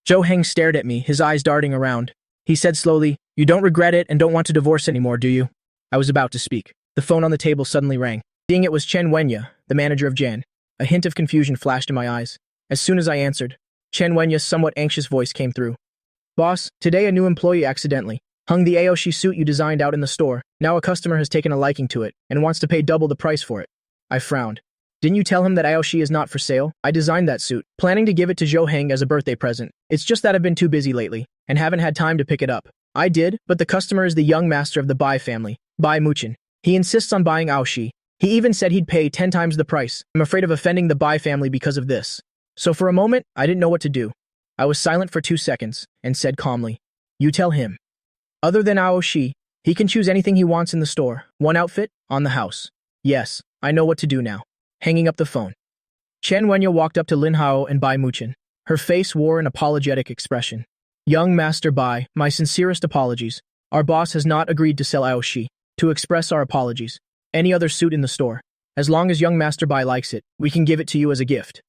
Zhou Heng stared at me, his eyes darting around. He said slowly, You don't regret it and don't want to divorce anymore, do you? I was about to speak. The phone on the table suddenly rang. Seeing it was Chen Wenya, the manager of Jan. A hint of confusion flashed in my eyes. As soon as I answered, Chen Wenya's somewhat anxious voice came through. Boss, today a new employee accidentally hung the Aoshi suit you designed out in the store. Now a customer has taken a liking to it and wants to pay double the price for it. I frowned. Didn't you tell him that Aoshi is not for sale? I designed that suit, planning to give it to Zhou Heng as a birthday present. It's just that I've been too busy lately and haven't had time to pick it up. I did, but the customer is the young master of the Bai family, Bai Muchen. He insists on buying Aoshi. He even said he'd pay 10 times the price. I'm afraid of offending the Bai family because of this. So for a moment, I didn't know what to do. I was silent for 2 seconds and said calmly, You tell him. Other than Aoshi, he can choose anything he wants in the store. One outfit, on the house. Yes, I know what to do now. Hanging up the phone. Chen Wenya walked up to Lin Hao and Bai Muchen. Her face wore an apologetic expression. Young Master Bai, my sincerest apologies. Our boss has not agreed to sell Aoshi. To express our apologies. Any other suit in the store. As long as young Master Bai likes it, we can give it to you as a gift.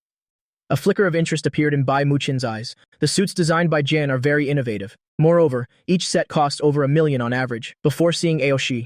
A flicker of interest appeared in Bai Muchen's eyes. The suits designed by Jan are very innovative. Moreover, each set cost over $1 million on average. Before seeing Aoshi,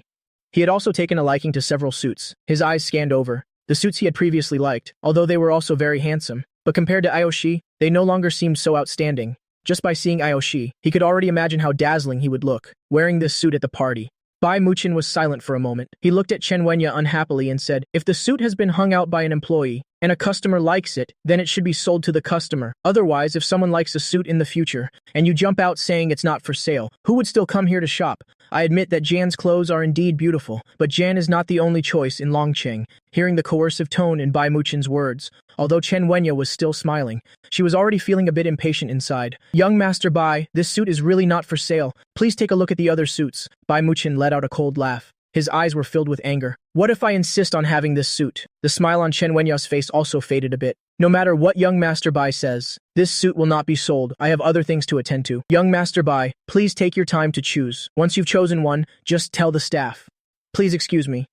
he had also taken a liking to several suits. His eyes scanned over the suits he had previously liked, although they were also very handsome. But compared to Aoshi, they no longer seemed so outstanding. Just by seeing Aoshi, he could already imagine how dazzling he would look, wearing this suit at the party. Bai Muchen was silent for a moment. He looked at Chen Wenya unhappily and said, If the suit has been hung out by an employee, and a customer likes it, then it should be sold to the customer. Otherwise, if someone likes a suit in the future, and you jump out saying it's not for sale, who would still come here to shop? I admit that Jan's clothes are indeed beautiful, but Jan is not the only choice in Longcheng. Hearing the coercive tone in Bai Muchen's words, although Chen Wenya was still smiling, she was already feeling a bit impatient inside. Young Master Bai, this suit is really not for sale. Please take a look at the other suits. Bai Muchen let out a cold laugh. His eyes were filled with anger. What if I insist on having this suit? The smile on Chen Wenya's face also faded a bit. No matter what young Master Bai says, this suit will not be sold. I have other things to attend to. Young Master Bai, please take your time to choose. Once you've chosen one, just tell the staff. Please excuse me.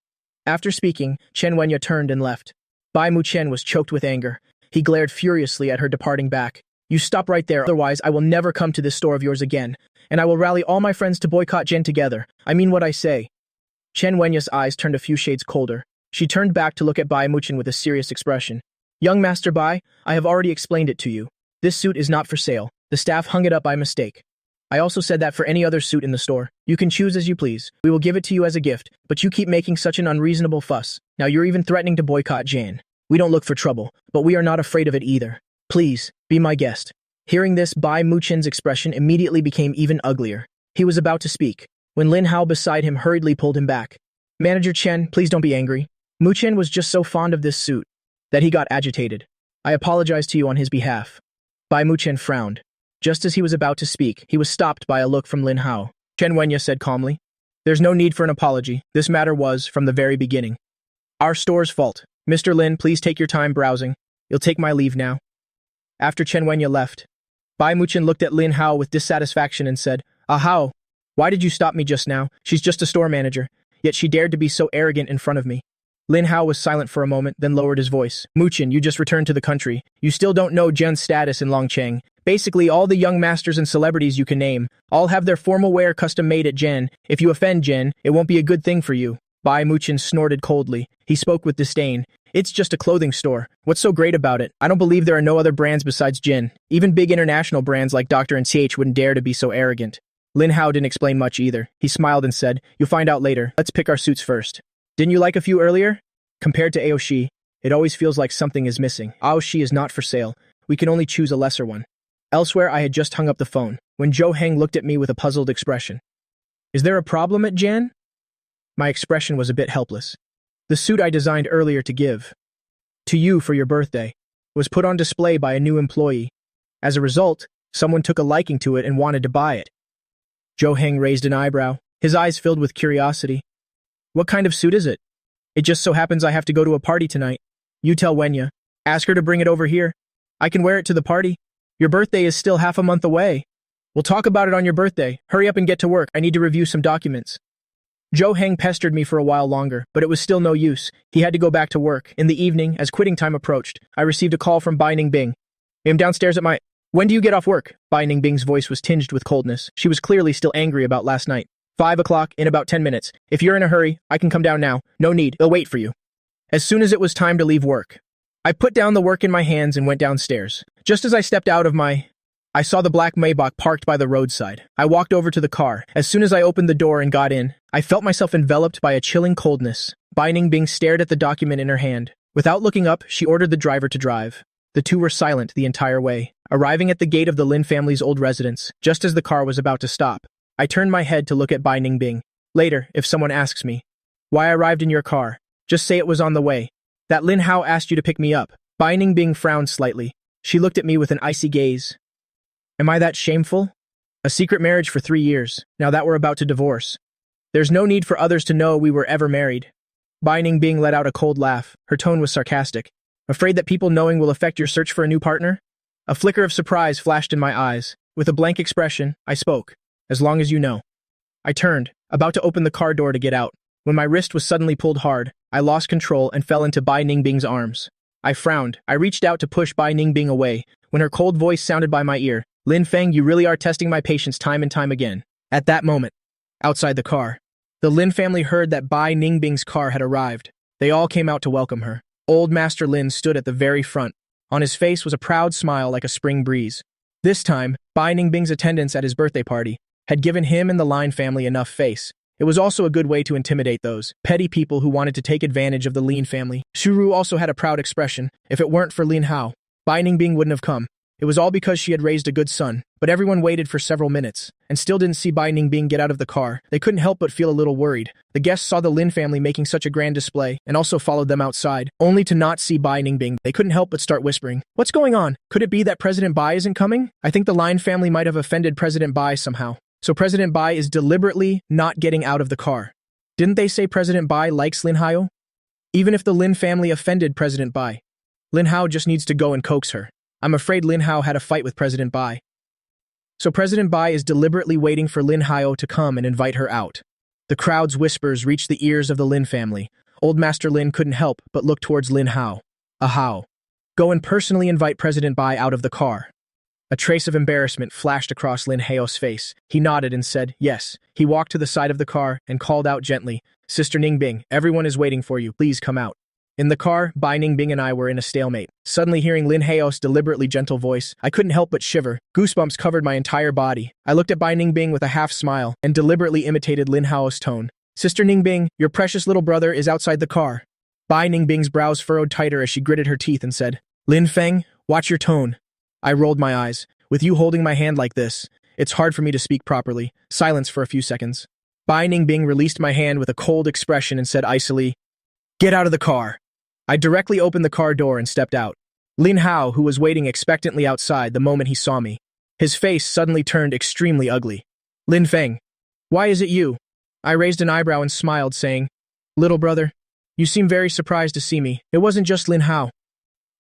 After speaking, Chen Wenya turned and left. Bai Muchen was choked with anger. He glared furiously at her departing back. You stop right there, otherwise I will never come to this store of yours again, and I will rally all my friends to boycott Jen together. I mean what I say. Chen Wenya's eyes turned a few shades colder. She turned back to look at Bai Muchen with a serious expression. Young Master Bai, I have already explained it to you. This suit is not for sale. The staff hung it up by mistake. I also said that for any other suit in the store. You can choose as you please. We will give it to you as a gift, but you keep making such an unreasonable fuss. Now you're even threatening to boycott Jan. We don't look for trouble, but we are not afraid of it either. Please, be my guest. Hearing this, Bai Muchen's expression immediately became even uglier. He was about to speak, when Lin Hao beside him hurriedly pulled him back. Manager Chen, please don't be angry. Muchen was just so fond of this suit that he got agitated. I apologize to you on his behalf. Bai Muchen frowned. Just as he was about to speak, he was stopped by a look from Lin Hao. Chen Wenya said calmly, There's no need for an apology. This matter was, from the very beginning, our store's fault. Mr. Lin, please take your time browsing. You'll take my leave now. After Chen Wenya left, Bai Muchen looked at Lin Hao with dissatisfaction and said, Hao, why did you stop me just now? She's just a store manager, yet she dared to be so arrogant in front of me. Lin Hao was silent for a moment, then lowered his voice. Muchen, you just returned to the country. You still don't know Jen's status in Longcheng. Basically, all the young masters and celebrities you can name all have their formal wear custom made at Jen. If you offend Jen, it won't be a good thing for you. Bai Muchen snorted coldly. He spoke with disdain. It's just a clothing store. What's so great about it? I don't believe there are no other brands besides Jen. Even big international brands like Dr. and CH wouldn't dare to be so arrogant. Lin Hao didn't explain much either. He smiled and said, You'll find out later. Let's pick our suits first. Didn't you like a few earlier? Compared to Aoshi, it always feels like something is missing. Aoshi is not for sale. We can only choose a lesser one. Elsewhere, I had just hung up the phone, when Zhou Heng looked at me with a puzzled expression. Is there a problem at Jan? My expression was a bit helpless. The suit I designed earlier to give to you for your birthday was put on display by a new employee. As a result, someone took a liking to it and wanted to buy it. Zhou Heng raised an eyebrow, his eyes filled with curiosity. What kind of suit is it? It just so happens I have to go to a party tonight. You tell Wenya. Ask her to bring it over here. I can wear it to the party. Your birthday is still half a month away. We'll talk about it on your birthday. Hurry up and get to work. I need to review some documents. Zhou Heng pestered me for a while longer, but it was still no use. He had to go back to work. In the evening, as quitting time approached, I received a call from Bai Ningbing. I'm downstairs at my... When do you get off work? Bai Ningbing's voice was tinged with coldness. She was clearly still angry about last night. 5 o'clock, in about 10 minutes. If you're in a hurry, I can come down now. No need, they'll wait for you. As soon as it was time to leave work, I put down the work in my hands and went downstairs. Just as I stepped out of I saw the black Maybach parked by the roadside. I walked over to the car. As soon as I opened the door and got in, I felt myself enveloped by a chilling coldness. Bai Ningbing stared at the document in her hand. Without looking up, she ordered the driver to drive. The two were silent the entire way. Arriving at the gate of the Lin family's old residence, just as the car was about to stop, I turned my head to look at Bai Ningbing. Later, if someone asks me why I arrived in your car, just say it was on the way. That Lin Hao asked you to pick me up. Bai Ningbing frowned slightly. She looked at me with an icy gaze. Am I that shameful? A secret marriage for 3 years, now that we're about to divorce. There's no need for others to know we were ever married. Bai Ningbing let out a cold laugh. Her tone was sarcastic. Afraid that people knowing will affect your search for a new partner? A flicker of surprise flashed in my eyes. With a blank expression, I spoke. As long as you know. I turned, about to open the car door to get out. When my wrist was suddenly pulled hard, I lost control and fell into Bai Ningbing's arms. I frowned. I reached out to push Bai Ningbing away, when her cold voice sounded by my ear. Lin Feng, you really are testing my patience time and time again. At that moment, outside the car, the Lin family heard that Bai Ningbing's car had arrived. They all came out to welcome her. Old Master Lin stood at the very front. On his face was a proud smile like a spring breeze. This time, Bai Ningbing's attendance at his birthday party had given him and the Lin family enough face. It was also a good way to intimidate those petty people who wanted to take advantage of the Lin family. Shuru also had a proud expression. If it weren't for Lin Hao, Bai Ningbing wouldn't have come. It was all because she had raised a good son, but everyone waited for several minutes, and still didn't see Bai Ningbing get out of the car. They couldn't help but feel a little worried. The guests saw the Lin family making such a grand display, and also followed them outside, only to not see Bai Ningbing. They couldn't help but start whispering, "What's going on? Could it be that President Bai isn't coming? I think the Lin family might have offended President Bai somehow. So President Bai is deliberately not getting out of the car. Didn't they say President Bai likes Lin Hao? Even if the Lin family offended President Bai, Lin Hao just needs to go and coax her. I'm afraid Lin Hao had a fight with President Bai. So President Bai is deliberately waiting for Lin Hao to come and invite her out." The crowd's whispers reached the ears of the Lin family. Old Master Lin couldn't help but look towards Lin Hao. How? Go and personally invite President Bai out of the car. A trace of embarrassment flashed across Lin Hao's face. He nodded and said, yes. He walked to the side of the car and called out gently, Sister Ningbing, everyone is waiting for you. Please come out. In the car, Bai Ningbing and I were in a stalemate. Suddenly hearing Lin Hao's deliberately gentle voice, I couldn't help but shiver. Goosebumps covered my entire body. I looked at Bai Ningbing with a half smile and deliberately imitated Lin Hao's tone. Sister Ningbing, your precious little brother is outside the car. Bai Ningbing's brows furrowed tighter as she gritted her teeth and said, Lin Feng, watch your tone. I rolled my eyes. With you holding my hand like this, it's hard for me to speak properly. Silence for a few seconds. Bai Ningbing released my hand with a cold expression and said icily, Get out of the car. I directly opened the car door and stepped out. Lin Hao, who was waiting expectantly outside the moment he saw me, his face suddenly turned extremely ugly. Lin Feng, why is it you? I raised an eyebrow and smiled, saying, Little brother, you seem very surprised to see me. It wasn't just Lin Hao.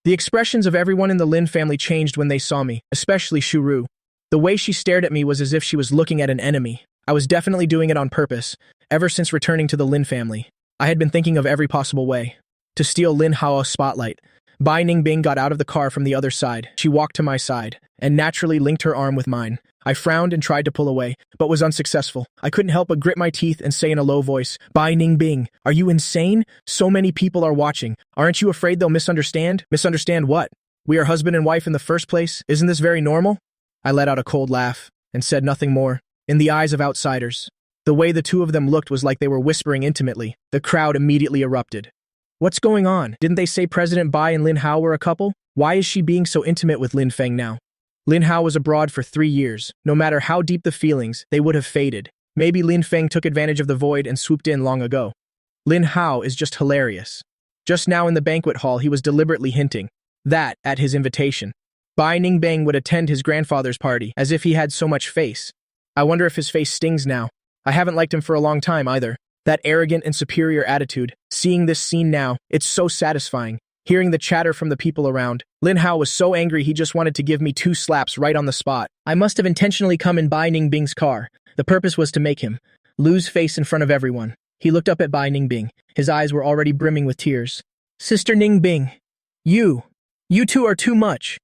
The expressions of everyone in the Lin family changed when they saw me, especially Shu Ru. The way she stared at me was as if she was looking at an enemy. I was definitely doing it on purpose. Ever since returning to the Lin family, I had been thinking of every possible way to steal Lin Hao's spotlight. Bai Ningbing got out of the car from the other side. She walked to my side and naturally linked her arm with mine. I frowned and tried to pull away, but was unsuccessful. I couldn't help but grit my teeth and say in a low voice, Bai Ningbing, are you insane? So many people are watching. Aren't you afraid they'll misunderstand? Misunderstand what? We are husband and wife in the first place. Isn't this very normal? I let out a cold laugh and said nothing more. In the eyes of outsiders, the way the two of them looked was like they were whispering intimately. The crowd immediately erupted. What's going on? Didn't they say President Bai and Lin Hao were a couple? Why is she being so intimate with Lin Feng now? Lin Hao was abroad for 3 years. No matter how deep the feelings, they would have faded. Maybe Lin Feng took advantage of the void and swooped in long ago. Lin Hao is just hilarious. Just now in the banquet hall, he was deliberately hinting that, at his invitation, Bai Ningbing would attend his grandfather's party, as if he had so much face. I wonder if his face stings now. I haven't liked him for a long time either. That arrogant and superior attitude. Seeing this scene now, it's so satisfying. Hearing the chatter from the people around, Lin Hao was so angry he just wanted to give me 2 slaps right on the spot. I must have intentionally come in Bai Ningbing's car. The purpose was to make him lose face in front of everyone. He looked up at Bai Ningbing. His eyes were already brimming with tears. Sister Ningbing, you two are too much.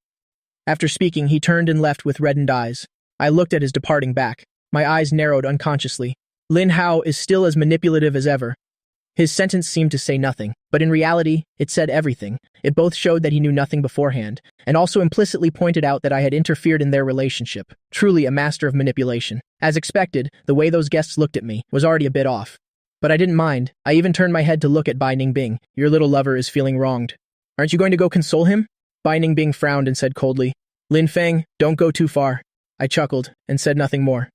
After speaking, he turned and left with reddened eyes. I looked at his departing back. My eyes narrowed unconsciously. Lin Hao is still as manipulative as ever. His sentence seemed to say nothing, but in reality, it said everything. It both showed that he knew nothing beforehand, and also implicitly pointed out that I had interfered in their relationship. Truly a master of manipulation. As expected, the way those guests looked at me was already a bit off. But I didn't mind. I even turned my head to look at Bai Ningbing. Your little lover is feeling wronged. Aren't you going to go console him? Bai Ningbing frowned and said coldly, Lin Feng, don't go too far. I chuckled and said nothing more.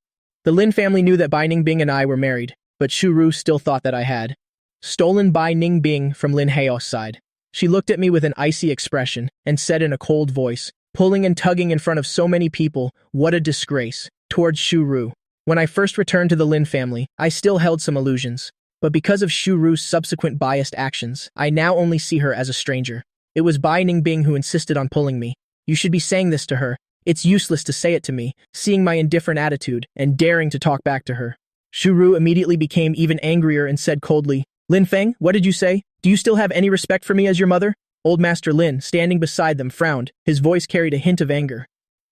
The Lin family knew that Bai Ningbing and I were married, but Shu Ru still thought that I had stolen Bai Ningbing from Lin Hao's side. She looked at me with an icy expression and said in a cold voice, pulling and tugging in front of so many people, what a disgrace, towards Shu Ru. When I first returned to the Lin family, I still held some illusions, but because of Shu Ru's subsequent biased actions, I now only see her as a stranger. It was Bai Ningbing who insisted on pulling me. You should be saying this to her. It's useless to say it to me, seeing my indifferent attitude and daring to talk back to her. Shu Ru immediately became even angrier and said coldly, Lin Feng, what did you say? Do you still have any respect for me as your mother? Old Master Lin, standing beside them, frowned. His voice carried a hint of anger.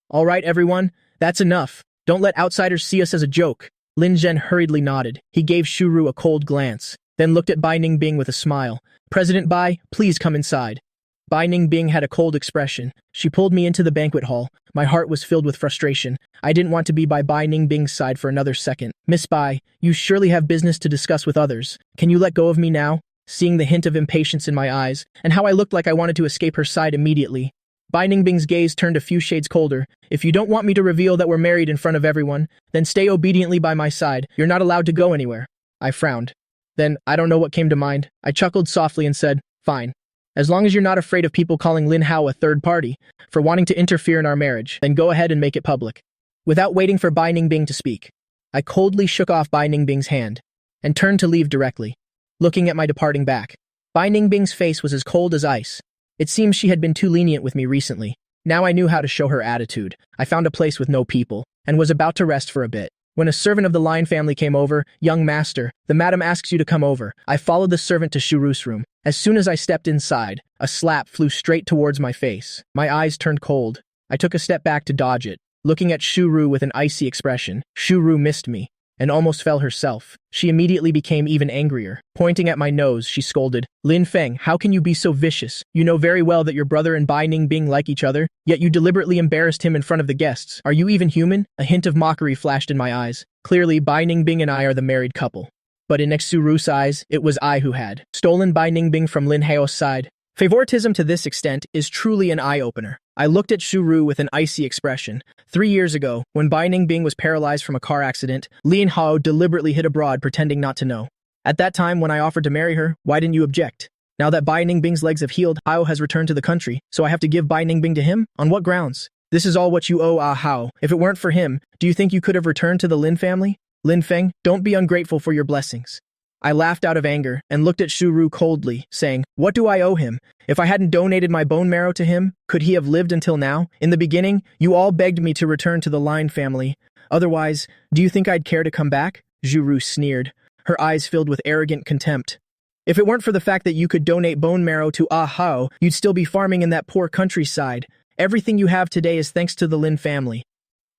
All right, everyone, that's enough. Don't let outsiders see us as a joke. Lin Zhen hurriedly nodded. He gave Shu Ru a cold glance, then looked at Bai Ningbing with a smile. President Bai, please come inside. Bai Ningbing had a cold expression. She pulled me into the banquet hall. My heart was filled with frustration. I didn't want to be by Bai Ningbing's side for another second. Miss Bai, you surely have business to discuss with others. Can you let go of me now? Seeing the hint of impatience in my eyes, and how I looked like I wanted to escape her side immediately, Bai Ningbing's gaze turned a few shades colder. If you don't want me to reveal that we're married in front of everyone, then stay obediently by my side. You're not allowed to go anywhere. I frowned. Then, I don't know what came to mind. I chuckled softly and said, fine. As long as you're not afraid of people calling Lin Hao a third party for wanting to interfere in our marriage, then go ahead and make it public. Without waiting for Bai Ningbing to speak, I coldly shook off Bai Ningbing's hand and turned to leave directly, looking at my departing back. Bai Ningbing's face was as cold as ice. It seems she had been too lenient with me recently. Now I knew how to show her attitude. I found a place with no people and was about to rest for a bit When a servant of the Lion family came over, "Young master, the madam asks you to come over." I followed the servant to Shuru's room. As soon as I stepped inside, a slap flew straight towards my face. My eyes turned cold. I took a step back to dodge it, looking at Shuru with an icy expression. Shuru missed me and almost fell herself. She immediately became even angrier. Pointing at my nose, she scolded, "Lin Feng, how can you be so vicious? You know very well that your brother and Bai Ningbing like each other, yet you deliberately embarrassed him in front of the guests. Are you even human?" A hint of mockery flashed in my eyes. Clearly, Bai Ningbing and I are the married couple. But in Xuru's eyes, it was I who had stolen Bai Ningbing from Lin Hao's side. Favoritism to this extent is truly an eye-opener. I looked at Shuru with an icy expression. 3 years ago, when Bai Ningbing was paralyzed from a car accident, Lin Hao deliberately hid abroad pretending not to know. At that time, when I offered to marry her, why didn't you object? Now that Bai Ningbing's legs have healed, Hao has returned to the country, so I have to give Bai Ningbing to him? On what grounds? This is all what you owe Hao. If it weren't for him, do you think you could have returned to the Lin family? Lin Feng, don't be ungrateful for your blessings. I laughed out of anger and looked at Shuru coldly, saying, "What do I owe him? If I hadn't donated my bone marrow to him, could he have lived until now? In the beginning, you all begged me to return to the Lion family. Otherwise, do you think I'd care to come back?" Shuru sneered, her eyes filled with arrogant contempt. "If it weren't for the fact that you could donate bone marrow to Hao, you'd still be farming in that poor countryside. Everything you have today is thanks to the Lin family."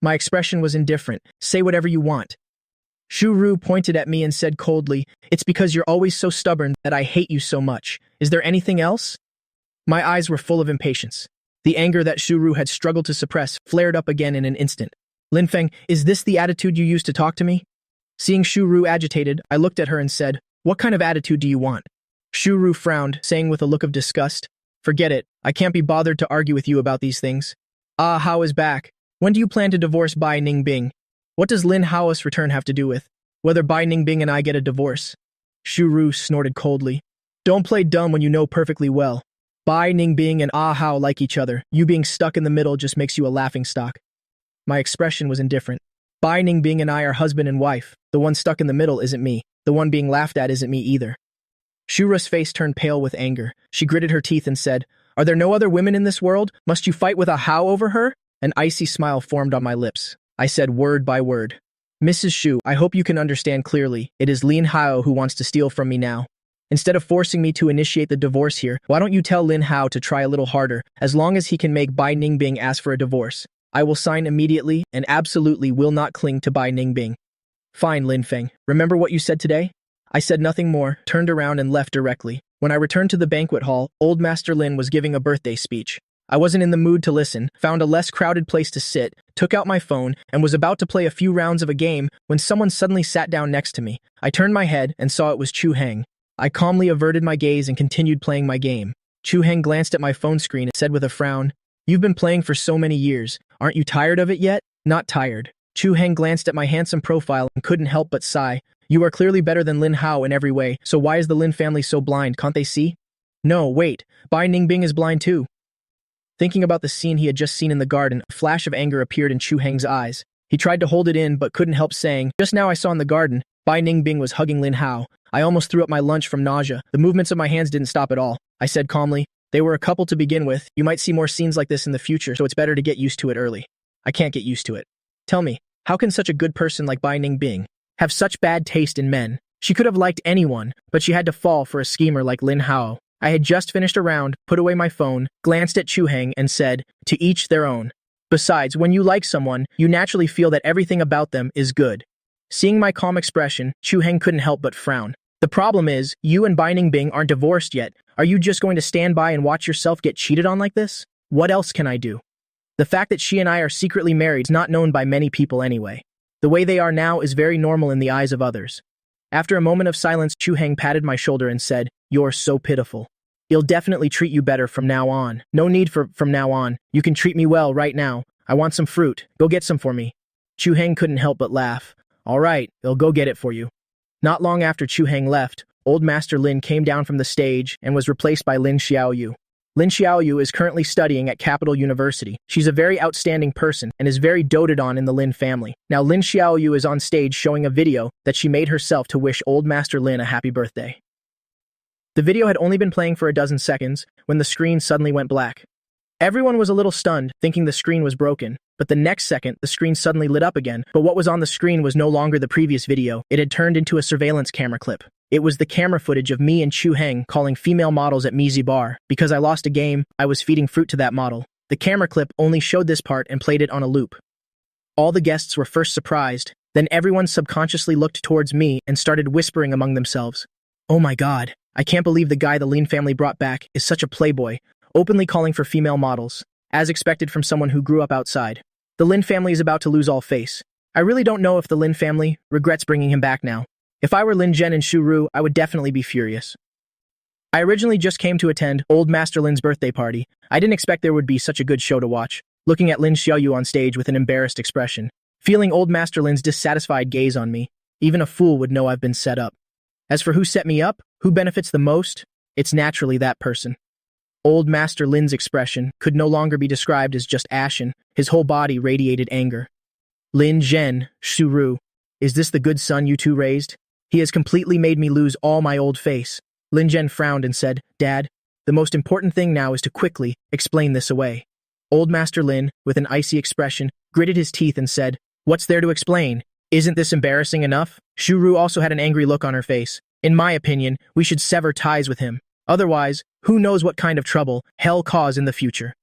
My expression was indifferent. "Say whatever you want." Shuru pointed at me and said coldly, "It's because you're always so stubborn that I hate you so much. Is there anything else?" My eyes were full of impatience. The anger that Shuru had struggled to suppress flared up again in an instant. "Lin Feng, is this the attitude you use to talk to me?" Seeing Shuru agitated, I looked at her and said, "What kind of attitude do you want?" Shuru frowned, saying with a look of disgust, "Forget it. I can't be bothered to argue with you about these things. Hao is back. When do you plan to divorce Bai Ningbing? What does Lin Hao's return have to do with whether Bai Ningbing and I get a divorce?" Shuru snorted coldly. "Don't play dumb when you know perfectly well. Bai Ningbing and Hao like each other. You being stuck in the middle just makes you a laughingstock." My expression was indifferent. Bai Ningbing and I are husband and wife. The one stuck in the middle isn't me. The one being laughed at isn't me either. Shura's face turned pale with anger. She gritted her teeth and said, "Are there no other women in this world? Must you fight with Hao over her?" An icy smile formed on my lips. I said word by word, "Mrs. Shu, I hope you can understand clearly. It is Lin Hao who wants to steal from me now. Instead of forcing me to initiate the divorce here, why don't you tell Lin Hao to try a little harder? As long as he can make Bai Ningbing ask for a divorce, I will sign immediately and absolutely will not cling to Bai Ningbing." "Fine, Lin Feng. Remember what you said today?" I said nothing more, turned around and left directly. When I returned to the banquet hall, old Master Lin was giving a birthday speech. I wasn't in the mood to listen, found a less crowded place to sit, took out my phone, and was about to play a few rounds of a game when someone suddenly sat down next to me. I turned my head and saw it was Chu Heng. I calmly averted my gaze and continued playing my game. Chu Heng glanced at my phone screen and said with a frown, "You've been playing for so many years. Aren't you tired of it yet?" "Not tired." Chu Heng glanced at my handsome profile and couldn't help but sigh. "You are clearly better than Lin Hao in every way, so why is the Lin family so blind? Can't they see?" "No, wait. Bai Ningbing is blind too." Thinking about the scene he had just seen in the garden, a flash of anger appeared in Chu Heng's eyes. He tried to hold it in but couldn't help saying, "Just now I saw in the garden, Bai Ningbing was hugging Lin Hao. I almost threw up my lunch from nausea. The movements of my hands didn't stop at all." I said calmly, "They were a couple to begin with. You might see more scenes like this in the future, so it's better to get used to it early." "I can't get used to it." "Tell me, how can such a good person like Bai Ningbing have such bad taste in men? She could have liked anyone, but she had to fall for a schemer like Lin Hao." I had just finished a round, put away my phone, glanced at Chu Heng, and said, "To each their own. Besides, when you like someone, you naturally feel that everything about them is good." Seeing my calm expression, Chu Heng couldn't help but frown. "The problem is, you and Bai Ningbing aren't divorced yet. Are you just going to stand by and watch yourself get cheated on like this? What else can I do? The fact that she and I are secretly married is not known by many people anyway. The way they are now is very normal in the eyes of others." After a moment of silence, Chu Heng patted my shoulder and said, "You're so pitiful. He'll definitely treat you better from now on. No need for from now on. You can treat me well right now. I want some fruit. Go get some for me." Chu Heng couldn't help but laugh. "All right, I'll go get it for you." Not long after Chu Heng left, old Master Lin came down from the stage and was replaced by Lin Xiaoyu. Lin Xiaoyu is currently studying at Capital University. She's a very outstanding person and is very doted on in the Lin family. Now Lin Xiaoyu is on stage showing a video that she made herself to wish old Master Lin a happy birthday. The video had only been playing for a dozen seconds when the screen suddenly went black. Everyone was a little stunned, thinking the screen was broken, but the next second, the screen suddenly lit up again. But what was on the screen was no longer the previous video. It had turned into a surveillance camera clip. It was the camera footage of me and Chu Heng calling female models at Mizi Bar. Because I lost a game, I was feeding fruit to that model. The camera clip only showed this part and played it on a loop. All the guests were first surprised, then everyone subconsciously looked towards me and started whispering among themselves. Oh my god, I can't believe the guy the Lin family brought back is such a playboy, openly calling for female models, as expected from someone who grew up outside. The Lin family is about to lose all face. I really don't know if the Lin family regrets bringing him back now. If I were Lin Zhen and Shu Ru, I would definitely be furious. I originally just came to attend Old Master Lin's birthday party. I didn't expect there would be such a good show to watch, looking at Lin Xiaoyu on stage with an embarrassed expression, feeling Old Master Lin's dissatisfied gaze on me. Even a fool would know I've been set up. As for who set me up, who benefits the most, it's naturally that person. Old Master Lin's expression could no longer be described as just ashen. His whole body radiated anger. Lin Zhen, Shu Ru, is this the good son you two raised? He has completely made me lose all my old face. Lin Zhen frowned and said, Dad, the most important thing now is to quickly explain this away. Old Master Lin, with an icy expression, gritted his teeth and said, What's there to explain? Isn't this embarrassing enough? Shu Ru also had an angry look on her face. In my opinion, we should sever ties with him. Otherwise, who knows what kind of trouble he'll cause in the future.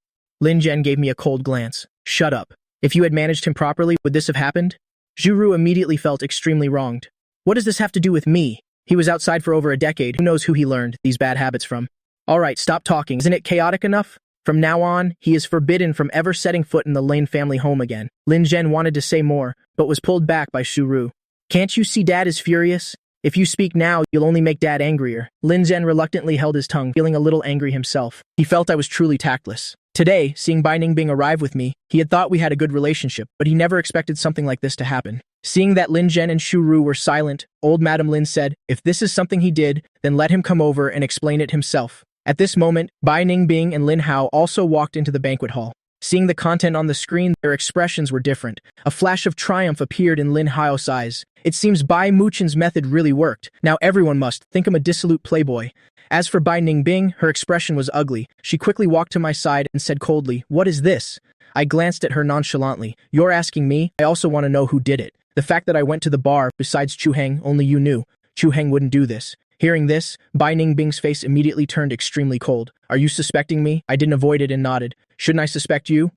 Lin Zhen gave me a cold glance. Shut up. If you had managed him properly, would this have happened? Shu Ru immediately felt extremely wronged. What does this have to do with me? He was outside for over a decade. Who knows who he learned these bad habits from? All right, stop talking. Isn't it chaotic enough? From now on, he is forbidden from ever setting foot in the Lin family home again. Lin Zhen wanted to say more, but was pulled back by Shu Ru. Can't you see Dad is furious? If you speak now, you'll only make Dad angrier. Lin Zhen reluctantly held his tongue, feeling a little angry himself. He felt I was truly tactless. Today, seeing Bai Ningbing arrive with me, he had thought we had a good relationship, but he never expected something like this to happen. Seeing that Lin Zhen and Shu Ru were silent, old Madam Lin said, If this is something he did, then let him come over and explain it himself. At this moment, Bai Ningbing and Lin Hao also walked into the banquet hall. Seeing the content on the screen, their expressions were different. A flash of triumph appeared in Lin Hao's eyes. It seems Bai Muchen's method really worked. Now everyone must think him a dissolute playboy. As for Bai Ningbing, her expression was ugly. She quickly walked to my side and said coldly, What is this? I glanced at her nonchalantly. You're asking me? I also want to know who did it. The fact that I went to the bar, besides Chu Heng, only you knew. Chu Heng wouldn't do this. Hearing this, Bai Ningbing's face immediately turned extremely cold. Are you suspecting me? I didn't avoid it and nodded. Shouldn't I suspect you?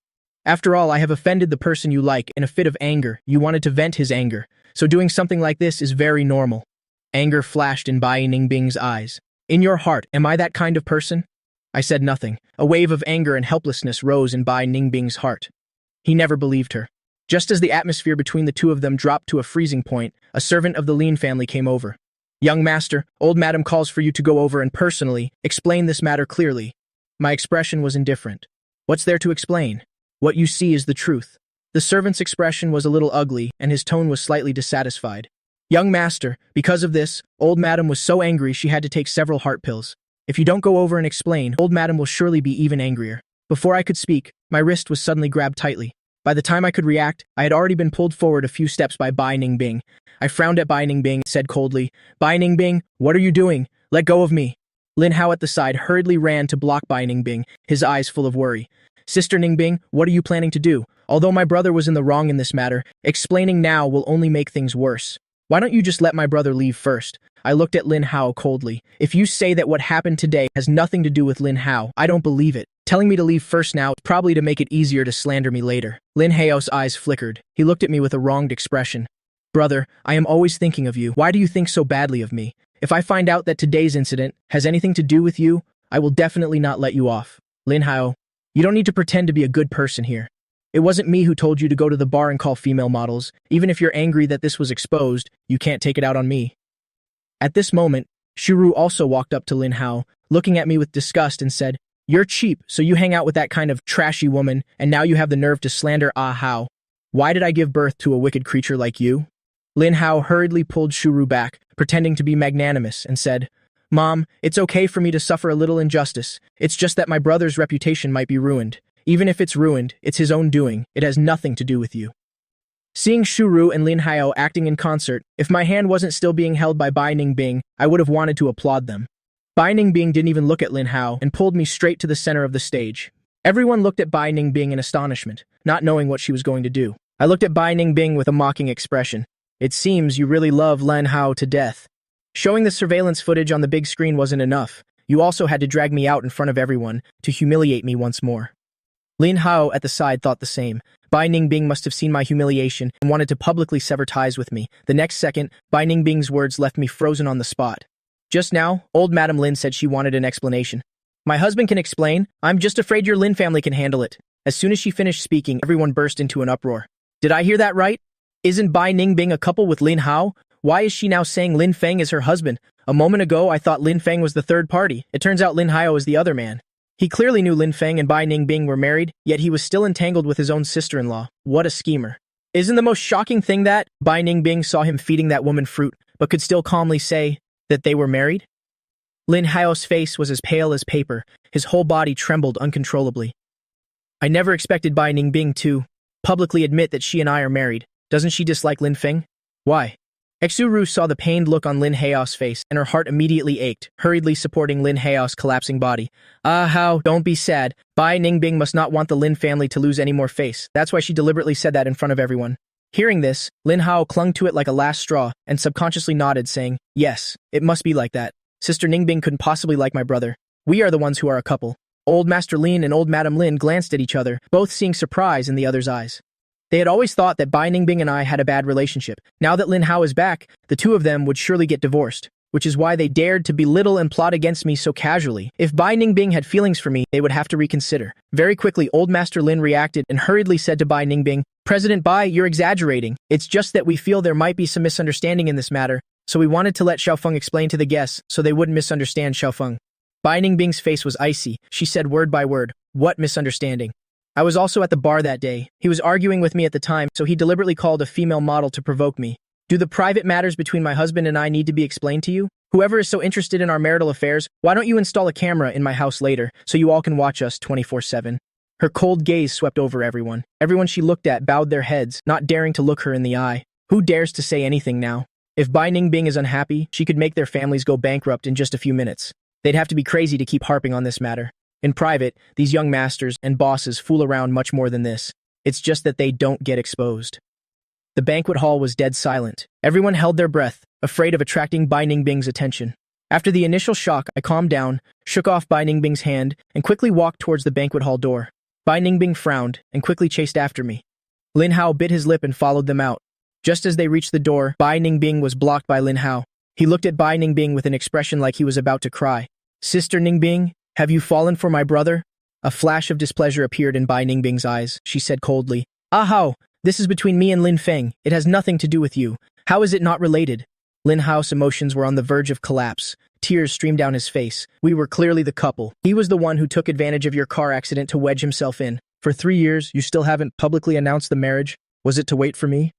After all, I have offended the person you like. In a fit of anger, you wanted to vent his anger. So doing something like this is very normal. Anger flashed in Bai Ningbing's eyes. In your heart, am I that kind of person? I said nothing. A wave of anger and helplessness rose in Bai Ningbing's heart. He never believed her. Just as the atmosphere between the two of them dropped to a freezing point, a servant of the Lin family came over. Young master, old madam calls for you to go over and personally explain this matter clearly. My expression was indifferent. What's there to explain? What you see is the truth. The servant's expression was a little ugly, and his tone was slightly dissatisfied. Young master, because of this, old madam was so angry she had to take several heart pills. If you don't go over and explain, old madam will surely be even angrier. Before I could speak, my wrist was suddenly grabbed tightly. By the time I could react, I had already been pulled forward a few steps by Bai Ningbing. I frowned at Bai Ningbing and said coldly, Bai Ningbing, what are you doing? Let go of me. Lin Hao at the side hurriedly ran to block Bai Ningbing, his eyes full of worry. Sister Ningbing, what are you planning to do? Although my brother was in the wrong in this matter, explaining now will only make things worse. Why don't you just let my brother leave first? I looked at Lin Hao coldly. If you say that what happened today has nothing to do with Lin Hao, I don't believe it. Telling me to leave first now is probably to make it easier to slander me later. Lin Hao's eyes flickered. He looked at me with a wronged expression. Brother, I am always thinking of you. Why do you think so badly of me? If I find out that today's incident has anything to do with you, I will definitely not let you off. Lin Hao, you don't need to pretend to be a good person here. It wasn't me who told you to go to the bar and call female models. Even if you're angry that this was exposed, you can't take it out on me. At this moment, Shu Ru also walked up to Lin Hao, looking at me with disgust and said, You're cheap, so you hang out with that kind of trashy woman, and now you have the nerve to slander Ah Hao. Why did I give birth to a wicked creature like you? Lin Hao hurriedly pulled Shu Ru back, pretending to be magnanimous, and said, Mom, it's okay for me to suffer a little injustice. It's just that my brother's reputation might be ruined. Even if it's ruined, it's his own doing. It has nothing to do with you. Seeing Shu Ru and Lin Hao acting in concert, if my hand wasn't still being held by Bai Ningbing, I would have wanted to applaud them. Bai Ningbing didn't even look at Lin Hao and pulled me straight to the center of the stage. Everyone looked at Bai Ningbing in astonishment, not knowing what she was going to do. I looked at Bai Ningbing with a mocking expression. It seems you really love Lin Hao to death. Showing the surveillance footage on the big screen wasn't enough. You also had to drag me out in front of everyone to humiliate me once more. Lin Hao at the side thought the same. Bai Ningbing must have seen my humiliation and wanted to publicly sever ties with me. The next second, Bai Ningbing's words left me frozen on the spot. Just now, old Madam Lin said she wanted an explanation. My husband can explain. I'm just afraid your Lin family can handle it. As soon as she finished speaking, everyone burst into an uproar. Did I hear that right? Isn't Bai Ningbing a couple with Lin Hao? Why is she now saying Lin Feng is her husband? A moment ago, I thought Lin Feng was the third party. It turns out Lin Hao is the other man. He clearly knew Lin Feng and Bai Ningbing were married, yet he was still entangled with his own sister-in-law. What a schemer. Isn't the most shocking thing that Bai Ningbing saw him feeding that woman fruit, but could still calmly say that they were married? Lin Hao's face was as pale as paper. His whole body trembled uncontrollably. I never expected Bai Ningbing to publicly admit that she and I are married. Doesn't she dislike Lin Feng? Why? Exuru saw the pained look on Lin Hao's face, and her heart immediately ached, hurriedly supporting Lin Hao's collapsing body. Hao, don't be sad. Bai Ningbing must not want the Lin family to lose any more face. That's why she deliberately said that in front of everyone. Hearing this, Lin Hao clung to it like a last straw, and subconsciously nodded, saying, yes, it must be like that. Sister Ningbing couldn't possibly like my brother. We are the ones who are a couple. Old Master Lin and Old Madam Lin glanced at each other, both seeing surprise in the other's eyes. They had always thought that Bai Ningbing and I had a bad relationship. Now that Lin Hao is back, the two of them would surely get divorced, which is why they dared to belittle and plot against me so casually. If Bai Ningbing had feelings for me, they would have to reconsider. Very quickly, Old Master Lin reacted and hurriedly said to Bai Ningbing, President Bai, you're exaggerating. It's just that we feel there might be some misunderstanding in this matter, so we wanted to let Xiaofeng explain to the guests so they wouldn't misunderstand Xiaofeng. Bai Ningbing's face was icy. She said word by word, what misunderstanding? I was also at the bar that day. He was arguing with me at the time, so he deliberately called a female model to provoke me. Do the private matters between my husband and I need to be explained to you? Whoever is so interested in our marital affairs, why don't you install a camera in my house later so you all can watch us 24/7? Her cold gaze swept over everyone. Everyone she looked at bowed their heads, not daring to look her in the eye. Who dares to say anything now? If Bai Ningbing is unhappy, she could make their families go bankrupt in just a few minutes. They'd have to be crazy to keep harping on this matter. In private, these young masters and bosses fool around much more than this. It's just that they don't get exposed. The banquet hall was dead silent. Everyone held their breath, afraid of attracting Bai Ningbing's attention. After the initial shock, I calmed down, shook off Bai Ningbing's hand, and quickly walked towards the banquet hall door. Bai Ningbing frowned and quickly chased after me. Lin Hao bit his lip and followed them out. Just as they reached the door, Bai Ningbing was blocked by Lin Hao. He looked at Bai Ningbing with an expression like he was about to cry. Sister Ningbing, have you fallen for my brother? A flash of displeasure appeared in Bai Ningbing's eyes. She said coldly, Hao, this is between me and Lin Feng. It has nothing to do with you. How is it not related? Lin Hao's emotions were on the verge of collapse. Tears streamed down his face. We were clearly the couple. He was the one who took advantage of your car accident to wedge himself in. For 3 years, you still haven't publicly announced the marriage? Was it to wait for me?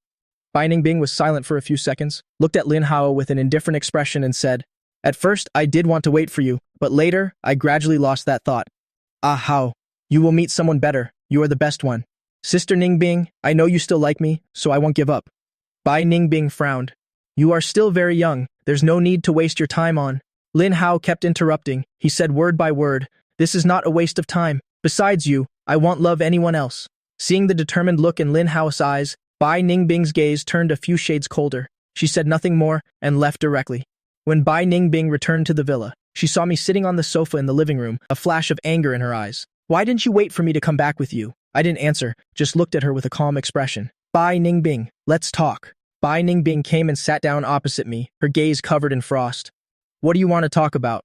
Bai Ningbing was silent for a few seconds, looked at Lin Hao with an indifferent expression and said, At first, I did want to wait for you, but later, I gradually lost that thought. Hao, you will meet someone better. You are the best one. Sister Ningbing, I know you still like me, so I won't give up. Bai Ningbing frowned. You are still very young. There's no need to waste your time on. Lin Hao kept interrupting. He said word by word, This is not a waste of time. Besides you, I won't love anyone else. Seeing the determined look in Lin Hao's eyes, Bai Ningbing's gaze turned a few shades colder. She said nothing more and left directly. When Bai Ningbing returned to the villa, she saw me sitting on the sofa in the living room, a flash of anger in her eyes. Why didn't you wait for me to come back with you? I didn't answer, just looked at her with a calm expression. Bai Ningbing, let's talk. Bai Ningbing came and sat down opposite me, her gaze covered in frost. What do you want to talk about?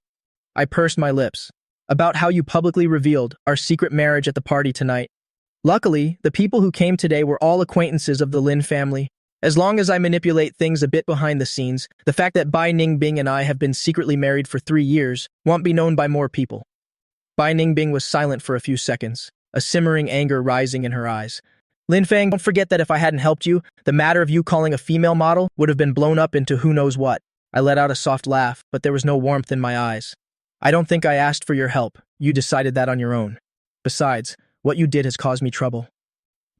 I pursed my lips. About how you publicly revealed our secret marriage at the party tonight. Luckily, the people who came today were all acquaintances of the Lin family. As long as I manipulate things a bit behind the scenes, the fact that Bai Ningbing and I have been secretly married for 3 years won't be known by more people. Bai Ningbing was silent for a few seconds, a simmering anger rising in her eyes. Lin Feng, don't forget that if I hadn't helped you, the matter of you calling a female model would have been blown up into who knows what. I let out a soft laugh, but there was no warmth in my eyes. I don't think I asked for your help. You decided that on your own. Besides, what you did has caused me trouble.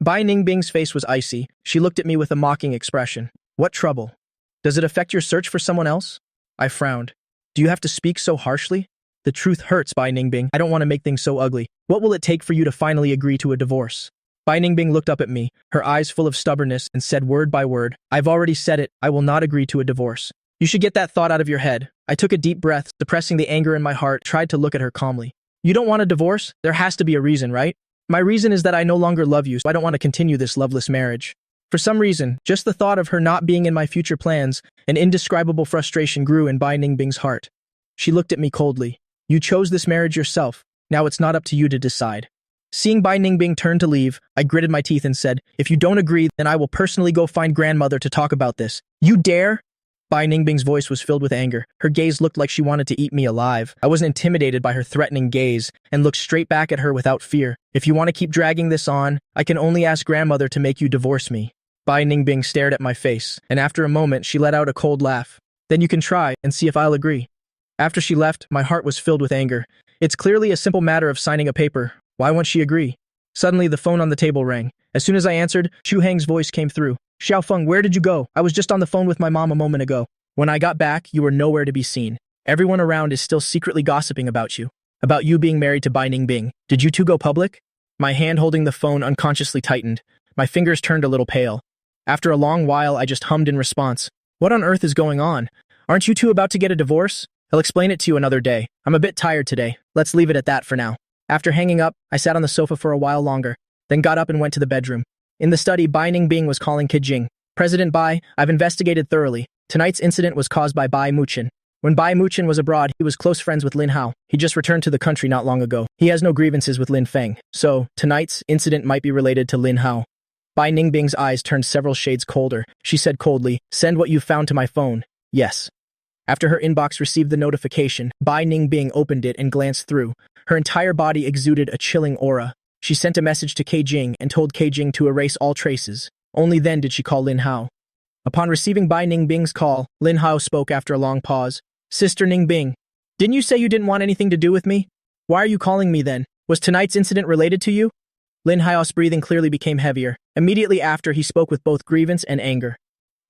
Bai Ningbing's face was icy. She looked at me with a mocking expression. What trouble? Does it affect your search for someone else? I frowned. Do you have to speak so harshly? The truth hurts, Bai Ningbing. I don't want to make things so ugly. What will it take for you to finally agree to a divorce? Bai Ningbing looked up at me, her eyes full of stubbornness, and said word by word, I've already said it, I will not agree to a divorce. You should get that thought out of your head. I took a deep breath, suppressing the anger in my heart, tried to look at her calmly. You don't want a divorce? There has to be a reason, right? My reason is that I no longer love you, so I don't want to continue this loveless marriage. For some reason, just the thought of her not being in my future plans, an indescribable frustration grew in Bai Ningbing's heart. She looked at me coldly. You chose this marriage yourself. Now it's not up to you to decide. Seeing Bai Ningbing turn to leave, I gritted my teeth and said, if you don't agree, then I will personally go find grandmother to talk about this. You dare? Bai Ningbing's voice was filled with anger. Her gaze looked like she wanted to eat me alive. I wasn't intimidated by her threatening gaze and looked straight back at her without fear. If you want to keep dragging this on, I can only ask grandmother to make you divorce me. Bai Ningbing stared at my face, and after a moment, she let out a cold laugh. Then you can try and see if I'll agree. After she left, my heart was filled with anger. It's clearly a simple matter of signing a paper. Why won't she agree? Suddenly, the phone on the table rang. As soon as I answered, Chu Hang's voice came through. Xiaofeng, where did you go? I was just on the phone with my mom a moment ago. When I got back, you were nowhere to be seen. Everyone around is still secretly gossiping about you being married to Bai Ningbing. Did you two go public? My hand holding the phone unconsciously tightened. My fingers turned a little pale. After a long while, I just hummed in response. What on earth is going on? Aren't you two about to get a divorce? I'll explain it to you another day. I'm a bit tired today. Let's leave it at that for now. After hanging up, I sat on the sofa for a while longer, then got up and went to the bedroom. In the study, Bai Ningbing was calling Kijing. President Bai, I've investigated thoroughly. Tonight's incident was caused by Bai Muchen. When Bai Muchen was abroad, he was close friends with Lin Hao. He just returned to the country not long ago. He has no grievances with Lin Feng, so tonight's incident might be related to Lin Hao. Bai Ningbing's eyes turned several shades colder. She said coldly, send what you found to my phone. Yes. After her inbox received the notification, Bai Ningbing opened it and glanced through. Her entire body exuded a chilling aura. She sent a message to Keijing and told Keijing to erase all traces. Only then did she call Lin Hao. Upon receiving Bai Ningbing's call, Lin Hao spoke after a long pause. Sister Ningbing, didn't you say you didn't want anything to do with me? Why are you calling me then? Was tonight's incident related to you? Lin Hao's breathing clearly became heavier. Immediately after, he spoke with both grievance and anger.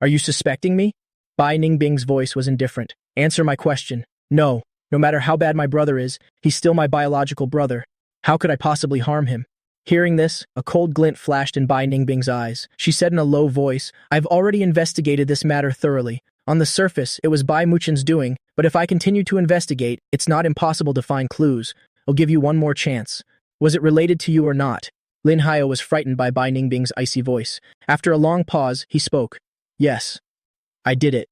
Are you suspecting me? Bai Ningbing's voice was indifferent. Answer my question. No. No matter how bad my brother is, he's still my biological brother. How could I possibly harm him? Hearing this, a cold glint flashed in Bai Ningbing's eyes. She said in a low voice, I've already investigated this matter thoroughly. On the surface, it was Bai Muchen's doing, but if I continue to investigate, it's not impossible to find clues. I'll give you one more chance. Was it related to you or not? Lin Hao was frightened by Bai Ningbing's icy voice. After a long pause, he spoke. Yes. I did it.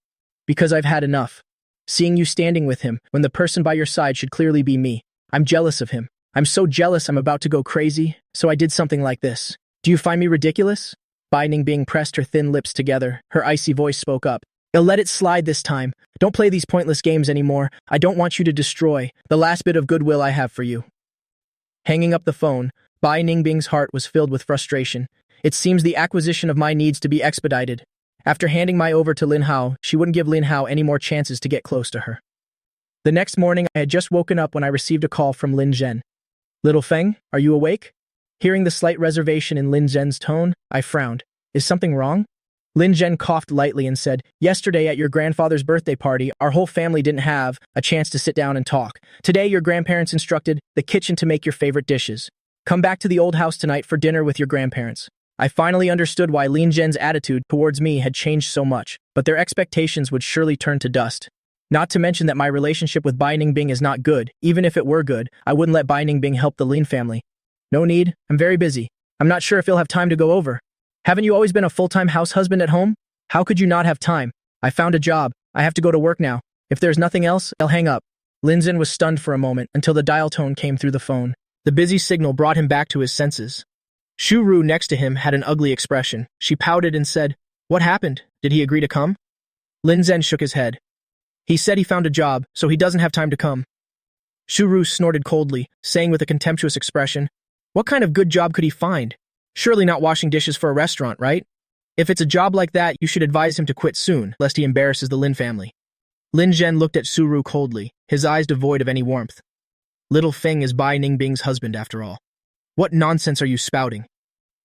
Because I've had enough. Seeing you standing with him, when the person by your side should clearly be me. I'm jealous of him. I'm so jealous I'm about to go crazy, so I did something like this. Do you find me ridiculous? Bai Ningbing pressed her thin lips together. Her icy voice spoke up. I'll let it slide this time. Don't play these pointless games anymore. I don't want you to destroy the last bit of goodwill I have for you. Hanging up the phone, Bai Ningbing's heart was filled with frustration. It seems the acquisition of my needs to be expedited. After handing my over to Lin Hao, she wouldn't give Lin Hao any more chances to get close to her. The next morning, I had just woken up when I received a call from Lin Zhen. Little Feng, are you awake? Hearing the slight reservation in Lin Zhen's tone, I frowned. Is something wrong? Lin Zhen coughed lightly and said, yesterday at your grandfather's birthday party, our whole family didn't have a chance to sit down and talk. Today, your grandparents instructed the kitchen to make your favorite dishes. Come back to the old house tonight for dinner with your grandparents. I finally understood why Lin Zhen's attitude towards me had changed so much, but their expectations would surely turn to dust. Not to mention that my relationship with Bai Ningbing is not good. Even if it were good, I wouldn't let Bai Ningbing help the Lin family. No need. I'm very busy. I'm not sure if you'll have time to go over. Haven't you always been a full-time house husband at home? How could you not have time? I found a job. I have to go to work now. If there's nothing else, I'll hang up. Lin Zhen was stunned for a moment until the dial tone came through the phone. The busy signal brought him back to his senses. Shu Ru next to him had an ugly expression. She pouted and said, what happened? Did he agree to come? Lin Zhen shook his head. He said he found a job, so he doesn't have time to come. Shu Ru snorted coldly, saying with a contemptuous expression, what kind of good job could he find? Surely not washing dishes for a restaurant, right? If it's a job like that, you should advise him to quit soon, lest he embarrasses the Lin family. Lin Zhen looked at Shu Ru coldly, his eyes devoid of any warmth. Little Feng is Bai Ningbing's husband, after all. What nonsense are you spouting?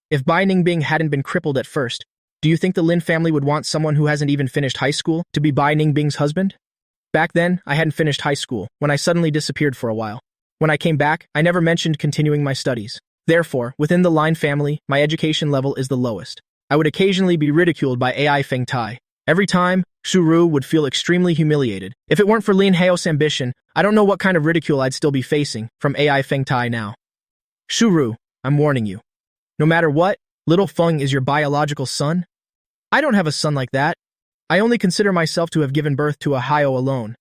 If Bai Ningbing hadn't been crippled at first, do you think the Lin family would want someone who hasn't even finished high school to be Bai Ningbing's husband? Back then, I hadn't finished high school, when I suddenly disappeared for a while. When I came back, I never mentioned continuing my studies. Therefore, within the Line family, my education level is the lowest. I would occasionally be ridiculed by AI Feng Tai. Every time, Shuru would feel extremely humiliated. If it weren't for Lin Hao's ambition, I don't know what kind of ridicule I'd still be facing from AI Feng Tai now. Shuru, I'm warning you. No matter what, little Feng is your biological son? I don't have a son like that. I only consider myself to have given birth to a Hao alone.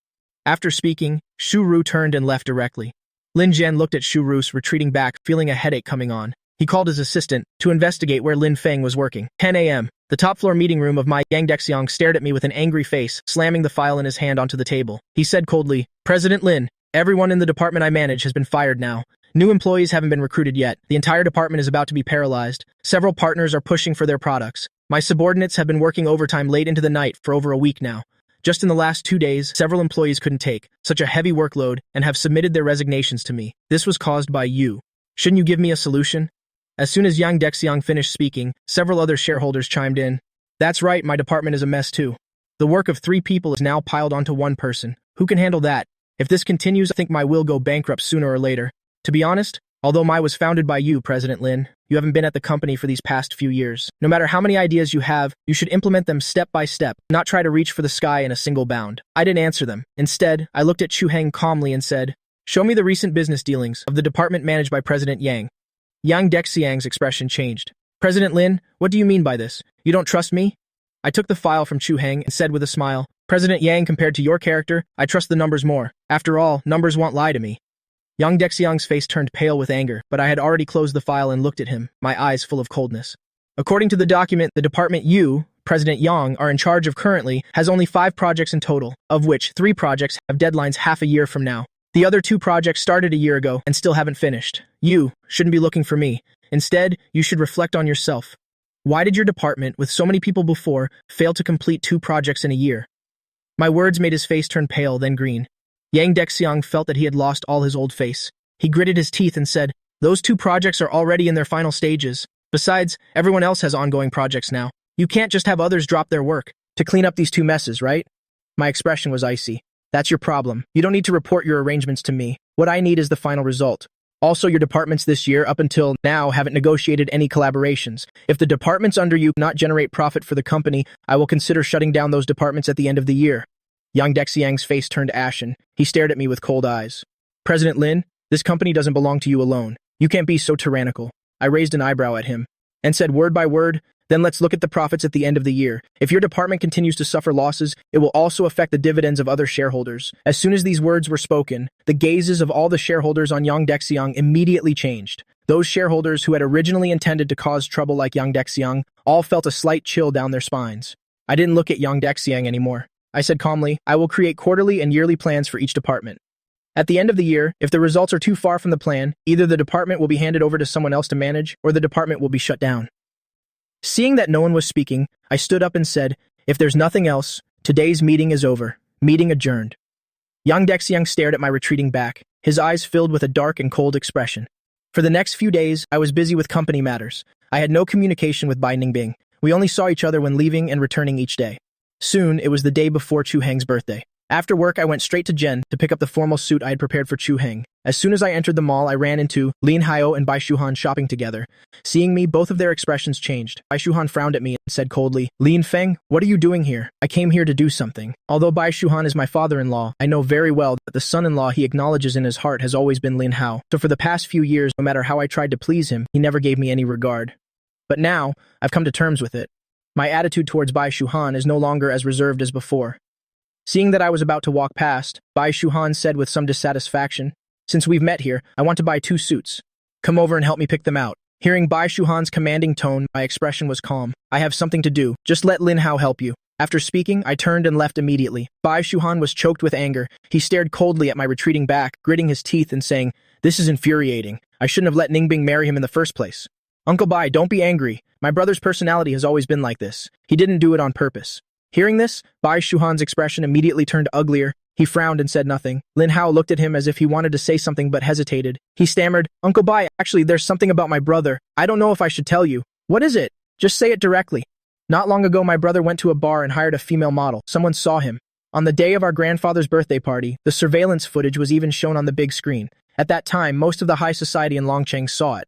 After speaking, Shuru turned and left directly. Lin Jian looked at Shuru's retreating back, feeling a headache coming on. He called his assistant to investigate where Lin Feng was working. 10 a.m. The top-floor meeting room of my Yang Dexiang stared at me with an angry face, slamming the file in his hand onto the table. He said coldly, President Lin, everyone in the department I manage has been fired now. New employees haven't been recruited yet. The entire department is about to be paralyzed. Several partners are pushing for their products. My subordinates have been working overtime late into the night for over a week now. Just in the last 2 days, several employees couldn't take such a heavy workload and have submitted their resignations to me. This was caused by you. Shouldn't you give me a solution? As soon as Yang Dexiang finished speaking, several other shareholders chimed in. That's right, my department is a mess too. The work of 3 people is now piled onto 1 person. Who can handle that? If this continues, I think my will go bankrupt sooner or later. To be honest, although my was founded by you, President Lin, you haven't been at the company for these past few years. No matter how many ideas you have, you should implement them step by step, not try to reach for the sky in a single bound. I didn't answer them. Instead, I looked at Chu Heng calmly and said, Show me the recent business dealings of the department managed by President Yang. Yang Dexiang's expression changed. President Lin, what do you mean by this? You don't trust me? I took the file from Chu Heng and said with a smile, President Yang, compared to your character, I trust the numbers more. After all, numbers won't lie to me. Yang Dexiang's face turned pale with anger, but I had already closed the file and looked at him, my eyes full of coldness. According to the document, the department you, President Yang, are in charge of currently has only 5 projects in total, of which 3 projects have deadlines half a year from now. The other 2 projects started a year ago and still haven't finished. You shouldn't be looking for me. Instead, you should reflect on yourself. Why did your department, with so many people before, fail to complete 2 projects in a year? My words made his face turn pale, then green. Yang Dexiang felt that he had lost all his old face. He gritted his teeth and said, Those 2 projects are already in their final stages. Besides, everyone else has ongoing projects now. You can't just have others drop their work to clean up these 2 messes, right? My expression was icy. That's your problem. You don't need to report your arrangements to me. What I need is the final result. Also, your departments this year, up until now, haven't negotiated any collaborations. If the departments under you not generate profit for the company, I will consider shutting down those departments at the end of the year. Yang Dexiang's face turned ashen. He stared at me with cold eyes. President Lin, this company doesn't belong to you alone. You can't be so tyrannical. I raised an eyebrow at him and said word by word, then let's look at the profits at the end of the year. If your department continues to suffer losses, it will also affect the dividends of other shareholders. As soon as these words were spoken, the gazes of all the shareholders on Yang Dexiang immediately changed. Those shareholders who had originally intended to cause trouble like Yang Dexiang all felt a slight chill down their spines. I didn't look at Yang Dexiang anymore. I said calmly, I will create quarterly and yearly plans for each department. At the end of the year, if the results are too far from the plan, either the department will be handed over to someone else to manage, or the department will be shut down. Seeing that no one was speaking, I stood up and said, if there's nothing else, today's meeting is over. Meeting adjourned. Yang Dexiang stared at my retreating back, his eyes filled with a dark and cold expression. For the next few days, I was busy with company matters. I had no communication with Bai Ningbing. We only saw each other when leaving and returning each day. Soon, it was the day before Chu Heng's birthday. After work, I went straight to Jen to pick up the formal suit I had prepared for Chu Heng. As soon as I entered the mall, I ran into Lin Hao and Bai Shuhan shopping together. Seeing me, both of their expressions changed. Bai Shuhan frowned at me and said coldly, Lin Feng, what are you doing here? I came here to do something. Although Bai Shuhan is my father-in-law, I know very well that the son-in-law he acknowledges in his heart has always been Lin Hao. So for the past few years, no matter how I tried to please him, he never gave me any regard. But now, I've come to terms with it. My attitude towards Bai Shuhan is no longer as reserved as before. Seeing that I was about to walk past, Bai Shuhan said with some dissatisfaction, Since we've met here, I want to buy 2 suits. Come over and help me pick them out. Hearing Bai Shuhan's commanding tone, my expression was calm. I have something to do. Just let Lin Hao help you. After speaking, I turned and left immediately. Bai Shuhan was choked with anger. He stared coldly at my retreating back, gritting his teeth and saying, This is infuriating. I shouldn't have let Ningbing marry him in the first place. Uncle Bai, don't be angry. My brother's personality has always been like this. He didn't do it on purpose. Hearing this, Bai Shuhan's expression immediately turned uglier. He frowned and said nothing. Lin Hao looked at him as if he wanted to say something but hesitated. He stammered, Uncle Bai, actually there's something about my brother. I don't know if I should tell you. What is it? Just say it directly. Not long ago my brother went to a bar and hired a female model. Someone saw him. On the day of our grandfather's birthday party, the surveillance footage was even shown on the big screen. At that time, most of the high society in Longcheng saw it.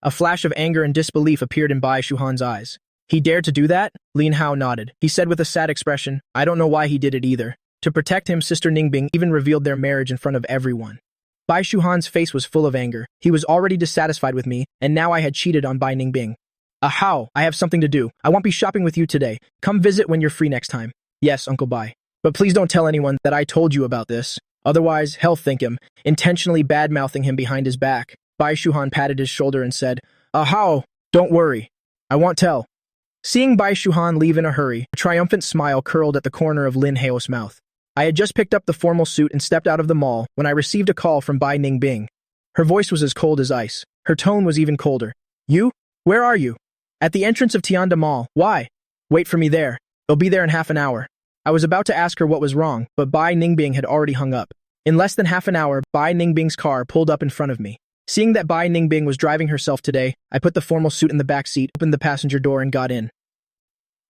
A flash of anger and disbelief appeared in Bai Shuhan's eyes. He dared to do that? Lin Hao nodded. He said with a sad expression, I don't know why he did it either. To protect him, Sister Ningbing even revealed their marriage in front of everyone. Bai Shuhan's face was full of anger. He was already dissatisfied with me, and now I had cheated on Bai Ningbing. Hao, I have something to do. I won't be shopping with you today. Come visit when you're free next time. Yes, Uncle Bai. But please don't tell anyone that I told you about this. Otherwise, hell think him, intentionally bad-mouthing him behind his back. Bai Shuhan patted his shoulder and said, Hao, don't worry. I won't tell. Seeing Bai Shuhan leave in a hurry, a triumphant smile curled at the corner of Lin Hao's mouth. I had just picked up the formal suit and stepped out of the mall when I received a call from Bai Ningbing. Her voice was as cold as ice. Her tone was even colder. You? Where are you? At the entrance of Tianda Mall. Why? Wait for me there. They'll be there in half an hour. I was about to ask her what was wrong, but Bai Ningbing had already hung up. In less than half an hour, Bai Ningbing's car pulled up in front of me. Seeing that Bai Ningbing was driving herself today, I put the formal suit in the back seat, opened the passenger door, and got in.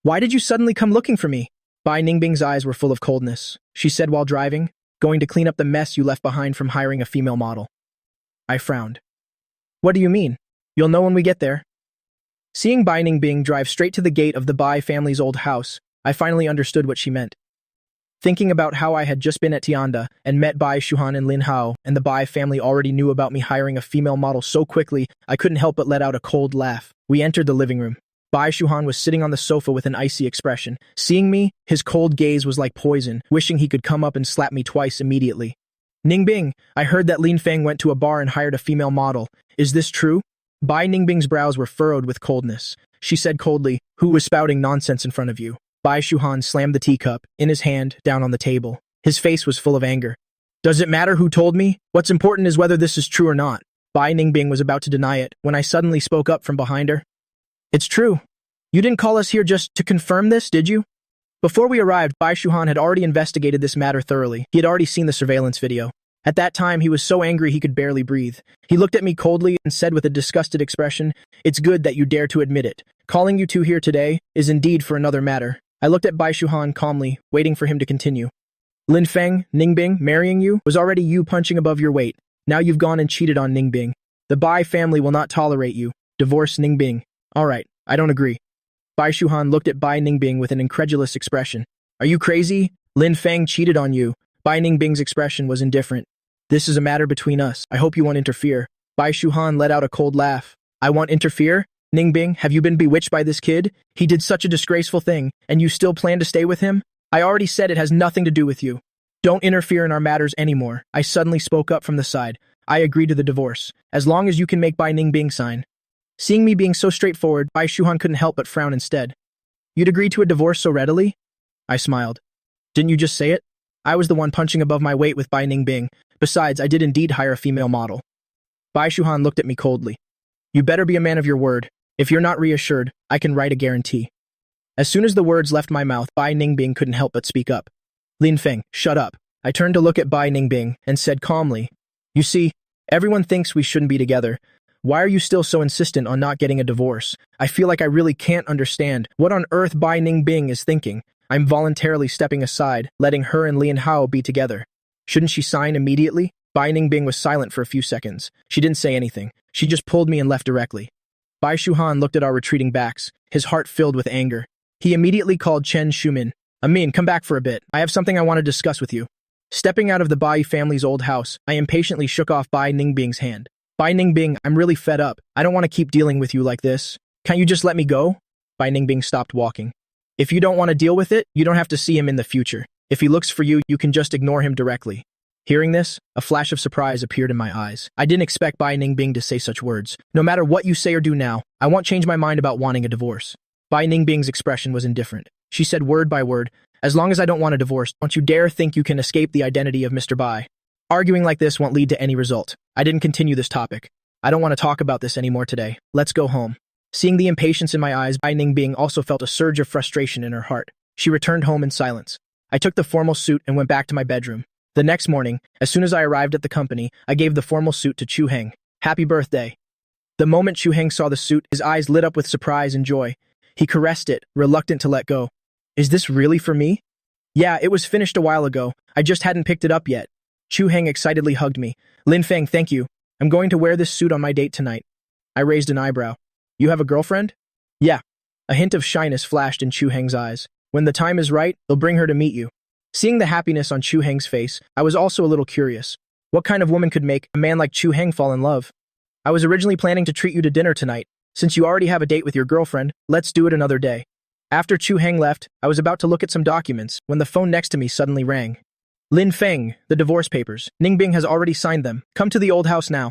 Why did you suddenly come looking for me? Bai Ningbing's eyes were full of coldness. She said while driving, going to clean up the mess you left behind from hiring a female model. I frowned. What do you mean? You'll know when we get there. Seeing Bai Ningbing drive straight to the gate of the Bai family's old house, I finally understood what she meant. Thinking about how I had just been at Tianda and met Bai Shuhan and Lin Hao, and the Bai family already knew about me hiring a female model so quickly, I couldn't help but let out a cold laugh. We entered the living room. Bai Shuhan was sitting on the sofa with an icy expression. Seeing me, his cold gaze was like poison, wishing he could come up and slap me twice immediately. Ningbing, I heard that Lin Feng went to a bar and hired a female model. Is this true? Bai Ningbing's brows were furrowed with coldness. She said coldly, who was spouting nonsense in front of you? Bai Shuhan slammed the teacup, in his hand, down on the table. His face was full of anger. Does it matter who told me? What's important is whether this is true or not. Bai Ningbing was about to deny it when I suddenly spoke up from behind her. It's true. You didn't call us here just to confirm this, did you? Before we arrived, Bai Shuhan had already investigated this matter thoroughly. He had already seen the surveillance video. At that time, he was so angry he could barely breathe. He looked at me coldly and said with a disgusted expression, It's good that you dare to admit it. Calling you two here today is indeed for another matter. I looked at Bai Shuhan calmly, waiting for him to continue. Lin Feng, Ningbing, marrying you was already you punching above your weight. Now you've gone and cheated on Ningbing. The Bai family will not tolerate you. Divorce Ningbing. All right, I don't agree. Bai Shuhan looked at Bai Ningbing with an incredulous expression. Are you crazy? Lin Feng cheated on you. Bai Ningbing's expression was indifferent. This is a matter between us. I hope you won't interfere. Bai Shuhan let out a cold laugh. I won't interfere? Ningbing, have you been bewitched by this kid? He did such a disgraceful thing, and you still plan to stay with him? I already said it has nothing to do with you. Don't interfere in our matters anymore. I suddenly spoke up from the side. I agree to the divorce, as long as you can make Bai Ningbing sign. Seeing me being so straightforward, Bai Shuhan couldn't help but frown instead. You'd agree to a divorce so readily? I smiled. Didn't you just say it? I was the one punching above my weight with Bai Ningbing. Besides, I did indeed hire a female model. Bai Shuhan looked at me coldly. You better be a man of your word. If you're not reassured, I can write a guarantee. As soon as the words left my mouth, Bai Ningbing couldn't help but speak up. Lin Feng, shut up. I turned to look at Bai Ningbing and said calmly, You see, everyone thinks we shouldn't be together. Why are you still so insistent on not getting a divorce? I feel like I really can't understand what on earth Bai Ningbing is thinking. I'm voluntarily stepping aside, letting her and Lin Hao be together. Shouldn't she sign immediately? Bai Ningbing was silent for a few seconds. She didn't say anything. She just pulled me and left directly. Bai Shuhan looked at our retreating backs, his heart filled with anger. He immediately called Chen Shumin. Amin, come back for a bit. I have something I want to discuss with you. Stepping out of the Bai family's old house, I impatiently shook off Bai Ningbing's hand. Bai Ningbing, I'm really fed up. I don't want to keep dealing with you like this. Can't you just let me go? Bai Ningbing stopped walking. If you don't want to deal with it, you don't have to see him in the future. If he looks for you, you can just ignore him directly. Hearing this, a flash of surprise appeared in my eyes. I didn't expect Bai Ningbing to say such words. No matter what you say or do now, I won't change my mind about wanting a divorce. Bai Ningbing's expression was indifferent. She said word by word, As long as I don't want a divorce, don't you dare think you can escape the identity of Mr. Bai. Arguing like this won't lead to any result. I didn't continue this topic. I don't want to talk about this anymore today. Let's go home. Seeing the impatience in my eyes, Bai Ningbing also felt a surge of frustration in her heart. She returned home in silence. I took the formal suit and went back to my bedroom. The next morning, as soon as I arrived at the company, I gave the formal suit to Chu Heng. Happy birthday. The moment Chu Heng saw the suit, his eyes lit up with surprise and joy. He caressed it, reluctant to let go. Is this really for me? Yeah, it was finished a while ago. I just hadn't picked it up yet. Chu Heng excitedly hugged me. Lin Feng, thank you. I'm going to wear this suit on my date tonight. I raised an eyebrow. You have a girlfriend? Yeah. A hint of shyness flashed in Chu Heng's eyes. When the time is right, they'll bring her to meet you. Seeing the happiness on Chu Heng's face, I was also a little curious. What kind of woman could make a man like Chu Heng fall in love? I was originally planning to treat you to dinner tonight. Since you already have a date with your girlfriend, let's do it another day. After Chu Heng left, I was about to look at some documents when the phone next to me suddenly rang. Lin Feng, the divorce papers. Ningbing has already signed them. Come to the old house now.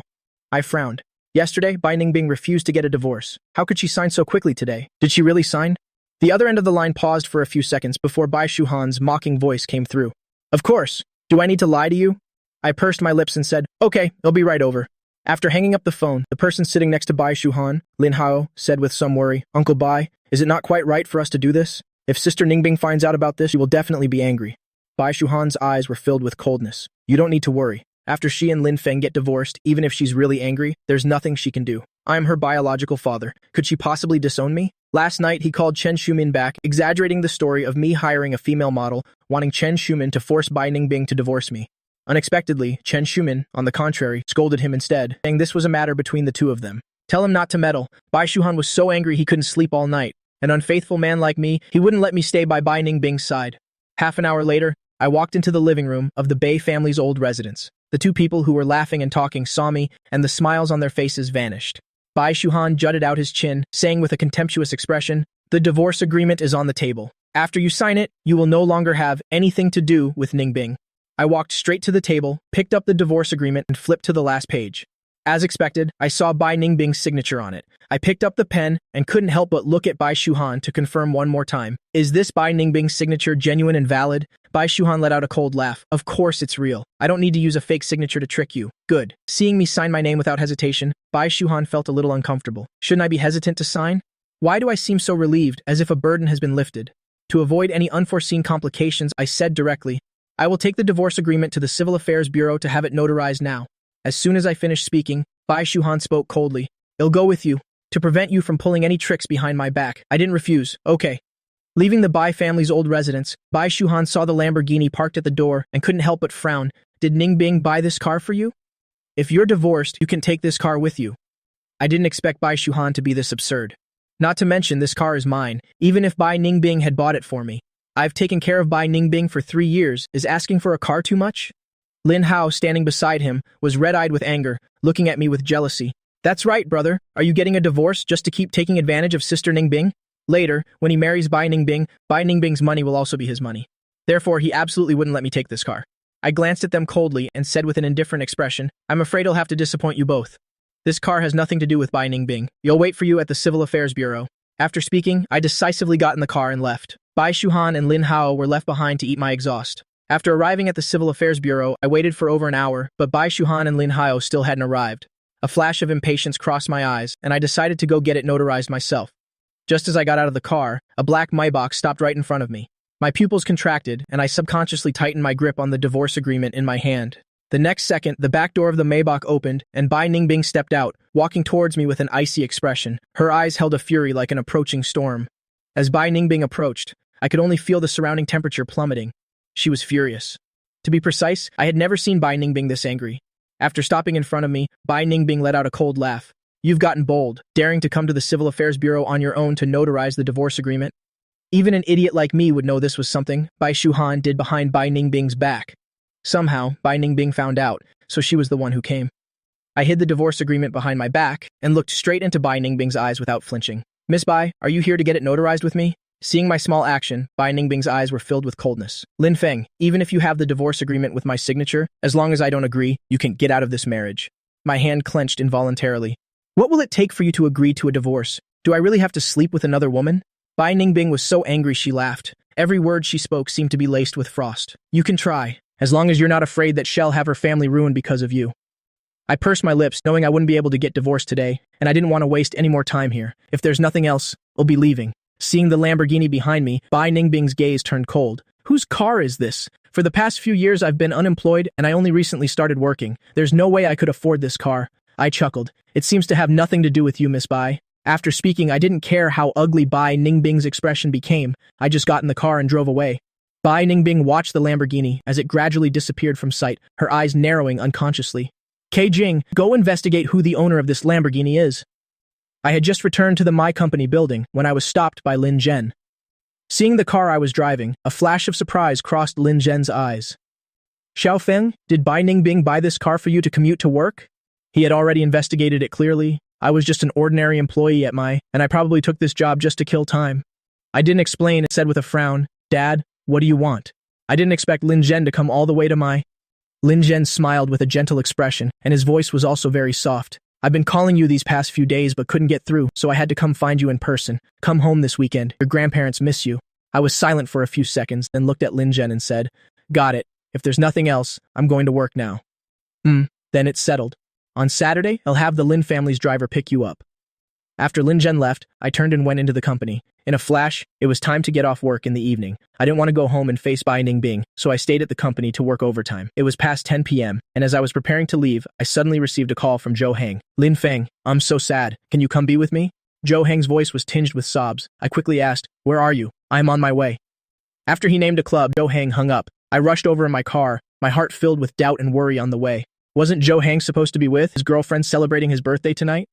I frowned. Yesterday, Bai Ningbing refused to get a divorce. How could she sign so quickly today? Did she really sign? The other end of the line paused for a few seconds before Bai Shuhan's mocking voice came through. Of course. Do I need to lie to you? I pursed my lips and said, okay, I'll be right over. After hanging up the phone, the person sitting next to Bai Shuhan, Lin Hao, said with some worry, Uncle Bai, is it not quite right for us to do this? If Sister Ningbing finds out about this, she will definitely be angry. Bai Shuhan's eyes were filled with coldness. You don't need to worry. After she and Lin Feng get divorced, even if she's really angry, there's nothing she can do. I am her biological father. Could she possibly disown me? Last night, he called Chen Shumin back, exaggerating the story of me hiring a female model, wanting Chen Shumin to force Bai Ningbing to divorce me. Unexpectedly, Chen Shumin, on the contrary, scolded him instead, saying this was a matter between the two of them. Tell him not to meddle. Bai Shuhan was so angry he couldn't sleep all night. An unfaithful man like me, he wouldn't let me stay by Bai Ningbing's side. Half an hour later, I walked into the living room of the Bei family's old residence. The two people who were laughing and talking saw me, and the smiles on their faces vanished. Bai Shuhan jutted out his chin, saying with a contemptuous expression, the divorce agreement is on the table. After you sign it, you will no longer have anything to do with Ningbing. I walked straight to the table, picked up the divorce agreement, and flipped to the last page. As expected, I saw Bai Ningbing's signature on it. I picked up the pen and couldn't help but look at Bai Shuhan to confirm one more time. Is this Bai Ningbing's signature genuine and valid? Bai Shuhan let out a cold laugh. Of course it's real. I don't need to use a fake signature to trick you. Good. Seeing me sign my name without hesitation, Bai Shuhan felt a little uncomfortable. Shouldn't I be hesitant to sign? Why do I seem so relieved, as if a burden has been lifted? To avoid any unforeseen complications, I said directly, I will take the divorce agreement to the Civil Affairs Bureau to have it notarized now. As soon as I finished speaking, Bai Shuhan spoke coldly. I'll go with you. To prevent you from pulling any tricks behind my back. I didn't refuse. Okay. Leaving the Bai family's old residence, Bai Shuhan saw the Lamborghini parked at the door and couldn't help but frown. Did Ningbing buy this car for you? If you're divorced, you can take this car with you. I didn't expect Bai Shuhan to be this absurd. Not to mention, this car is mine, even if Bai Ningbing had bought it for me. I've taken care of Bai Ningbing for 3 years. Is asking for a car too much? Lin Hao, standing beside him, was red-eyed with anger, looking at me with jealousy. That's right, brother. Are you getting a divorce just to keep taking advantage of Sister Ningbing? Later, when he marries Bai Ningbing's money will also be his money. Therefore, he absolutely wouldn't let me take this car. I glanced at them coldly and said with an indifferent expression, I'm afraid I'll have to disappoint you both. This car has nothing to do with Bai Ningbing. You'll wait for you at the Civil Affairs Bureau. After speaking, I decisively got in the car and left. Bai Shuhan and Lin Hao were left behind to eat my exhaust. After arriving at the Civil Affairs Bureau, I waited for over an hour, but Bai Shuhan and Lin Hao still hadn't arrived. A flash of impatience crossed my eyes, and I decided to go get it notarized myself. Just as I got out of the car, a black Maybach stopped right in front of me. My pupils contracted, and I subconsciously tightened my grip on the divorce agreement in my hand. The next second, the back door of the Maybach opened, and Bai Ningbing stepped out, walking towards me with an icy expression. Her eyes held a fury like an approaching storm. As Bai Ningbing approached, I could only feel the surrounding temperature plummeting. She was furious. To be precise, I had never seen Bai Ningbing this angry. After stopping in front of me, Bai Ningbing let out a cold laugh. You've gotten bold, daring to come to the Civil Affairs Bureau on your own to notarize the divorce agreement. Even an idiot like me would know this was something Bai Shuhan did behind Bai Ningbing's back. Somehow, Bai Ningbing found out, so she was the one who came. I hid the divorce agreement behind my back and looked straight into Bai Ningbing's eyes without flinching. Miss Bai, are you here to get it notarized with me? Seeing my small action, Bai Ningbing's eyes were filled with coldness. Lin Feng, even if you have the divorce agreement with my signature, as long as I don't agree, you can get out of this marriage. My hand clenched involuntarily. What will it take for you to agree to a divorce? Do I really have to sleep with another woman? Bai Ningbing was so angry she laughed. Every word she spoke seemed to be laced with frost. You can try, as long as you're not afraid that she'll have her family ruined because of you. I pursed my lips, knowing I wouldn't be able to get divorced today, and I didn't want to waste any more time here. If there's nothing else, I'll be leaving. Seeing the Lamborghini behind me, Bai Ningbing's gaze turned cold. Whose car is this? For the past few years I've been unemployed and I only recently started working. There's no way I could afford this car. I chuckled. It seems to have nothing to do with you, Miss Bai. After speaking, I didn't care how ugly Bai Ningbing's expression became. I just got in the car and drove away. Bai Ningbing watched the Lamborghini as it gradually disappeared from sight, her eyes narrowing unconsciously. Kei Jing, go investigate who the owner of this Lamborghini is. I had just returned to the My Company building when I was stopped by Lin Zhen. Seeing the car I was driving, a flash of surprise crossed Lin Zhen's eyes. Xiaofeng, did Bai Ningbing buy this car for you to commute to work? He had already investigated it clearly. I was just an ordinary employee at My, and I probably took this job just to kill time. I didn't explain and said with a frown, Dad, what do you want? I didn't expect Lin Zhen to come all the way to My. Lin Zhen smiled with a gentle expression, and his voice was also very soft. I've been calling you these past few days but couldn't get through, so I had to come find you in person. Come home this weekend. Your grandparents miss you. I was silent for a few seconds, then looked at Lin Zhen and said, Got it. If there's nothing else, I'm going to work now. Then it's settled. On Saturday, I'll have the Lin family's driver pick you up. After Lin Zhen left, I turned and went into the company. In a flash, it was time to get off work in the evening. I didn't want to go home and face Bai Ningbing, so I stayed at the company to work overtime. It was past 10 p.m., and as I was preparing to leave, I suddenly received a call from Zhou Hang. Lin Feng, I'm so sad. Can you come be with me? Zhou Hang's voice was tinged with sobs. I quickly asked, Where are you? I'm on my way. After he named a club, Zhou Hang hung up. I rushed over in my car, my heart filled with doubt and worry on the way. Wasn't Zhou Hang supposed to be with his girlfriend celebrating his birthday tonight?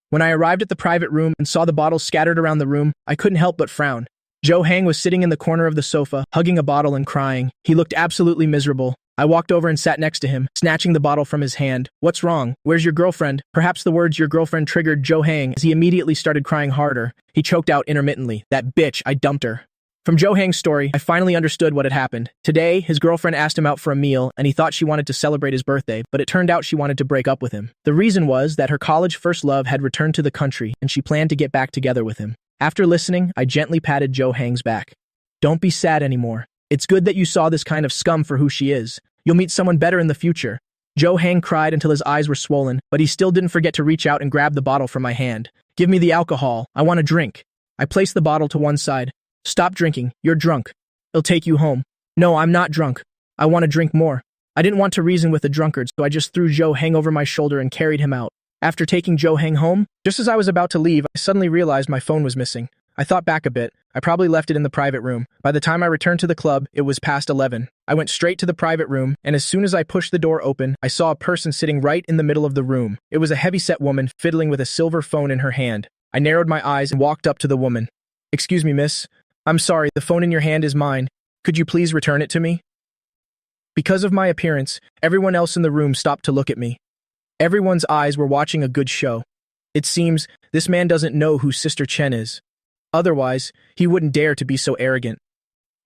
When I arrived at the private room and saw the bottles scattered around the room, I couldn't help but frown. Zhou Hang was sitting in the corner of the sofa, hugging a bottle and crying. He looked absolutely miserable. I walked over and sat next to him, snatching the bottle from his hand. What's wrong? Where's your girlfriend? Perhaps the words your girlfriend triggered Zhou Hang as he immediately started crying harder. He choked out intermittently, That bitch, I dumped her. From Zhou Hang's story, I finally understood what had happened. Today, his girlfriend asked him out for a meal, and he thought she wanted to celebrate his birthday, but it turned out she wanted to break up with him. The reason was that her college first love had returned to the country, and she planned to get back together with him. After listening, I gently patted Zhou Hang's back. Don't be sad anymore. It's good that you saw this kind of scum for who she is. You'll meet someone better in the future. Zhou Hang cried until his eyes were swollen, but he still didn't forget to reach out and grab the bottle from my hand. Give me the alcohol. I want a drink. I placed the bottle to one side. Stop drinking. You're drunk. It'll take you home. No, I'm not drunk. I want to drink more. I didn't want to reason with the drunkard, so I just threw Zhou Hang over my shoulder and carried him out. After taking Zhou Hang home, just as I was about to leave, I suddenly realized my phone was missing. I thought back a bit. I probably left it in the private room. By the time I returned to the club, it was past 11. I went straight to the private room, and as soon as I pushed the door open, I saw a person sitting right in the middle of the room. It was a heavy-set woman, fiddling with a silver phone in her hand. I narrowed my eyes and walked up to the woman. Excuse me, miss. I'm sorry, the phone in your hand is mine. Could you please return it to me? Because of my appearance, everyone else in the room stopped to look at me. Everyone's eyes were watching a good show. It seems this man doesn't know who Sister Chen is. Otherwise, he wouldn't dare to be so arrogant.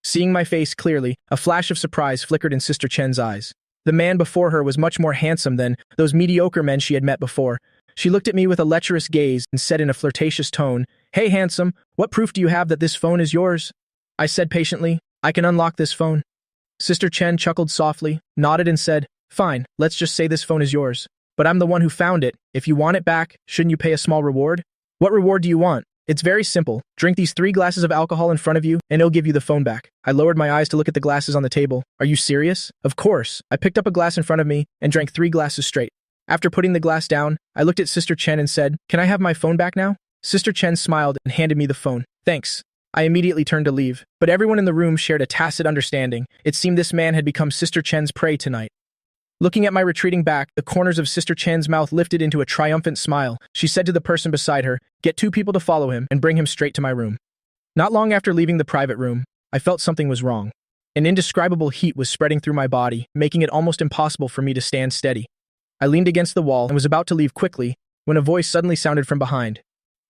Seeing my face clearly, a flash of surprise flickered in Sister Chen's eyes. The man before her was much more handsome than those mediocre men she had met before. She looked at me with a lecherous gaze and said in a flirtatious tone, Hey, handsome, what proof do you have that this phone is yours? I said patiently, I can unlock this phone. Sister Chen chuckled softly, nodded and said, Fine, let's just say this phone is yours. But I'm the one who found it. If you want it back, shouldn't you pay a small reward? What reward do you want? It's very simple. Drink these 3 glasses of alcohol in front of you, and it'll give you the phone back. I lowered my eyes to look at the glasses on the table. Are you serious? Of course. I picked up a glass in front of me and drank 3 glasses straight. After putting the glass down, I looked at Sister Chen and said, Can I have my phone back now? Sister Chen smiled and handed me the phone. Thanks. I immediately turned to leave, but everyone in the room shared a tacit understanding. It seemed this man had become Sister Chen's prey tonight. Looking at my retreating back, the corners of Sister Chen's mouth lifted into a triumphant smile. She said to the person beside her, Get 2 people to follow him and bring him straight to my room. Not long after leaving the private room, I felt something was wrong. An indescribable heat was spreading through my body, making it almost impossible for me to stand steady. I leaned against the wall and was about to leave quickly when a voice suddenly sounded from behind.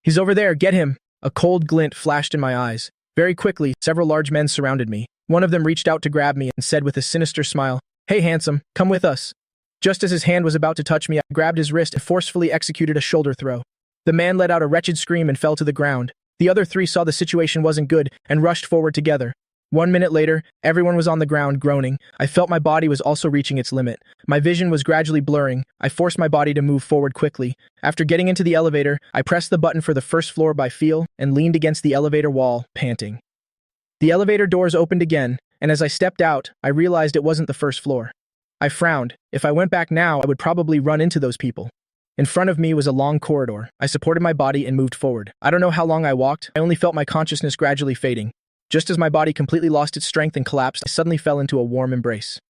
He's over there, get him! A cold glint flashed in my eyes. Very quickly, several large men surrounded me. One of them reached out to grab me and said with a sinister smile, Hey handsome, come with us. Just as his hand was about to touch me, I grabbed his wrist and forcefully executed a shoulder throw. The man let out a wretched scream and fell to the ground. The other 3 saw the situation wasn't good and rushed forward together. 1 minute later, everyone was on the ground groaning. I felt my body was also reaching its limit. My vision was gradually blurring. I forced my body to move forward quickly. After getting into the elevator, I pressed the button for the first floor by feel and leaned against the elevator wall, panting. The elevator doors opened again, and as I stepped out, I realized it wasn't the first floor. I frowned. If I went back now, I would probably run into those people. In front of me was a long corridor. I supported my body and moved forward. I don't know how long I walked. I only felt my consciousness gradually fading. Just as my body completely lost its strength and collapsed, I suddenly fell into a warm embrace.